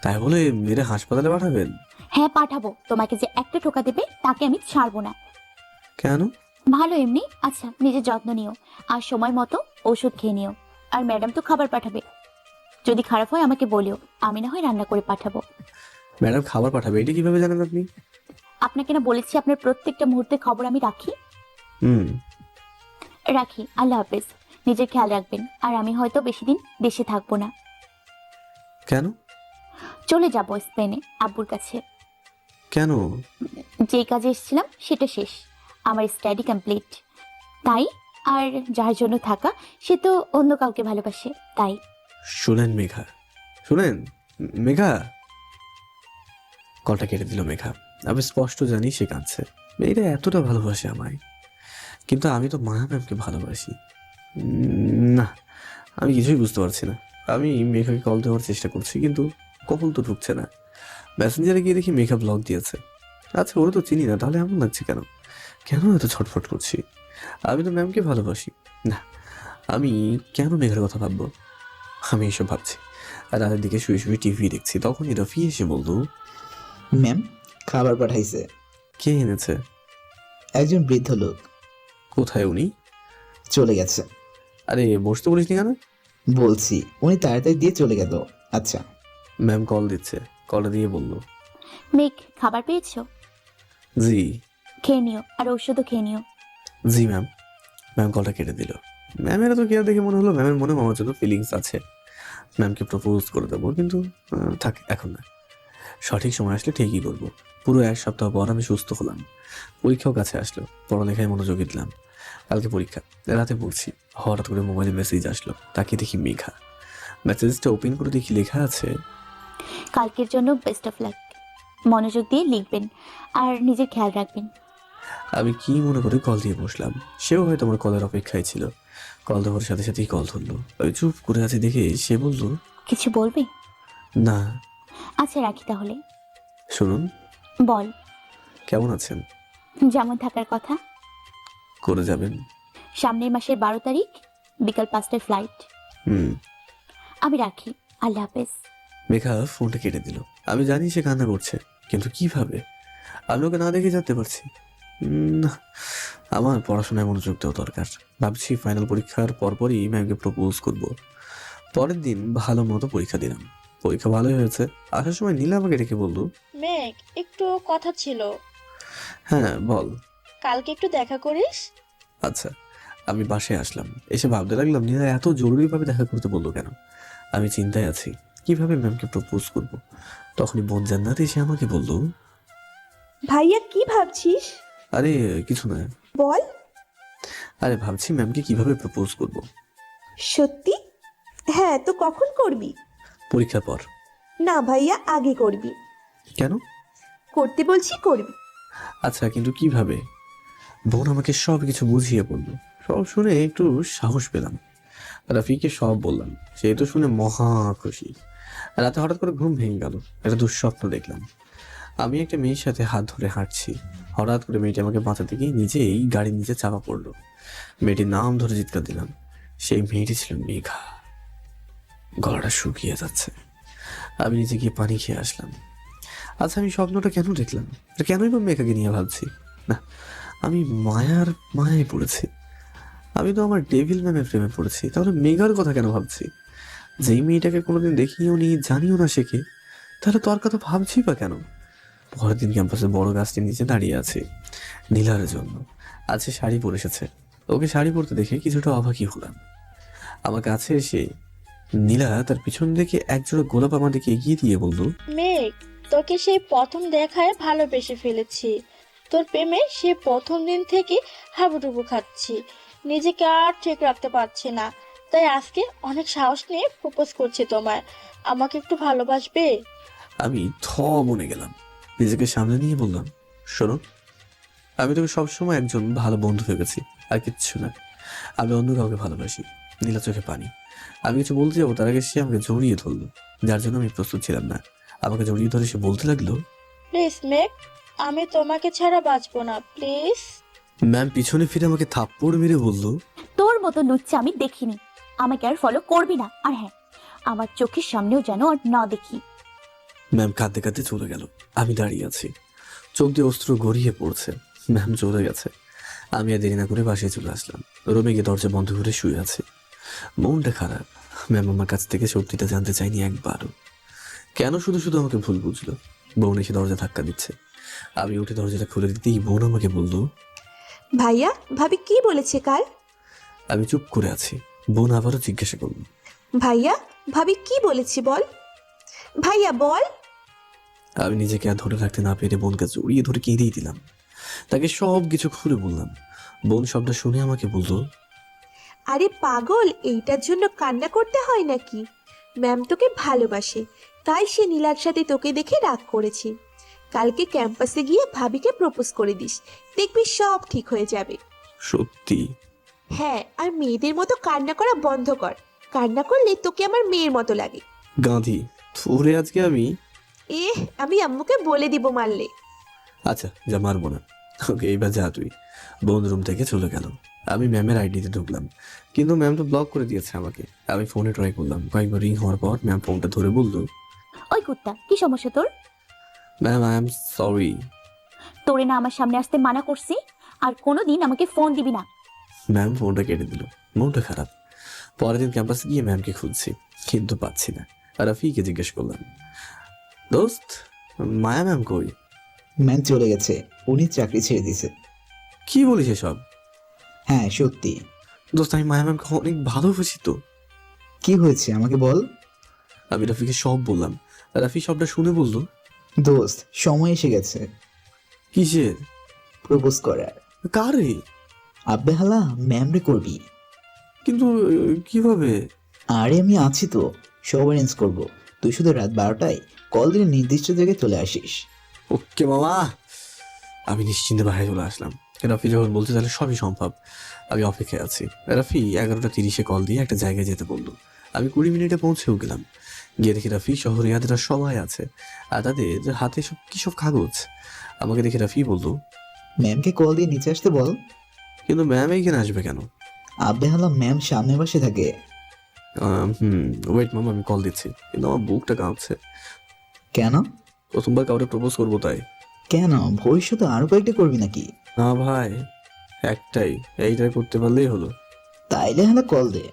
তাই বলে মেরে হাসপাতালে পাঠাবেন? হ্যাঁ পাঠাবো। তোমাকে যে একটা ঠোকা দেবে তাকে আমি ছাড়বো না। কেন? ভালো এমনি। আচ্ছা, নিজের যত্ন নিও, আর সময় মতো ওষুধ খেয়ে নিও। আর ম্যাডাম তো খাবার পাঠাবে, যদি খারাপ হয় আমাকে বলিও, আমি না হয় রান্না করে পাঠাবো। ম্যাডাম খাবার পাঠাবে, এটা কিভাবে জানেন আপনি? আপনাকে না বলেছি আপনার প্রত্যেকটা মুহূর্তের খবর আমি রাখি। রাখি। আল্লাহ হাফেজ, নিজের খেয়াল রাখবেন। আর আমি হয়তো বেশি দিন দেশে থাকবো না। কেন? চলে যাব স্পেনে, আব্বুর কাছে। কেন? যে কাজে এসেছিলাম সেটা শেষ, আমার স্টাডি কমপ্লিট। তাই আর যার জন্য থাকা সে তো অন্য কাউকে ভালোবাসে, তাই। শুনেন মেঘা, শুনেন মেঘা। কলটা কেটে দিল মেঘা। আমি স্পষ্ট জানি সে কাঁদছে। মেয়েটা এতটা ভালোবাসে আমায়, কিন্তু আমি তো মায়া ম্যামকে ভালোবাসি। না, আমি কিছুই বুঝতে পারছি না। আমি মেঘাকে কল দেওয়ার চেষ্টা করছি, কিন্তু কল তো ঢুকছে না। মেসেঞ্জারে গিয়ে দেখি মেঘা ব্লগ দিয়েছে। আচ্ছা, ওরা তো চিনি না, তাহলে এমন লাগছে কেন? কেন এত ছটফট করছি? আমি তো ম্যামকে ভালোবাসি। না, আমি কেন মেঘার কথা ভাববো? আমি এসব ভাবছি আর রাতের দিকে শুয়ে শুয়ে টিভি দেখছি। তখনই রফি এসে বলল, ম্যাম খাবার পাঠাইছে। কে এনেছে? একজন বৃদ্ধ লোক। কোথায় উনি? চলে গেছে। আরে বসতে বলিসনি কেন? বলছি, উনি তাড়াতাড়ি দিয়ে চলে গেল। আচ্ছা। ম্যাম কল দিচ্ছে। কলটা দিয়ে বলল, মেঘ, খাবার পেয়েছো? জি। খেয়ে নিও, আর ওষুধও খেয়ে নিও। জি ম্যাম। ম্যাম কলটা কেটে দিল। ম্যামের তো কেয়ার দেখে মনে হলো ম্যামের মনে আমার জন্য ফিলিংস আছে। ম্যামকে প্রপোজ করে দেবো, কিন্তু থাক, এখন না। সঠিক সময় আসলে ঠিকই করবো। পুরো 1 সপ্তাহ পর আমি সুস্থ হলাম। পরীক্ষাও কাছে আসলো। পড়ালেখায় মনোযোগী দিলাম। কালকে পরীক্ষা, রাতে পড়ছি। হঠাৎ করে মোবাইলে মেসেজ আসলো। তাকে দেখি মেঘা। মেসেজটা ওপেন করে দেখি লেখা আছে, কালকের জন্য বেস্ট অফ লাক। মনোযোগ দিয়ে লিখবেন আর নিজের খেয়াল রাখবেন। আমি কি মনে করে কল দিয়ে বসলাম। সেও হয়তো আমার কলের অপেক্ষায় ছিল। কল দেওয়ার সাথে সাথেই কল ধরলো। আমি চুপ করে আছি দেখে সে বলল, কিছু বলবে? না। আচ্ছা, রাখি তাহলে। শুনুন। বল। কেমন আছেন? যেমন থাকার কথা। করে যাবেন? সামনের মাসের 12 তারিখ বিকাল 5টায় ফ্লাইট। আমি রাখি, আল্লাহ হাফেজ। মেঘা ফোনটা কেটে দিল। আমি জানি সে কান্না করছে, কিন্তু কিভাবে? আমি ওকে না দেখে যেতে পারছি না। আমার পড়াশোনায় মনোযোগ দেওয়া দরকার। ভাবছি ফাইনাল পরীক্ষার পরপরই ম্যামকে প্রপোজ করব। পরের দিন ভালো মতো পরীক্ষা দিলাম। পরীক্ষা ভালোই হয়েছে। আসার সময় নীলা আমাকে ডেকে বলল, মেঘ, একটু কথা ছিল। হ্যাঁ বল। কালকে একটু দেখা করিস। আচ্ছা। আমি বাসায় আসলাম। এসে ভাবতে লাগলাম নীলা এত জরুরিভাবে দেখা করতে বললো কেন। আমি চিন্তায় আছি কিভাবে ম্যামকে প্রপোজ করব। তখনই বোন জান্নাত এসে আমাকে বলল, ভাইয়া কি ভাবছিস? আরে কিছু না। বল। আরে ভাবছি ম্যামকে কিভাবে প্রপোজ করব। সত্যি? হ্যাঁ, তো কখন করবি? পরীক্ষার পর। না ভাইয়া, আগে করবি। কেন? করতে বলছি, করবি। আচ্ছা, কিন্তু কিভাবে? বোন আমাকে সব কিছু বুঝিয়ে বলল। সব শুনে একটু সাহস পেলাম। রাফিকে সব বললাম। সে তো শুনে মহা খুশি। রাতে হঠাৎ করে ঘুম ভেঙে গেল। একটা দুঃস্বপ্ন দেখলাম। আমি একটা মেয়ের সাথে হাত ধরে হাঁটছি। হঠাৎ করে মেয়েটি আমাকে বাঁচাতে গিয়ে নিজেই গাড়ির নিচে চাপা পড়লো। মেয়েটির নাম ধরে চিৎকার দিলাম। সেই মেয়েটি ছিল মেঘা। গলাটা শুকিয়ে যাচ্ছে। আমি নিচে গিয়ে পানি খেয়ে আসলাম। আচ্ছা, আমি স্বপ্নটা কেন দেখলাম? কেনই বা মেঘাকে নিয়ে ভাবছি? না, আমি মায়ায় পড়েছি। আমি তো আমার ডেভিল ম্যামের প্রেমে পড়েছি। তাহলে মেঘার কথা কেন ভাবছি? যেই মেয়েটাকে কোনোদিন দেখিও নি, জানিও না শেখে, তাহলে তোর কথা ভাবছি বা কেন? পরের দিন ক্যাম্পাসে বড় গাছটির নিচে দাঁড়িয়ে আছে নীলার জন্য। আজকে শাড়ি পরে এসেছে। ওকে শাড়ি পরতে দেখে কিছুটা অবাকই হলাম। আমার কাছে এসে নীলা তার পিছন দিকে একজোড়া গোলাপ আমার দিকে এগিয়ে দিয়ে বলল, মেঘ, তোকে সেই প্রথম দেখায় ভালোবেসে ফেলেছি। তোর প্রেমে সেই প্রথম দিন থেকে হাবুডুবু খাচ্ছি। নিজেকে আর ঠিক রাখতে পারছি না, তাই আজকে অনেক সাহস নিয়ে প্রপোজ করছি তোমায়। আমাকে একটু ভালোবাসবে? আমি মনে গেলাম। নিজেকে সামনে নিয়ে বললাম, শোনো, আমি তোকে সবসময় একজন ভালো বন্ধু ভেবেছি, আর কিচ্ছু না। আমি অন্য কাউকে ভালোবাসি। নীলা চোখে পানি। আমি কিছু বলতে যাবো তার আগে সে আমাকে জড়িয়ে ধরলো, যার জন্য আমি প্রস্তুত ছিলাম না। আমাকে জড়িয়ে ধরে সে বলতে লাগলো, প্লিজ মেঘ, আমি তোমাকে ছাড়া বাঁচবো না, প্লিজ। ম্যাম পিছনে ফিরে আমাকে থাপ্পড় মেরে বলল, তোর মতো লুচ্চা আমি দেখিনি। আমাকে আর ফলো করবি না। আর হ্যাঁ, আমার চোখের সামনেও যেন আর না দেখি। ম্যাম কাঁদতে কাঁদতে চলে গেল। আমি দাঁড়িয়ে আছি, চোখ দিয়ে অস্ত্র গড়িয়ে পড়ছে। ম্যাম চলে গেছে। আমি আর দেরি না করে বাসায় চলে আসলাম। রুমে গিয়ে দরজা বন্ধ করে শুয়ে আছি। মনটা খারাপ। ম্যাম আমার কাছ থেকে সত্যিটা জানতে চাইনি একবারও। কেন শুধু শুধু আমাকে ভুল বুঝলো? বোন এসে দরজা ধাক্কা দিচ্ছে। আমি উঠে দরজাটা খুলে দিতেই বোন আমাকে বলল, ভাইয়া, ভাবি কি বলেছে কাল? আমি চুপ করে আছি। বোন আবারও জিজ্ঞাসা করল, ভাইয়া, ভাবি কি বলেছে বল। ভাইয়া বল। আমি নিজেকে আর ধরে রাখতে না পেরে বোনকে জড়িয়ে ধরে কেঁদেই দিলাম। তাকে সব কিছু খুলে বললাম। বোন সবটা শুনে আমাকে বলল, আরে পাগল, এইটার জন্য কান্না করতে হয় নাকি? ম্যাম তোকে ভালোবাসে, তাই সে নীলার সাথে তোকে দেখে রাগ করেছে। কালকে ক্যাম্পাসে গিয়ে ভাবিকে প্রপোজ করে দিস, দেখবি সব ঠিক হয়ে যাবে। সত্যি? হ্যাঁ, আর মেয়েদের মতো কান্না করা বন্ধ কর। কান্না করলে তোকে আমার মেয়ের মতো লাগে। গাঁধী, তোরে আজকে আমি। আমি আম্মুকে বলে দিব মারলে। আচ্ছা, যা, মারবো না। ওকে, এইবার যা তুই। বোন রুম থেকে চলে গেল। আমি ম্যামের আইডিতে ঢুকলাম, কিন্তু ম্যাম তো ব্লক করে দিয়েছে আমাকে। আমি ফোনে ট্রাই করলাম, কয়েকবার রিং হওয়ার পর ম্যাম ফোনটা ধরে বলল, ওই কুত্তা, কি সমস্যা তোর? Ma'am I am sorry. তোরে না আমার সামনে আসতে মানা করছি, আর কোনোদিন আমাকে ফোন দিবি না। ম্যাম ফোনটা কেটে দিল। মনটা খারাপ। পরের দিন ক্যাম্পাসে গিয়ে ম্যামকে খুঁজছি, কিন্তু পাচ্ছি না। রাফিকে জিজ্ঞেস করলাম, দোস্ত, মায়া ম্যাম কই? ম্যাম চলে গেছে, উনি চাকরি ছেড়ে দিয়েছে। কি বলিস এসব? হ্যাঁ সত্যি। দোস্ত, আমি মায়া ম্যামকে অনেক ভালোবাসি তো। কি হয়েছে আমাকে বল। আমি রাফিকে সব বললাম। রাফি সবটা শুনে বলল, দোস্ত, সময় এসে গেছে। কিসের? প্রপোজ করার। কারে? আব্বে হালা, ম্যাম রে করবি। কিন্তু কিভাবে? আরে আমি আছি তো, সব অ্যারেঞ্জ করবো। তুই শুধু রাত 12টায় কল দিলে নির্দিষ্ট জায়গায় চলে আসিস। ওকে মামা। আমি নিশ্চিন্তে বাইরে চলে আসলাম। রাফি যখন বলছে তাহলে সবই সম্ভব। আমি অপেক্ষায় আছি। রাফি 11:30 কল দিয়ে একটা জায়গায় যেতে বললো। আমি 20 মিনিটে পৌঁছেও গেলাম। গিয়ে দেখি রাফি শহরে ইয়াদেরা সবাই আছে, আর তাদের হাতে সব কাগজ। আমাকে দেখে রাফি বললো, ম্যামকে কল দিয়ে নিচে আসতে বল। কিন্তু ম্যাম এইখানে আসবে কেন? আব্বে হালা, ম্যাম সামনে বসে থাকে। ওয়েট মামা, আমি কল দিচ্ছি। কিন্তু আমার বুকটা কাঁপছে। কেন? প্রথমবার কাউকে প্রপোজ করবো তাই। কেন, ভবিষ্যতে আরো কয়েকটা করবি নাকি? না ভাই, একটাই, এইটাই করতে পারলেই হলো। তাইলে হালা কল দে।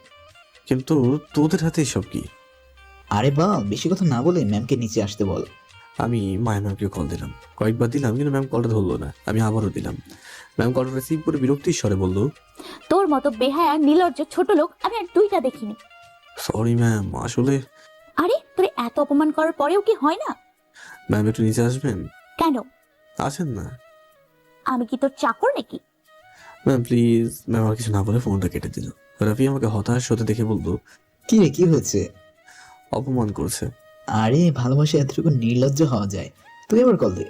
কিন্তু তোদের হাতে সব কি? আরে বা, বেশি কথা না বলে ম্যামকে নিচে আসতে বল। আমি মায়া ম্যামকে কল দিলাম, কয়েকবার দিলাম, কিন্তু ম্যাম কলটা ধরলো না। আমি আবারও দিলাম। ম্যাম কলটা রিসিভ করে বিরক্তির স্বরে বলল, তোর মতো বেহায়া নির্লজ্জ ছোট লোক আমি আর দুইটা দেখিনি। সরি ম্যাম, আসলে। আরে তোর এত অপমান করার পরেও কি হয় না? ম্যাম একটু নিচে আসবেন? কেন? আসেন না। আমি কি তোর চাকর নাকি? Ma'am please. ম্যাম আর কিছু না বলে ফোনটা কেটে দিল। রাফি আমাকে হতাশ হতে দেখে বলল, কি রে, কি হয়েছে? অপমান করছে। আরে ভালোবাসা এতটুকু নির্লজ্জ হওয়া যায়? তুই এবার কল দে।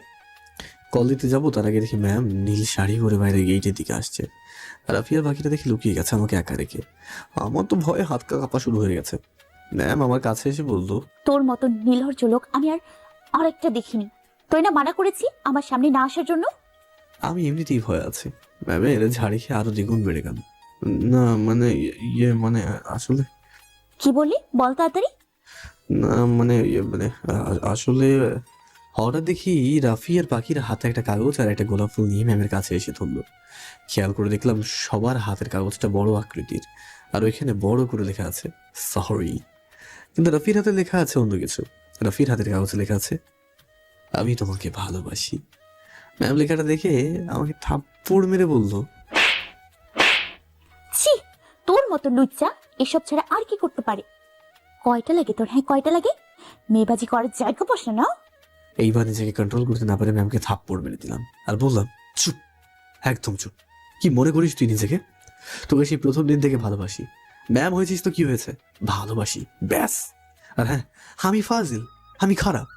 কল দিতে যাবো, তার আগে দেখি ম্যাম নীল শাড়ি পরে বাইরে গেটের দিকে আসছে। রাফি আর বাকিটা দেখে লুকিয়ে গেছে আমাকে একা রেখে। আমার তো ভয়ে হাত কাঁপা শুরু হয়ে গেছে। ম্যাম আমার কাছে এসে বললো, তোর মতো নির্লজ্জ লোক আমি আর আরেকটা দেখিনি। তুই না মানা করেছি আমার সামনে না আসার জন্য? আমি এমনিতেই ভয় আছি। ম্যামের ঝাড়ি খেয়ে আরো দ্বিগুণ বেড়ে গেল। না মানে মানে আসলে। কি বললি, বল তাড়াতাড়ি। না মানে আসলে হঠাৎ দেখি রাফি আর পাখির হাতে একটা কাগজ আর একটা গোলাপ ফুল নিয়ে ম্যামের কাছে এসে ধরলো। খেয়াল করে দেখলাম সবার হাতের কাগজটা বড় আকৃতির, আর ওইখানে বড় করে লেখা আছে সরি। কিন্তু রাফির হাতে লেখা আছে অন্য কিছু। রাফির হাতের কাগজে লেখা আছে, আমি তোমাকে ভালোবাসি। ম্যাম লেখাটা দেখে আমাকে থাপ্পড় মেরে বলল, ছি, তোর মতো লুচ্চা এসব ছাড়া আর কি করতে পারে? কয়টা লাগে তোর? হ্যাঁ, কয়টা লাগে? মেয়েবাজি করার জায়গা বসে না। এইবার নিজেকে কন্ট্রোল করতে না পারে ম্যামকে থাপ্পড় মেরে দিলাম আর বললাম, চুপ, একদম চুপ। কি মনে করিস তুই নিজেকে? তোকে সেই প্রথম দিন থেকে ভালোবাসি। ম্যাম হয়েছিস তো কি হয়েছে, ভালোবাসি ব্যাস। আর হ্যাঁ, আমি ফাজিল, আমি খারাপ।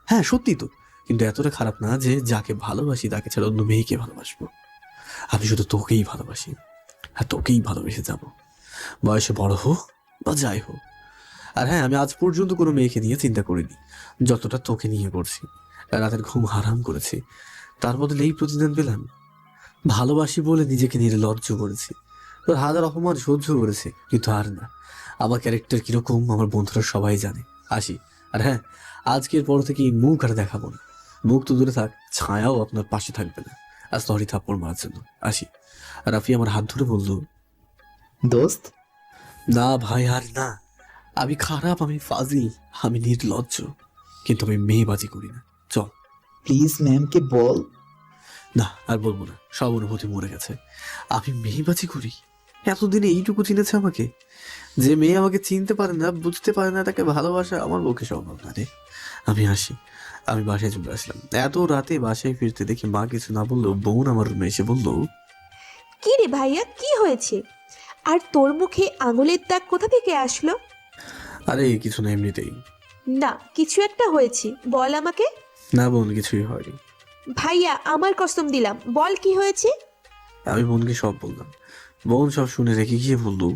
হ্যাঁ সত্যি তো, কিন্তু এতটা খারাপ না যে যাকে ভালোবাসি তাকে ছাড়া অন্য মেয়েকে ভালোবাসবো। আমি শুধু তোকেই ভালোবাসি, আর তোকেই ভালোবেসে যাব, বয়সে বড় হোক বা যাই হোক। আর হ্যাঁ, আমি আজ পর্যন্ত কোনো মেয়েকে নিয়ে চিন্তা করিনি যতটা তোকে নিয়ে করছি। রাতের ঘুম হারাম করেছি, তার বদলে এই প্রতিদান পেলাম। ভালোবাসি বলে নিজেকে নির্লজ্জ করেছি, তোর হাজার অপমান সহ্য করেছি, কিন্তু আর না। আমার ক্যারেক্টার কিরকম আমার বন্ধুরা সবাই জানে। আসি। আর হ্যাঁ, আজকের পর থেকে এই মুখ আর দেখাবো না। মুখ তো দূরে থাক, ছায়াও আপনার পাশে থাকবে না। আর সরি থাপ্পড় মারার জন্য। আসি। আর রাফি আমার হাত ধরে বলল, দোস্ত। না ভাই, আর না। আমি খারাপ, আমি ফাজিল, আমি নির্লজ্জ, কিন্তু আমি মেয়েবাজি করি না। চল। প্লিজ ম্যামকে বল। না, আর বলবো না, সব অনুভূতি মরে গেছে। আমি মেয়েবাজি করি? এতদিনে এইটুকু চিনেছে আমাকে? যে মেয়ে আমাকে চিনতে পারে না, বুঝতে পারে না, তাকে ভালোবাসা আমার পক্ষে সম্ভব না রে। আমি আসি। আমি বাসায় চলে আসলাম। এত রাতে বাসায় ফিরতে দেখি মা কিছু না বললেও বোন আমার রুমে এসে বলল, কি রে ভাইয়া, কি হয়েছে? আর তোর মুখে আঙুলের দাগ কোথা থেকে আসলো? আরে কিছু না, এমনিতেই। না, কিছু একটা হয়েছে, বল আমাকে। না বোন, কিছুই হয়নি। ভাইয়া আমার কসম দিলাম, বল কি হয়েছে। আমি বোনকে সব বললাম। বোন সব শুনে রেখে গিয়ে বললো,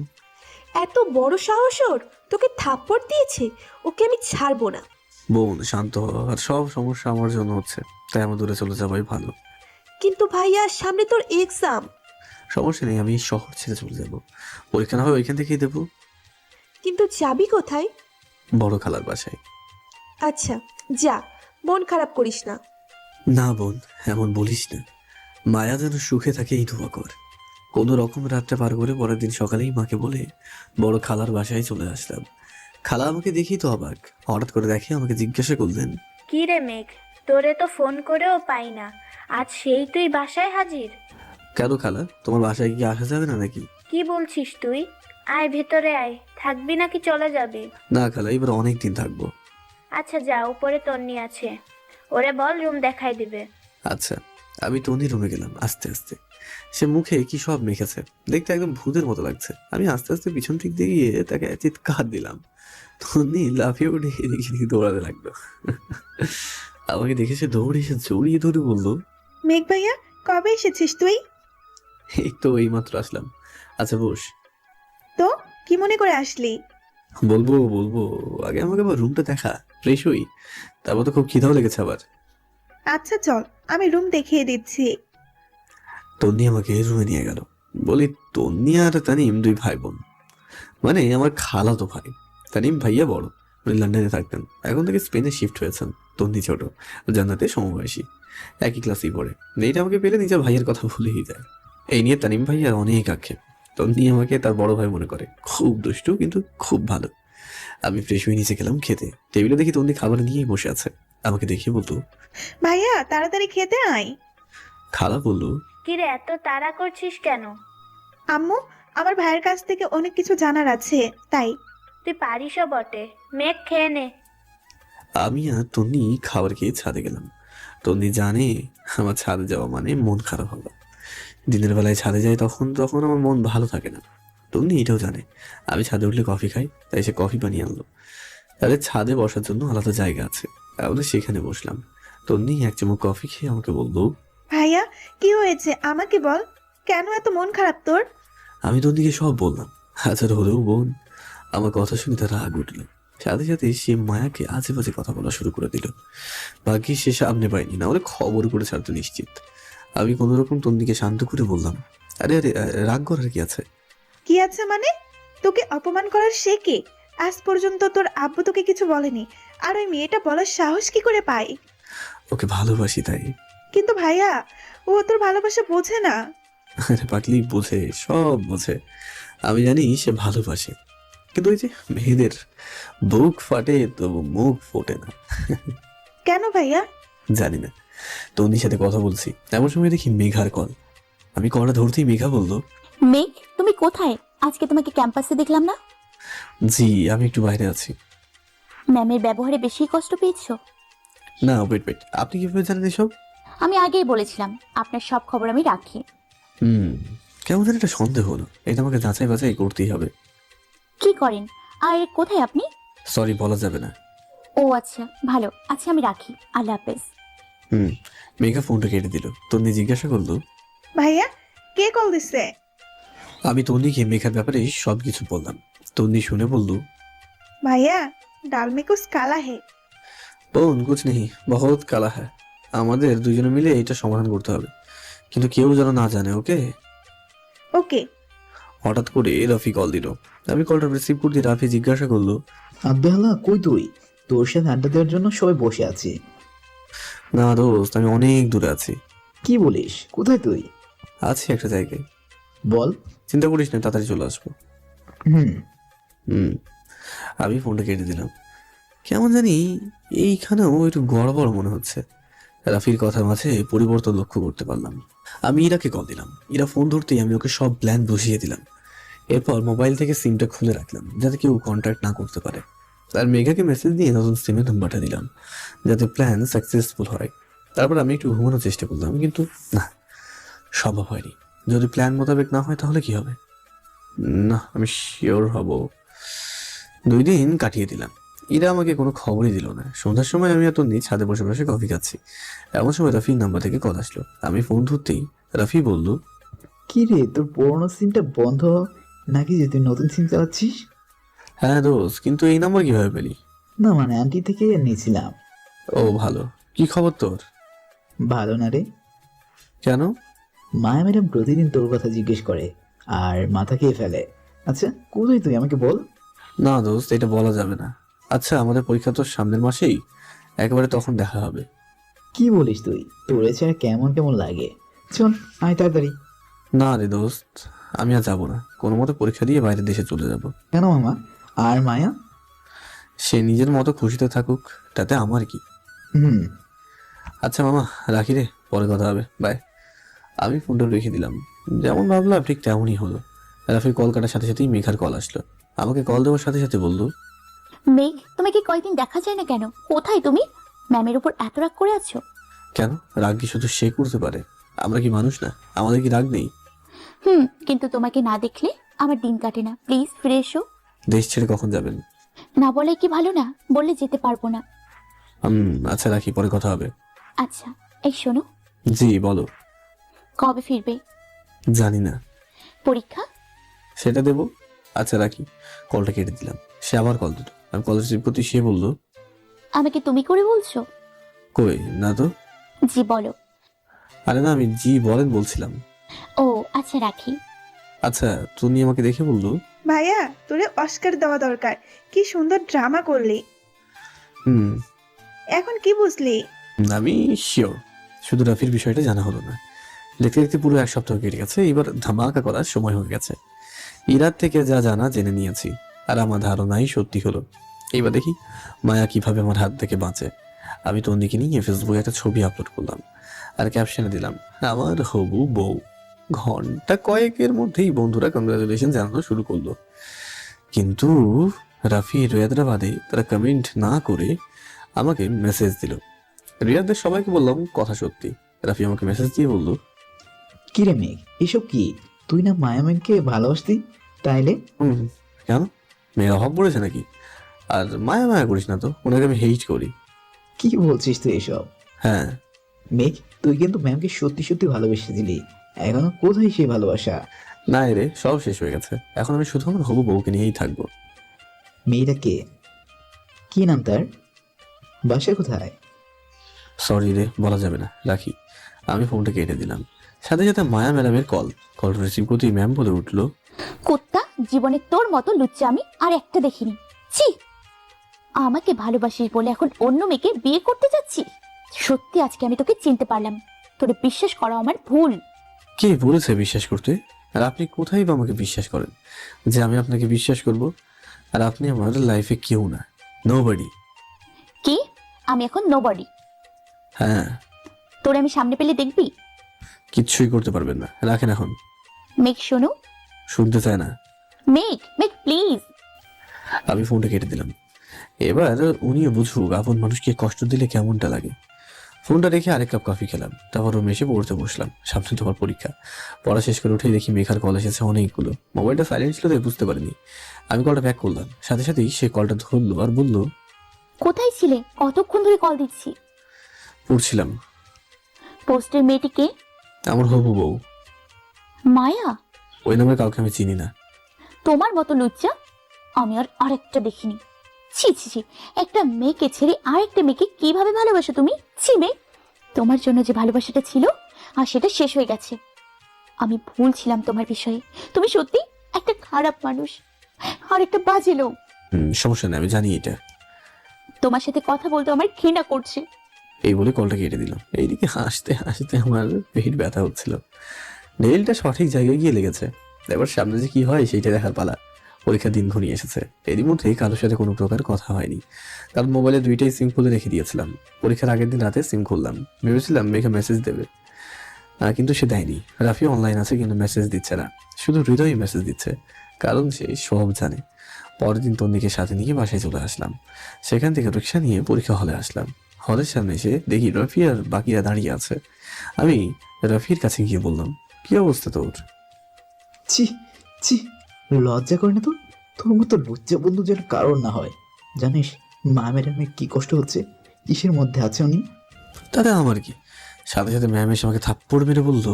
এত বড় সাহস ওর, তোকে থাপ্পড় দিয়েছে, ওকে আমি ছাড়বো না। বোন শান্ত হ, আর সব সমস্যা আমার জন্য হচ্ছে, তাই আমার দূরে চলে যাওয়াই ভালো। কিন্তু ভাইয়া সামনে তোর এক্সাম। সমস্যা নেই, আমি শহর ছেড়ে চলে যাব। পরীক্ষা না হয় ওইখান থেকেই দেবো। কিন্তু যাবি কোথায়? বড় খালার বাসায়। আচ্ছা যা, মন খারাপ করিস না। না বোন, এমন বলিস না। মায়া যেন সুখে থাকে এই দোয়া কর। কোনো রকম রাতটা পার করে পরের দিন সকালেই মাকে বলে বড় খালার বাসায় চলে আসলাম। খালা আমাকে দেখি তো অবাক, হঠাৎ করে দেখে আমাকে জিজ্ঞাসা করলেন, কি রে মেঘ, তোরে তো ফোন করেও পাই না, আজ সেই তুই বাসায় হাজির? কেন খালা, তোমার বাসায় কি আসা যাবে না নাকি? কি বলছিস তুই? আয় ভেতরে আয়, থাকবি নাকি চলে যাবি? না খালা, এবার অনেক দিন থাকবো। আচ্ছা যা, উপরে তন্নি আছে, ওরে বল রুম দেখাই দিবে। আচ্ছা। আমি টনির রুমে গেলাম আস্তে আস্তে। সে মুখে কি সব মেখেছে, দেখতে একদম ভূতের মতো লাগছে। আমি আস্তে আস্তে পিছন দিক দিয়ে গিয়ে তাকে চিৎকার দিলাম। টনি লাফিয়ে উঠে এদিকে এদিকে দৌড়াতে লাগলো। আমাকে দেখে সে দৌড়ে এসে জড়িয়ে ধরে বললো, মেঘ ভাইয়া কবে এসেছিস তুই? এই তো এইমাত্র আসলাম। আচ্ছা বস। তো কি মনে করে আসলি? বলবো বলবো, আগে আমাকে আবার রুমটা দেখা, ফ্রেশ হই, তারপর তো খুব খিদাও লেগেছে আবার। আচ্ছা চল, আমি রুম দেখিয়ে দিচ্ছি। তন্নি আমাকে রুমে নিয়ে গেল। বলি, তন্নি আর তানিম দুই ভাই বোন, মানে আমার খালাতো ভাই। তানিম ভাইয়া বড়, উনি লন্ডনে থাকতেন, এখন থেকে স্পেনে শিফট হয়েছেন। তন্নি ছোট, জান্নাতে সমবয়সী, একই ক্লাসেই পড়ে। মেয়েটা আমাকে পেলে নিজের ভাইয়ের কথা ভুলেই যায়। এই নিয়ে তানিম ভাইয়ার অনেক আক্ষেপ। তন্নি আমাকে তার বড় ভাই মনে করে, খুব দুষ্টু কিন্তু খুব ভালো। আমি ফ্রেশ হয়ে নিচে গেলাম খেতে। টেবিলে দেখি তন্নি খাবার নিয়েই বসে আছে। আমাকে দেখিয়ে বলতো, ভাইয়া তাড়াতাড়ি খেতে আয়। খালা বললো, কিরে এত তাড়া করছিস কেন? আম্মু, আমার ভাইয়ের কাছ থেকে অনেক কিছু জানার আছে, তাই। তুই পারিসও বটে, মেঘ খেয়ে নে। আমি আর তন্নি খাবার খেয়ে ছাদে গেলাম। তন্নি জানে আমার ছাদে যাওয়া মানে মন খারাপ হবে। দিনের বেলায় ছাদে যাই তখন তখন আমার মন ভালো থাকে না। তন্নি এটাও জানে আমি ছাদে উঠলে কফি খাই, তাই সে কফি বানিয়ে আনলো। তাদের ছাদে বসার জন্য আলাদা জায়গা আছে, তাহলে সেখানে বসলাম। তন্নি এক চামচ কফি খেয়ে আমাকে বললো, ভাইয়া কি হয়েছে আমাকে বল, কেন এত মন খারাপ তোর? আমি তন্নিকে সব বললাম। হাজার হলেও বোন, আমার কথা শুনে তার রাগ উঠল। সাথে সাথে সে মায়াকে আজে বাজে কথা বলা শুরু করে দিল। ভাগ্যিস সে সামনে পাইনি, না হলে খবর করে ছাড়তো নিশ্চিত। আমি কোনো রকম তন্নিকে শান্ত করে বললাম, আরে আরে রাগ করার কি আছে? কি আছে মানে? তোকে অপমান করার সে কে? আজ পর্যন্ত তোর আব্বু তোকে কিছু বলেনি, আর ওই মেয়েটা বলার সাহস কি করে পায়? ওকে ভালোবাসি তাই। কিন্তু ভাইয়া, ও তোর ভালোবাসা বোঝে না। আরে পাগলি, বোঝে, সব বোঝে। আমি জানি সে ভালোবাসে, কিন্তু ওই যে মেয়েদের বুক ফাটে তবু মুখ ফোটে না। কেন ভাইয়া? জানি না। তন্নির সাথে কথা বলছি, এমন সময় দেখি মেঘার কল। আমি কলটা ধরতেই মেঘা বলল, মেঘ, তুমি কোথায়? আজকে তোমাকে ক্যাম্পাসে দেখলাম না। জি আমি একটু বাইরে আছি। ম্যামের ব্যবহারে বেশি কষ্ট পেয়েছো? না ওয়েট ওয়েট, আপনি কিভাবে জানেন এসব? আমি আগেই বলেছিলাম আপনার সব খবর আমি রাখি। কেমন যেন একটা সন্দেহ হলো, এটা আমাকে যাচাই বাছাই করতেই হবে। কি করেন আর কোথায় আপনি? সরি, বলা যাবে না। ও আচ্ছা, ভালো, আচ্ছা আমি রাখি, আল্লাহ হাফেজ। মেঘা ফোনটা কেটে দিল। তন্নি জিজ্ঞাসা করলো, ভাইয়া কে কল দিছে? আমি তন্নিকে মেঘার ব্যাপারে সবকিছু বললাম। তন্নি শুনে বলল, ভাইয়া ডাল মে কুছ কালা হে। বোন কুছ নেই, বহুত কালা হ্যাঁ। আমাদের দুজনে মিলে এটা সমাধান করতে হবে, কিন্তু কেউ যেন না জানে, ওকে? ওকে। হঠাৎ করে রাফি কল দিল। আমি কলটা রিসিভ করতে রাফি জিজ্ঞাসা করলো, আব্দুল্লাহ কই তুই? তোর সাথে আড্ডা দেওয়ার জন্য সবাই বসে আছি। না দোস্ত, আমি অনেক দূরে আছি। কি বলিস? কোথায় তুই? আছি একটা জায়গায়। বল। চিন্তা করিস না, তাড়াতাড়ি চলে আসবো। হুম। আমি ফোনটা কেটে দিলাম। কেমন জানি এইখানেও একটু গড়বড় মনে হচ্ছে। রাফির কথার মাঝে পরিবর্তন লক্ষ্য করতে পারলাম। আমি ইরাকে কল দিলাম। ইরা ফোন ধরতেই আমি ওকে সব প্ল্যান বুঝিয়ে দিলাম। এরপর মোবাইল থেকে সিমটা খুলে রাখলাম যাতে কেউ কন্ট্যাক্ট না করতে পারে। আর মেঘাকে মেসেজ দিয়ে নতুন সিমের নাম্বারটা দিলাম যাতে প্ল্যান সাকসেসফুল হয়। তারপর আমি একটু ঘুমানোর চেষ্টা করলাম, কিন্তু না, সম্ভব হয়নি। যদি প্ল্যান মোতাবেক না হয় তাহলে কি হবে? না, আমি শিওর হব। 2 দিন কাটিয়ে দিলাম। ইরা আমাকে কোনো খবরই দিল না। সন্ধ্যার সময় আমি আর তন্নি ছাদে বসে বসে কফি খাচ্ছি। এমন সময় রাফির নাম্বার থেকে কল আসলো। আমি ফোন ধরতেই রাফি বলল, কি রে, তোর পুরোনো সিমটা বন্ধ নাকি যে তুই নতুন সিম চালাচ্ছিস? হ্যাঁ দোস্ত, কিন্তু এই নাম্বার কিভাবে পেলি? না মানে আন্টি থেকে নিয়েছিলাম। ও ভালো। কি খবর তোর? ভালো না রে। কেন? মায়া ম্যাডাম প্রতিদিন তোর কথা জিজ্ঞেস করে আর মাথা খেয়ে ফেলে। আচ্ছা কোথায় তুই, আমাকে বল। না দোস্ত, এটা বলা যাবে না। আচ্ছা, আমাদের পরীক্ষা তো সামনের মাসেই, একেবারে তখন দেখা হবে। কি বলিস তুই? তোর ছাড়া কেমন কেমন লাগে। চল আয় তাড়াতাড়ি। না রে দোস্ত, আমি আর যাবো না। কোনো মতো পরীক্ষা দিয়ে বাইরের দেশে চলে যাব। কেন মামা? আর মায়া? সে নিজের মতো খুশিতে থাকুক, তাতে আমার কি। হুম। আচ্ছা মামা, রাখি রে, পরে কথা হবে, বাই। আমি ফোনটা রেখে দিলাম। যেমন ভাবলাম ঠিক তেমনই হলো। রাফির কল কাটার সাথে সাথেই মেঘার কল আসলো। আমাকে কল দেওয়ার সাথে সাথে বলল, মেঘ, তোমাকে কয়দিন দেখা যায় না কেন? কোথায় তুমি? ম্যামের উপর এত রাগ করে আছো? কেন? রাগ কি শুধু সে করতে পারে? আমরা কি মানুষ না? আমাদের কি রাগ নেই? কিন্তু তোমাকে না দেখলে আমার দিন কাটে না। প্লিজ ফিরে এসো। দেশ ছেড়ে কখন যাবেন? না বলে কি ভালো না? বললে যেতে পারবো না। আচ্ছা রাখি, পরে কথা হবে। আচ্ছা, এই শোনো। জি বলো। কবে ফিরবে? জানি না। পরীক্ষা? সেটা দেবো। আচ্ছা রাখি। কলটা কেটে দিলাম। সে আবার কল দিল। আমি কল রিসিভ করতে, সে বলল, আমাকে তুমি করে বলছো? কই না তো। জি বলো। আরে না, আমি জি বলেন বলছিলাম। ও আচ্ছা, রাখি। আচ্ছা, তুমি আমাকে দেখে বললো, ভাইয়া তোরে অস্কার দেওয়া দরকার, কি সুন্দর ড্রামা করলি। হুম এখন কি বুঝলি? আমি শিওর। শুধু রাফির বিষয়টা জানা হলো না। দেখতে দেখতে পুরো 1 সপ্তাহ কেটে গেছে। এবার ধামাকা করার সময় হয়ে গেছে। ইরার থেকে যা জানা জেনে নিয়েছি, আর আমার ধারণাই সত্যি হলো। এইবার দেখি মায়া কিভাবে আমার হাত থেকে বাঁচে। আমি তন্দিকে নিয়ে ফেসবুকে একটা ছবি আপলোড করলাম আর ক্যাপশনে দিলাম, আমার হবু বউ। ঘন্টা কয়েকের মধ্যেই বন্ধুরা কংগ্রাচুলেশন জানানো শুরু করলো। কিন্তু রাফি রিয়াদরা বাদে তারা কমেন্ট না করে আমাকে মেসেজ দিল। রিয়াদের সবাইকে বললাম কথা সত্যি। রাফি আমাকে মেসেজ দিয়ে বলল, কি রে মেঘ, এসব কি? তুই না মায়া ম্যামকে ভালোবাসতি, তাইলে? কেন? মেয়ের অভাব পড়েছে নাকি? আর মায়া মায়া করিস না তো, ওনাকে আমি হেইট করি। কি বলছিস তুই এসব? হ্যাঁ। মেঘ, তুই কিন্তু ম্যামকে সত্যি সত্যি ভালোবেসেছিলি। এখনো কোথায় সেই ভালোবাসা? না রে, সব শেষ হয়ে গেছে। এখন আমি শুধু আমার হবু বউকে নিয়েই থাকবো। মেয়েটা কে? কি নাম তার? বাসা কোথায়? সরি রে, বলা যাবে না, রাখি। আমি ফোনটা কেটে দিলাম। সাথে সাথে মায়া ম্যাডামের কল রিসিভ করতেই ম্যাম বলে উঠলো, কুত্তা, জীবনে তোর মতো লুচ্চা আমি আর একটা দেখিনি। ছি, আমাকে ভালোবাসিস বলে এখন অন্য মেয়েকে বিয়ে করতে যাচ্ছি। সত্যি আজকে আমি তোকে চিনতে পারলাম। তোরে বিশ্বাস করা আমার ভুল। কে বলেছে বিশ্বাস করতে? আর আপনি কোথায় বা আমাকে বিশ্বাস করেন যে আমি আপনাকে বিশ্বাস করব? আর আপনি আমার লাইফে কেউ না, নোবডি। কি? আমি এখন নোবডি? হ্যাঁ। তোরে আমি সামনে পেলে দেখবি? কিচ্ছুই করতে পারবেন না, রাখেন এখন। মেঘ শোনো। শুনতে চায় না। মেঘ, মেঘ প্লিজ। আমি ফোনটা কেটে দিলাম। এবার উনিও বুঝুক আপন মানুষকে কষ্ট দিলে কেমনটা লাগে। ফোনটা রেখে আরেক কাপ কফি খেলাম। তারপর রুমে এসে পড়তে বসলাম। সামনে তোমার পরীক্ষা। পড়া শেষ করে উঠেই দেখি মেঘার কল এসেছে অনেকগুলো। মোবাইলটা সাইলেন্ট ছিল তাই বুঝতে পারিনি। আমি কলটা ব্যাক করলাম। সাথে সাথেই সে কলটা ধরলো আর বলল, কোথায় ছিলে? কতক্ষণ ধরে কল দিচ্ছি। পড়ছিলাম। পোস্টের মেয়েটিকে? আমার হবু বউ। মায়া? ওই নামে কাউকে আমি চিনি না। তোমার মতো লুচ্চা আমি আর আরেকটা দেখিনি। ছি ছি ছি, একটা মেয়েকে ছেড়ে আরেকটা মেয়েকে কিভাবে ভালোবাসো তুমি? ছি মেয়ে, তোমার জন্য যে ভালোবাসাটা ছিল আর সেটা শেষ হয়ে গেছে। আমি ভুল ছিলাম তোমার বিষয়ে। তুমি সত্যি একটা খারাপ মানুষ আর একটা বাজে লোক। সমস্যা নেই, আমি জানি এটা। তোমার সাথে কথা বলতে আমার ঘৃণা করছে। এই বলে কলটা কেটে দিলাম। এইদিকে হাসতে হাসতে আমার পেট ব্যথা হচ্ছিল। নেইলটা সঠিক জায়গায় গিয়ে লেগেছে। এবার সামনে যে কি হয় সেইটা দেখার পালা। পরীক্ষার দিন ঘনিয়ে এসেছে। এরই মধ্যে কারোর সাথে কোনো প্রকার কথা হয়নি, কারণ মোবাইলে 2টাই সিম খুলে রেখে দিয়েছিলাম। পরীক্ষার আগের দিন রাতে সিম খুললাম, ভেবেছিলাম মেঘে মেসেজ দেবে, কিন্তু সে দেয়নি। রাফি অনলাইন আছে কিন্তু মেসেজ দিচ্ছে না, শুধু হৃদয় মেসেজ দিচ্ছে, কারণ সে সব জানে। পরের দিন তন্নিকে সাথে নিয়ে বাসায় চলে আসলাম। সেখান থেকে রিক্সা নিয়ে পরীক্ষা হলে আসলাম। হলের সামনে এসে দেখি রফি আর বাকিরা দাঁড়িয়ে আছে। আমি রফির কাছে গিয়ে বললাম, কি অবস্থা তোর? ছি ছি, লজ্জা করে না তো? তোর মতো লজ্জা বন্ধু যেন কারোর না হয়। জানিস মা ম্যাডামের কি কষ্ট হচ্ছে, কিসের মধ্যে আছে উনি? তাতে আমার কি? সাথে সাথে ম্যাম এসে আমাকে থাপ্পড় মেরে বললো,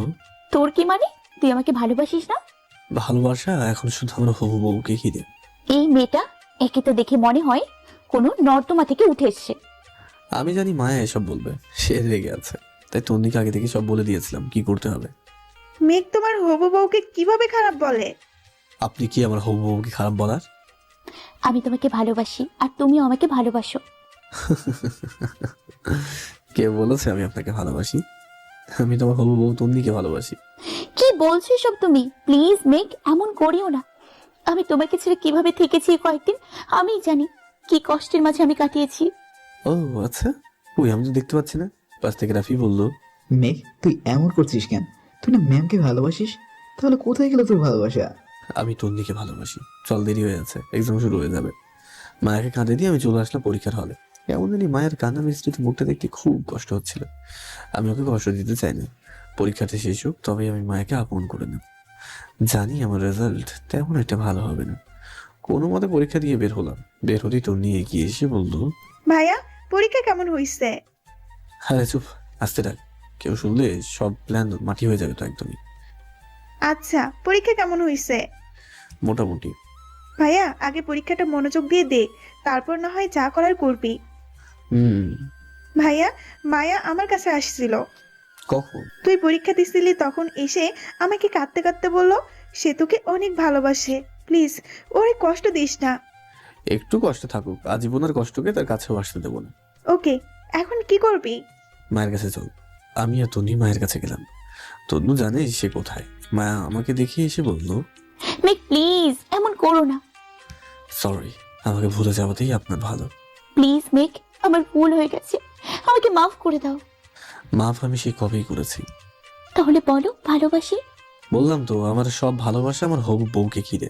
তোর কি মানে? তুই আমাকে ভালোবাসিস না? ভালোবাসা এখন শুধু আমার হবু বউকে ঘিরে। এই মেয়েটা, একে তো দেখে মনে হয় কোনো নর্দমা থেকে উঠে এসছে। আমি জানি মায়া এসব বলবে, সে রেগে আছে, তাই তন্নিকে আগে থেকে সব বলে দিয়েছিলাম কি করতে হবে। মেঘ তোমার হবু বউকে কিভাবে খারাপ বলে? আপনি কি আমার হবু বউকে খারাপ বলার? আমি তোমাকে ভালোবাসি আর তুমিও আমাকে ভালোবাসো। কে বলেছে আমি আপনাকে ভালোবাসি? আমি তোমার হবু বউ তন্নিকে ভালোবাসি। কি বলছো সব তুমি? প্লিজ মেঘ, এমন করিও না। আমি তোমাকে ছেড়ে কিভাবে থেকেছি এই কয়েকদিন আমি জানি। কি কষ্টের মাঝে আমি কাটিয়েছি। ও আচ্ছা, ওই আমি তো দেখতে পাচ্ছি না। পাশ থেকে রাফি বললো, মেঘ তুই এমন করছিস কেন? তুই না ম্যামকে ভালোবাসিস, তাহলে কোথায় গেল তোর ভালোবাসা? আমি তন্নিকে ভালোবাসি। চল, দেরি হয়ে আছে, এক্সাম শুরু হয়ে যাবে। মায়াকে কাঁদে দিয়ে আমি চলে আসলাম পরীক্ষার হলে। এমন জানি মায়ের কান্না মিশ্রিত মুখটা দেখতে খুব কষ্ট হচ্ছিল। আমি ওকে কষ্ট দিতে চাই না। পরীক্ষাটা শেষ হোক তবেই আমি মায়াকে আপন করে নেব। জানি আমার রেজাল্ট তেমন একটা ভালো হবে না। কোনো মতে পরীক্ষা দিয়ে বের হলাম। বের হতেই তন্নি এগিয়ে এসে বললো, ভাইয়া পরীক্ষা কেমন হয়েছে? হ্যাঁ চুপ, আসতে ডাক। কেউ শুনলে সব প্ল্যান মাটি হয়ে যাবে তো একদমই। আচ্ছা, পরীক্ষা কেমন হয়েছে? মোটামুটি। ভাইয়া আগে পরীক্ষাটা মনোযোগ দিয়ে দে, তারপর না হয় যা করার করবি। ভাইয়া, মায়া আমার কাছে আসছিল। কখন? তুই পরীক্ষা দিছিলি তখন এসে আমাকে কাঁদতে কাঁদতে বললো সে তোকে অনেক ভালোবাসে। প্লিজ ওরে কষ্ট দিস না। একটু কষ্ট থাকুক, আজীবনের কষ্টকে তার কাছেও আসতে দেবো না। ওকে, এখন কি করবি? মায়ের কাছে চল। আমি আর তন্নি মায়ের কাছে গেলাম। তন্নু জানে সে কোথায়। মায়া আমাকে দেখিয়ে এসে বলল, মেঘ প্লিজ এমন করো না। সরি, আমাকে ভুলে যাওয়াতেই আপনার ভালো। প্লিজ মেঘ, আমার ভুল হয়ে গেছে, আমাকে মাফ করে দাও। মাফ আমি সে কবেই করেছি। তাহলে বলো ভালোবাসি। বললাম তো, আমার সব ভালোবাসা আমার হবু বউকে ঘিরে।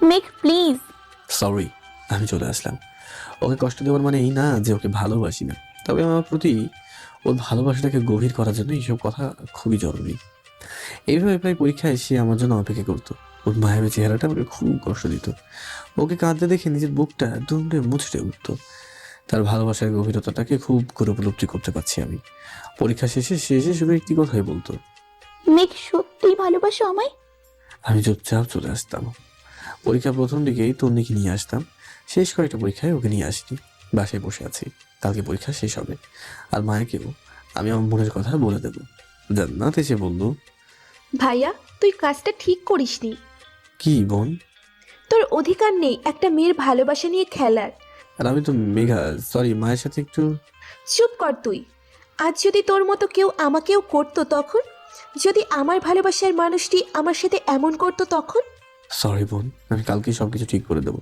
মেঘ প্লিজ। সরি, আমি চলে আসলাম। ওকে কষ্ট দেওয়ার মানে এই না যে ওকে ভালোবাসি না, তবে আমার প্রতি ওর ভালোবাসাটাকে গভীর করার জন্য এইসব কথা খুবই জরুরি। এইভাবে প্রায় পরীক্ষায় সে আমার জন্য অপেক্ষা করতো। ওর মায়াবী চেহারাটা আমাকে খুব কষ্ট দিত। ওকে কাঁদতে দেখে নিজের বুকটা দুমড়ে মুচড়ে উঠতো। তার ভালোবাসার গভীরতাটাকে খুব করে উপলব্ধি করতে পারছি আমি। পরীক্ষা শেষে শুধু একটি কথাই বলতো, মেঘ সত্যি ভালোবাসো আমায়? আমি চুপচাপ চলে আসতাম। পরীক্ষার প্রথম দিকেই তন্নিকে নিয়ে আসতাম। শেষ কয়েকটা পরীক্ষায় ওকে নিয়ে আসিনি। বাসায় বসে আছি, কালকে পরীক্ষা শেষ হবে। আর মায়াকেও আমি আমার মনের কথা বলে দেবো। জান্নাত এসে বলল, ভাইয়া তুই কাজটা ঠিক করিসনি। কি বোন? তোর অধিকার নেই একটা মেয়ের ভালোবাসা নিয়ে খেলার। আর আমি তো মেঘা, সরি, মায়ের সাথে একটু। চুপ কর তুই। আজ যদি তোর মতো কেউ আমাকেও করতো তখন, যদি আমার ভালোবাসার মানুষটি আমার সাথে এমন করতো তখন। সরি বোন, আমি কালকে সবকিছু ঠিক করে দেবো।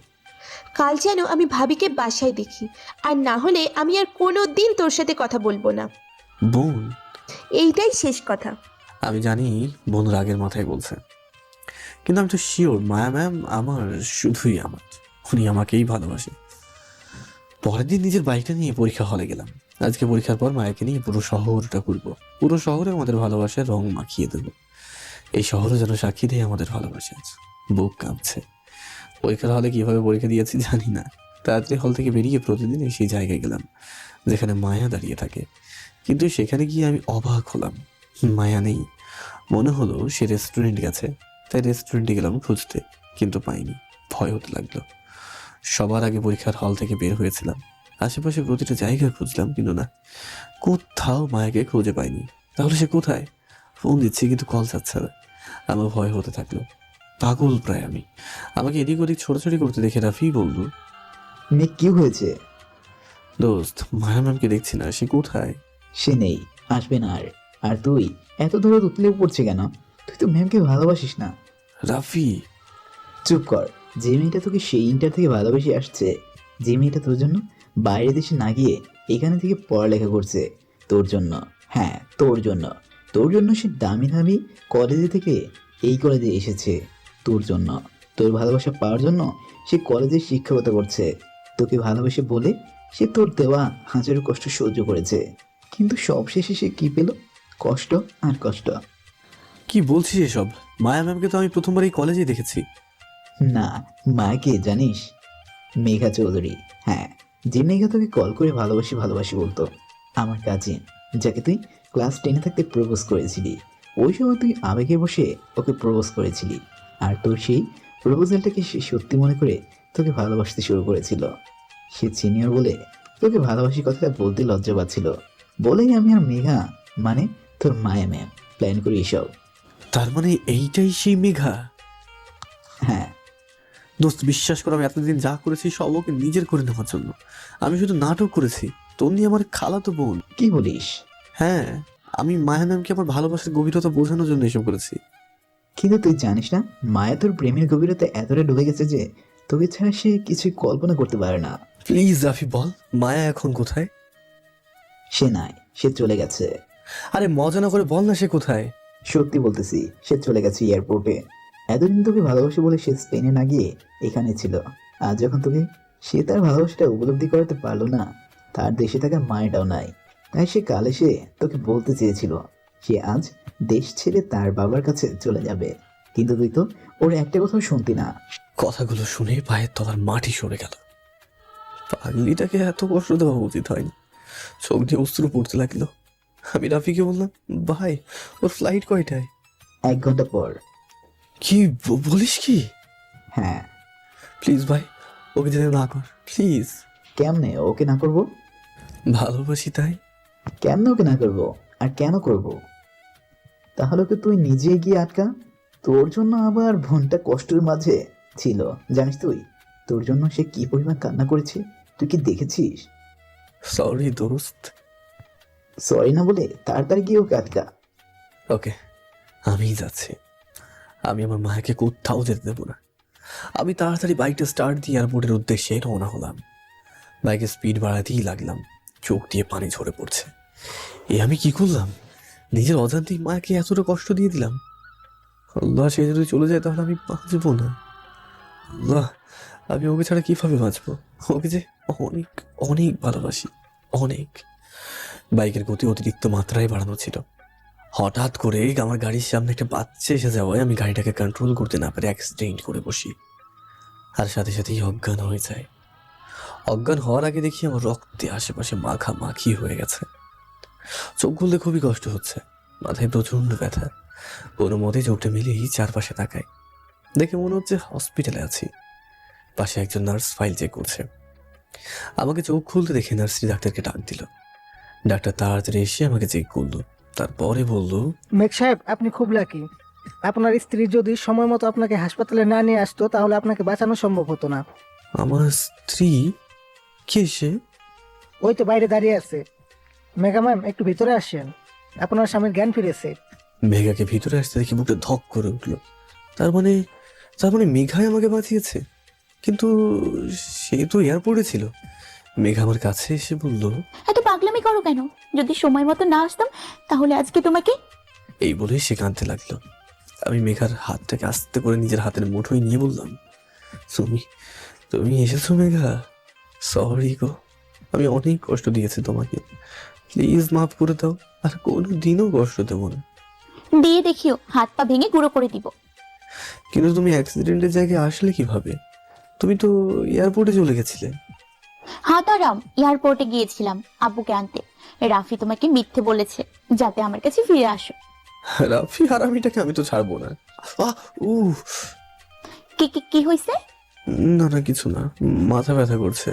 কাল যেন আমি ভাবিকে বাসায় দেখি, আর না হলে আমি আর কোনো দিন তোর সাথে কথা বলবো না। বোন, এইটাই শেষ কথা। আমি জানি বোন রাগের মাথায় বলছে, কিন্তু আমি তো শিওর মায়া ম্যাম আমার শুধুই আমার। উনি আমাকেই ভালোবাসে। পরের দিন নিজের বাইকটা নিয়ে পরীক্ষা হলে গেলাম। আজকে পরীক্ষার পর মায়াকে নিয়ে পুরো শহরটা ঘুরবো। পুরো শহরে আমাদের ভালোবাসার রং মাখিয়ে দেবো। এই শহরে যেন সাক্ষী দেয় আমাদের ভালোবাসা। বুক কাঁপছে। পরীক্ষার হলে কিভাবে পরীক্ষা দিয়েছি জানি না। তাড়াতাড়ি হল থেকে বেরিয়ে প্রতিদিন সেই জায়গায় গেলাম যেখানে মায়া দাঁড়িয়ে থাকে। কিন্তু সেখানে গিয়ে আমি অবাক হলাম, মায়া নেই। মনে হলো সে রেস্টুরেন্ট গেছে। তাই রেস্টুরেন্টে গেলাম খুঁজতে, কিন্তু পাইনি। ভয় হতে লাগলো। সবার আগে পরীক্ষার হল থেকে বের হয়েছিলাম। আশেপাশে প্রতিটা জায়গা খুঁজলাম, কিন্তু না, কোথাও মায়াকে খুঁজে পাইনি। তাহলে সে কোথায়? ফোন দিচ্ছি কিন্তু কল যাচ্ছে না। আমার ভয় হতে থাকলো। পাগল প্রায় আমি। আমাকে এদিক ওদিক ছোটাছুটি করতে দেখে রাফি বলল, মেঘ কি হয়েছে? দোস্ত, মায়া ম্যামকে দেখছি না, সে কোথায়? সে নেই, আসবে না। আর তুই এত ধরে উতলে পড়ছে কেন? তুই তো ম্যামকে ভালোবাসিস না। রাফি চুপ কর। যে মেয়েটা তোকে সেই ইন্টার থেকে ভালোবেসে আসছে, যে মেয়েটা তোর জন্য বাইরে দেশে না গিয়ে এখানে থেকে পড়ালেখা করছে তোর জন্য, হ্যাঁ তোর জন্য। তোর জন্য সে দামি দামি কলেজে থেকে এই কলেজে এসেছে তোর জন্য। তোর ভালোবাসা পাওয়ার জন্য সে কলেজে শিক্ষকতা করছে। তোকে ভালোবেসে বলে সে তোর দেওয়া হাজারো কষ্ট সহ্য করেছে, কিন্তু সবশেষে সে কি পেল? কষ্ট আর কষ্ট। কি বলছিস এসব? মায়া ম্যামকে তো আমি প্রথমবার এই কলেজেই দেখেছি। না, মাকে জানিস? মেঘা চৌধুরী। হ্যাঁ, যে মেঘা তোকে কল করে ভালোবাসি ভালোবাসি বলতো। আমার কাজিন, যাকে তুই ক্লাস 10-এ থাকতে প্রপোজ করেছিলি। ওই সময় তুই আবেগে বসে ওকে প্রপোজ করেছিলি, আর তোর সেই প্রপোজালটাকে সে সত্যি মনে করে তোকে ভালোবাসতে শুরু করেছিল। সে সিনিয়র বলে তোকে ভালোবাসি কথাটা বলতে লজ্জা পাচ্ছিল বলেই আমি আর মেঘা, মানে তোর মায়া ম্যাম, প্ল্যান করি এসব। তার মানে এইটাই সেই মেঘা? হ্যাঁ দোস্ত, বিশ্বাস করো, আমি এতদিন যা করেছি সব ওকে নিজের করে নেওয়ার জন্য। আমি শুধু নাটক করেছি। তন্নি আমার খালাতো বোন। কি বলিস? হ্যাঁ, আমি মায়া ম্যামকে আমার ভালোবাসার গভীরতা বোঝানোর জন্য এসব করেছি। কিন্তু তুই জানিস না, মায়া তোর প্রেমের গভীরতা এতটা ডুবে গেছে যে তোকে ছাড়া সে কিছুই কল্পনা করতে পারে না। প্লিজ রাফি বল, মায়া এখন কোথায়? সে নাই, সে চলে গেছে। আরে মজা না করে বল না, সে কোথায়? সত্যি বলতেছি, সে চলে গেছে এয়ারপোর্টে। এতদিন তোকে ভালোবাসে বলে সে স্পেনে না গিয়ে এখানে ছিল। আজ যখন তোকে সে তার ভালোবাসাটা উপলব্ধি করাতে পারলো না, তার দেশে থাকার মায়াটাও নাই, তাই সে কাল এসে তোকে বলতে চেয়েছিল সে আজ দেশ ছেড়ে তার বাবার কাছে চলে যাবে। কিন্তু তুই তো ওর একটা কথাও শুনতি না। কথাগুলো শুনে পায়ের তলার মাটি সরে গেল। পাগলিটাকে এত কষ্ট দেওয়া উচিত হয়নি। চোখ দিয়ে অশ্রু পড়তে লাগলো। আমি রাফিকে বললাম, ভাই ওর ফ্লাইট কয়টায়? 1 ঘন্টা পর। কি বলিস কি? হ্যাঁ। প্লিজ ভাই, ওকে যেতে না কর প্লিজ। কেমনে ওকে না করবো? ভালোবাসি তাই। কেমনে ওকে না করবো? আর কেন করব? তাহলে ওকে তুই নিজে গিয়ে আটকা। তোর জন্য আবার বোনটা কষ্টের মাঝে ছিল, জানিস তুই? তোর জন্য সে কি পরিমাণ কান্না করেছে, তুই কি দেখেছিস? সরি দোস্ত। সরি না বলে তাড়াতাড়ি গিয়ে ওকে আটকা। ওকে, আমিই যাচ্ছি। আমি আমার মায়াকে কোথাও যেতে দেবো না। আমি তাড়াতাড়ি বাইকটা স্টার্ট দিয়ে এয়ারপোর্টের উদ্দেশ্যে রওনা হলাম। বাইকের স্পিড বাড়াতেই লাগলাম। চোখ দিয়ে পানি ঝরে পড়ছে। আমি কি করলাম? নিজের অজান্তেই মায়াকে এতটা কষ্ট দিয়ে দিলাম। আল্লাহ, সে যদি চলে যায় তাহলে আমি বাঁচবো না। আল্লাহ, আমি ওকে ছাড়া কিভাবে বাঁচবো? ওকে যে অনেক অনেক ভালোবাসি, অনেক। বাইকের গতি অতিরিক্ত মাত্রায় বাড়ানো ছিল। হঠাৎ করে আমার গাড়ির সামনে একটা বাচ্চা এসে যাওয়ায় আমি গাড়িটাকে কন্ট্রোল করতে না পারে অ্যাক্সিডেন্ট করে বসি, আর সাথে সাথেই অজ্ঞান হয়ে যায়। অজ্ঞান হওয়ার আগে দেখি আমার রক্তে আশেপাশে মাখামাখি হয়ে গেছে। চোখ খুলতে খুবই কষ্ট হচ্ছে, মাথায় প্রচণ্ড ব্যথা। কোনো মতে চোখটা মিলিয়েই চারপাশে তাকাই, দেখে মনে হচ্ছে হসপিটালে আছি। পাশে একজন নার্স ফাইল চেক করছে। আমাকে চোখ খুলতে দেখে নার্সটি ডাক্তারকে ডাক দিল। ডাক্তার তাড়াতাড়ি এসে আমাকে চেক করলো, তারপরে বললো, মেঘ সাহেব, আপনি খুব লাকি। আপনার স্ত্রী যদি সময় মতো আপনাকে হাসপাতালে না নিয়ে আসতো তাহলে আপনাকে বাঁচানো সম্ভব হতো না। আমার স্ত্রী? কে সে? ওই তো বাইরে দাঁড়িয়ে আছে। মেঘা ম্যাম, একটু ভিতরে আসেন, আপনার স্বামীর জ্ঞান ফিরেছে। মেঘাকে ভিতরে আসতে দেখি বুকটা ধক করে উঠলো। তার মানে মেঘাই আমাকে বাঁচিয়েছে। কিন্তু সে তো এয়ারপোর্টে ছিল। মেঘা আমার কাছে এসে বলল, এত পাগলামি করো কেন? যদি সময় মতো না আসতাম তাহলে আজকে তোমাকে। এই বলেই সে কাঁদতে লাগলো। আমি মেঘার হাতটাকে আস্তে করে নিজের হাতের মুঠোয় নিয়ে বললাম, তুমি এসেছো মেঘা? সরি গো, আমি অনেক কষ্ট দিয়েছি তোমাকে। প্লিজ মাফ করে দাও, আর কোনো দিনও কষ্ট দেবো না। দিয়ে দেখিও, হাত পা ভেঙে গুঁড়ো করে দিব। কিন্তু তুমি অ্যাক্সিডেন্টের জায়গায় আসলে কিভাবে? তুমি তো এয়ারপোর্টে চলে গেছিলে। হাতারাম, এয়ারপোর্টে গিয়েছিলাম আব্বুকে আনতে। রাফি তোমাকে মিথ্যে বলেছে যাতে আমার কাছে ফিরে আসো। রাফি হারামিটাকে আমি তো ছাড়বো না। কি কি কি হয়েছে? না কিছু না, মাথা ব্যথা করছে।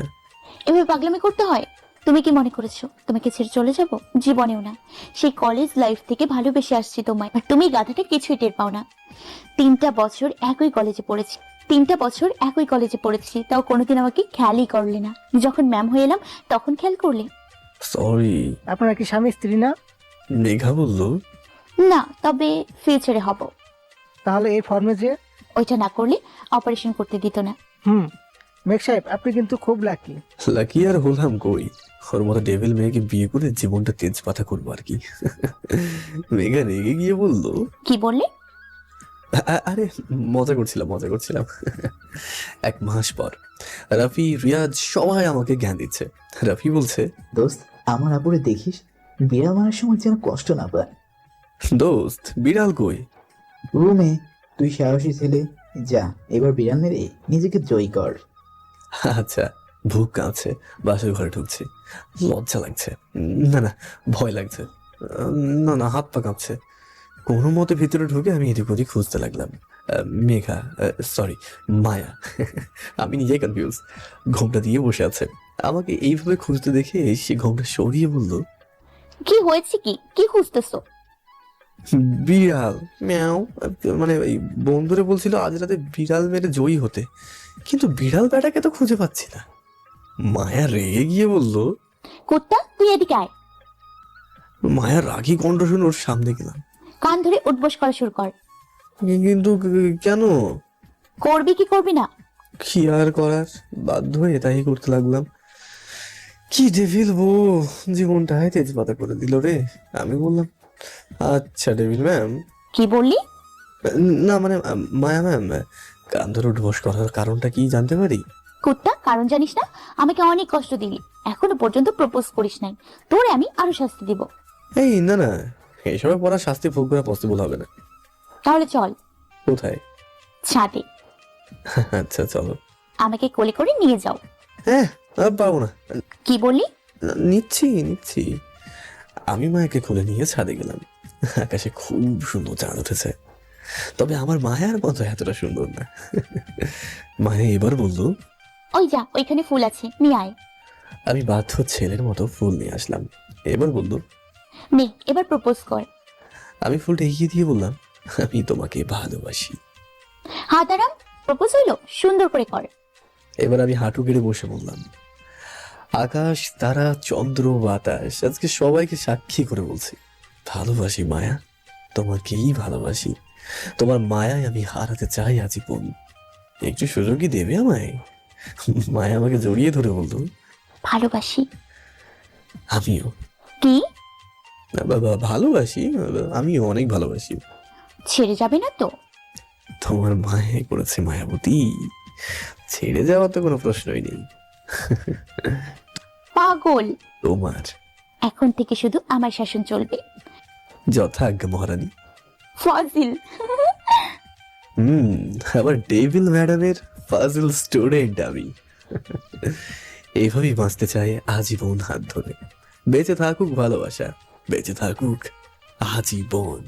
এভাবে পাগলামি করতে হয়? তুমি কি মনে করেছো তোমাকে ছেড়ে চলে যাব? জীবনেও না। সেই কলেজ লাইফ থেকে ভালোবেসে আসছি তোমায়, আর তুমি গাধাটা কিছুই টের পাও না। 3টা বছর একই কলেজে পড়েছি, তাও কোনোদিন আমাকে খেয়ালই করলে না। যখন ম্যাম হয়ে এলাম তখন খেয়াল করলে। সরি। আপনার কি স্বামী স্ত্রী না? মেঘা বলল, না, তবে ফিউচারে হব। তাহলে এই ফর্মে যে ওইটা না করলে অপারেশন করতে দিত না। মেঘ সাহেব, আপনি কিন্তু খুব লাকি। লাকি আর হলাম কই, ওর মতো ডেভিল মেয়েকে বিয়ে করে জীবনটা তেজপাতা করবো আর কি। মেঘা রেগে গিয়ে বলল, কি বললে? আরে মজা করছিলাম। 1 মাস পর রাফি, রিয়াজ সবাই আমাকে জ্ঞান দিচ্ছে। রাফি বলছে, দোস্ত, আমার আপুরে দেখিস বিড়াল মারার সময় যেন কষ্ট না পায়। দোস্ত, বিড়াল কই? রুমে। তুই সাহসী ছেলে, যা এবার বিড়াল মেরে নিজেকে জয়ী কর। আচ্ছা, বুক কাঁপছে, বাসের ঘরে ঢুকছি, লজ্জা লাগছে, না না ভয় লাগছে, না না হাত পা কাঁপছে। কোনো মতে ভিতরে ঢুকে আমি এদিক ওদিক খুঁজতে লাগলাম। মেঘা, সরি মায়া, আমি নিজেই কনফিউজ, ঘোমটা দিয়ে বসে আছে। আমাকে এইভাবে খুঁজতে দেখে সে ঘোমটা সরিয়ে বলল, কি হয়েছে? কি খুঁজতেছো? বিড়াল ম্যাও। মানে এই বন্ধুরে বলছিল আজ রাতে বিড়াল মেরে জয়ী হতে, কিন্তু বিড়াল বেটাকে তো খুঁজে পাচ্ছি না। মায়া রেগে গিয়ে বলল, কুত্তা তুই এদিকে আয়। মায়া রাগী কণ্ঠ শুনে ওর সামনে গেলাম। কান ধরে উঠবস করা শুরু কর। কিন্তু কেন? করবি কি করবি না? কি আর করার, বাধ্য হয়ে তাই করতে লাগলাম। কি ডেভিল বউ, জীবনটাই তেজপাতা করে দিল রে। আমি বললাম, আচ্ছা ডেভিল ম্যাম। কি বললি? না মানে মায়া ম্যাম, কান ধরে উঠবস করার কারণটা কি জানতে পারি? কুত্তা, কারণ জানিস না? আমাকে অনেক কষ্ট দিলি, এখনো পর্যন্ত প্রপোজ করিস নাই, তোরে আমি আরো শাস্তি দিব। এই না না, এসবে পড়া শাস্তি ভোগ করা পসিবল হবে না। তাহলে চল। কোথায়? ছাদে। আচ্ছা চলো। আমাকে কোলে করে নিয়ে যাও। হ্যাঁ, পারবো না। কি বললি? নিচ্ছি। আমি মায়াকে খুলে নিয়ে ছাদে গেলাম। আকাশে খুব সুন্দর চাঁদ উঠেছে, তবে আমার মায়ার মতো এতটা সুন্দর না। মায়া এবার বললো, ওই যা, ওইখানে ফুল আছে, নিয়ে আয়। আমি বাধ্য ছেলের মতো ফুল নিয়ে আসলাম। এবার বললো, নে এবার প্রপোজ কর। আমি ফুলটা এগিয়ে দিয়ে বললাম, আমি তোমাকে ভালোবাসি। হাত আরাম, প্রপোজ হইলো, সুন্দর করে কর। এবার আমি হাঁটু গেড়ে বসে বললাম, আকাশ তারা চন্দ্র বাতাস আজকে সবাইকে সাক্ষী করে বলছি, ভালোবাসি মায়া, তোমাকেই ভালোবাসি। তোমার মায়ায় আমি হারাতে চাই আজীবন। একটু সুযোগই দেবে আমায়? মায়া আমাকে জড়িয়ে ধরে বলল, ভালোবাসি। আমিও। কি? ভালোবাসি, আমিও অনেক ভালোবাসি। ছেড়ে যাবে না তো? তোমার মায়ে করেছে মায়াবতী, ছেড়ে যাওয়ার তো কোনো প্রশ্নই নেই। পাগল। তোমার এখন থেকে শুধু আমার শাসন চলবে। যথাজ্ঞা মহারানী। ফাজিল। আবার ডেভিল ম্যাডামের ফাজিল স্টুডেন্ট আমি। এইভাবেই বাঁচতে চাই আজীবন হাত ধরে। বেঁচে থাকুক ভালোবাসা, বেঁচে থাকুক আজীবন।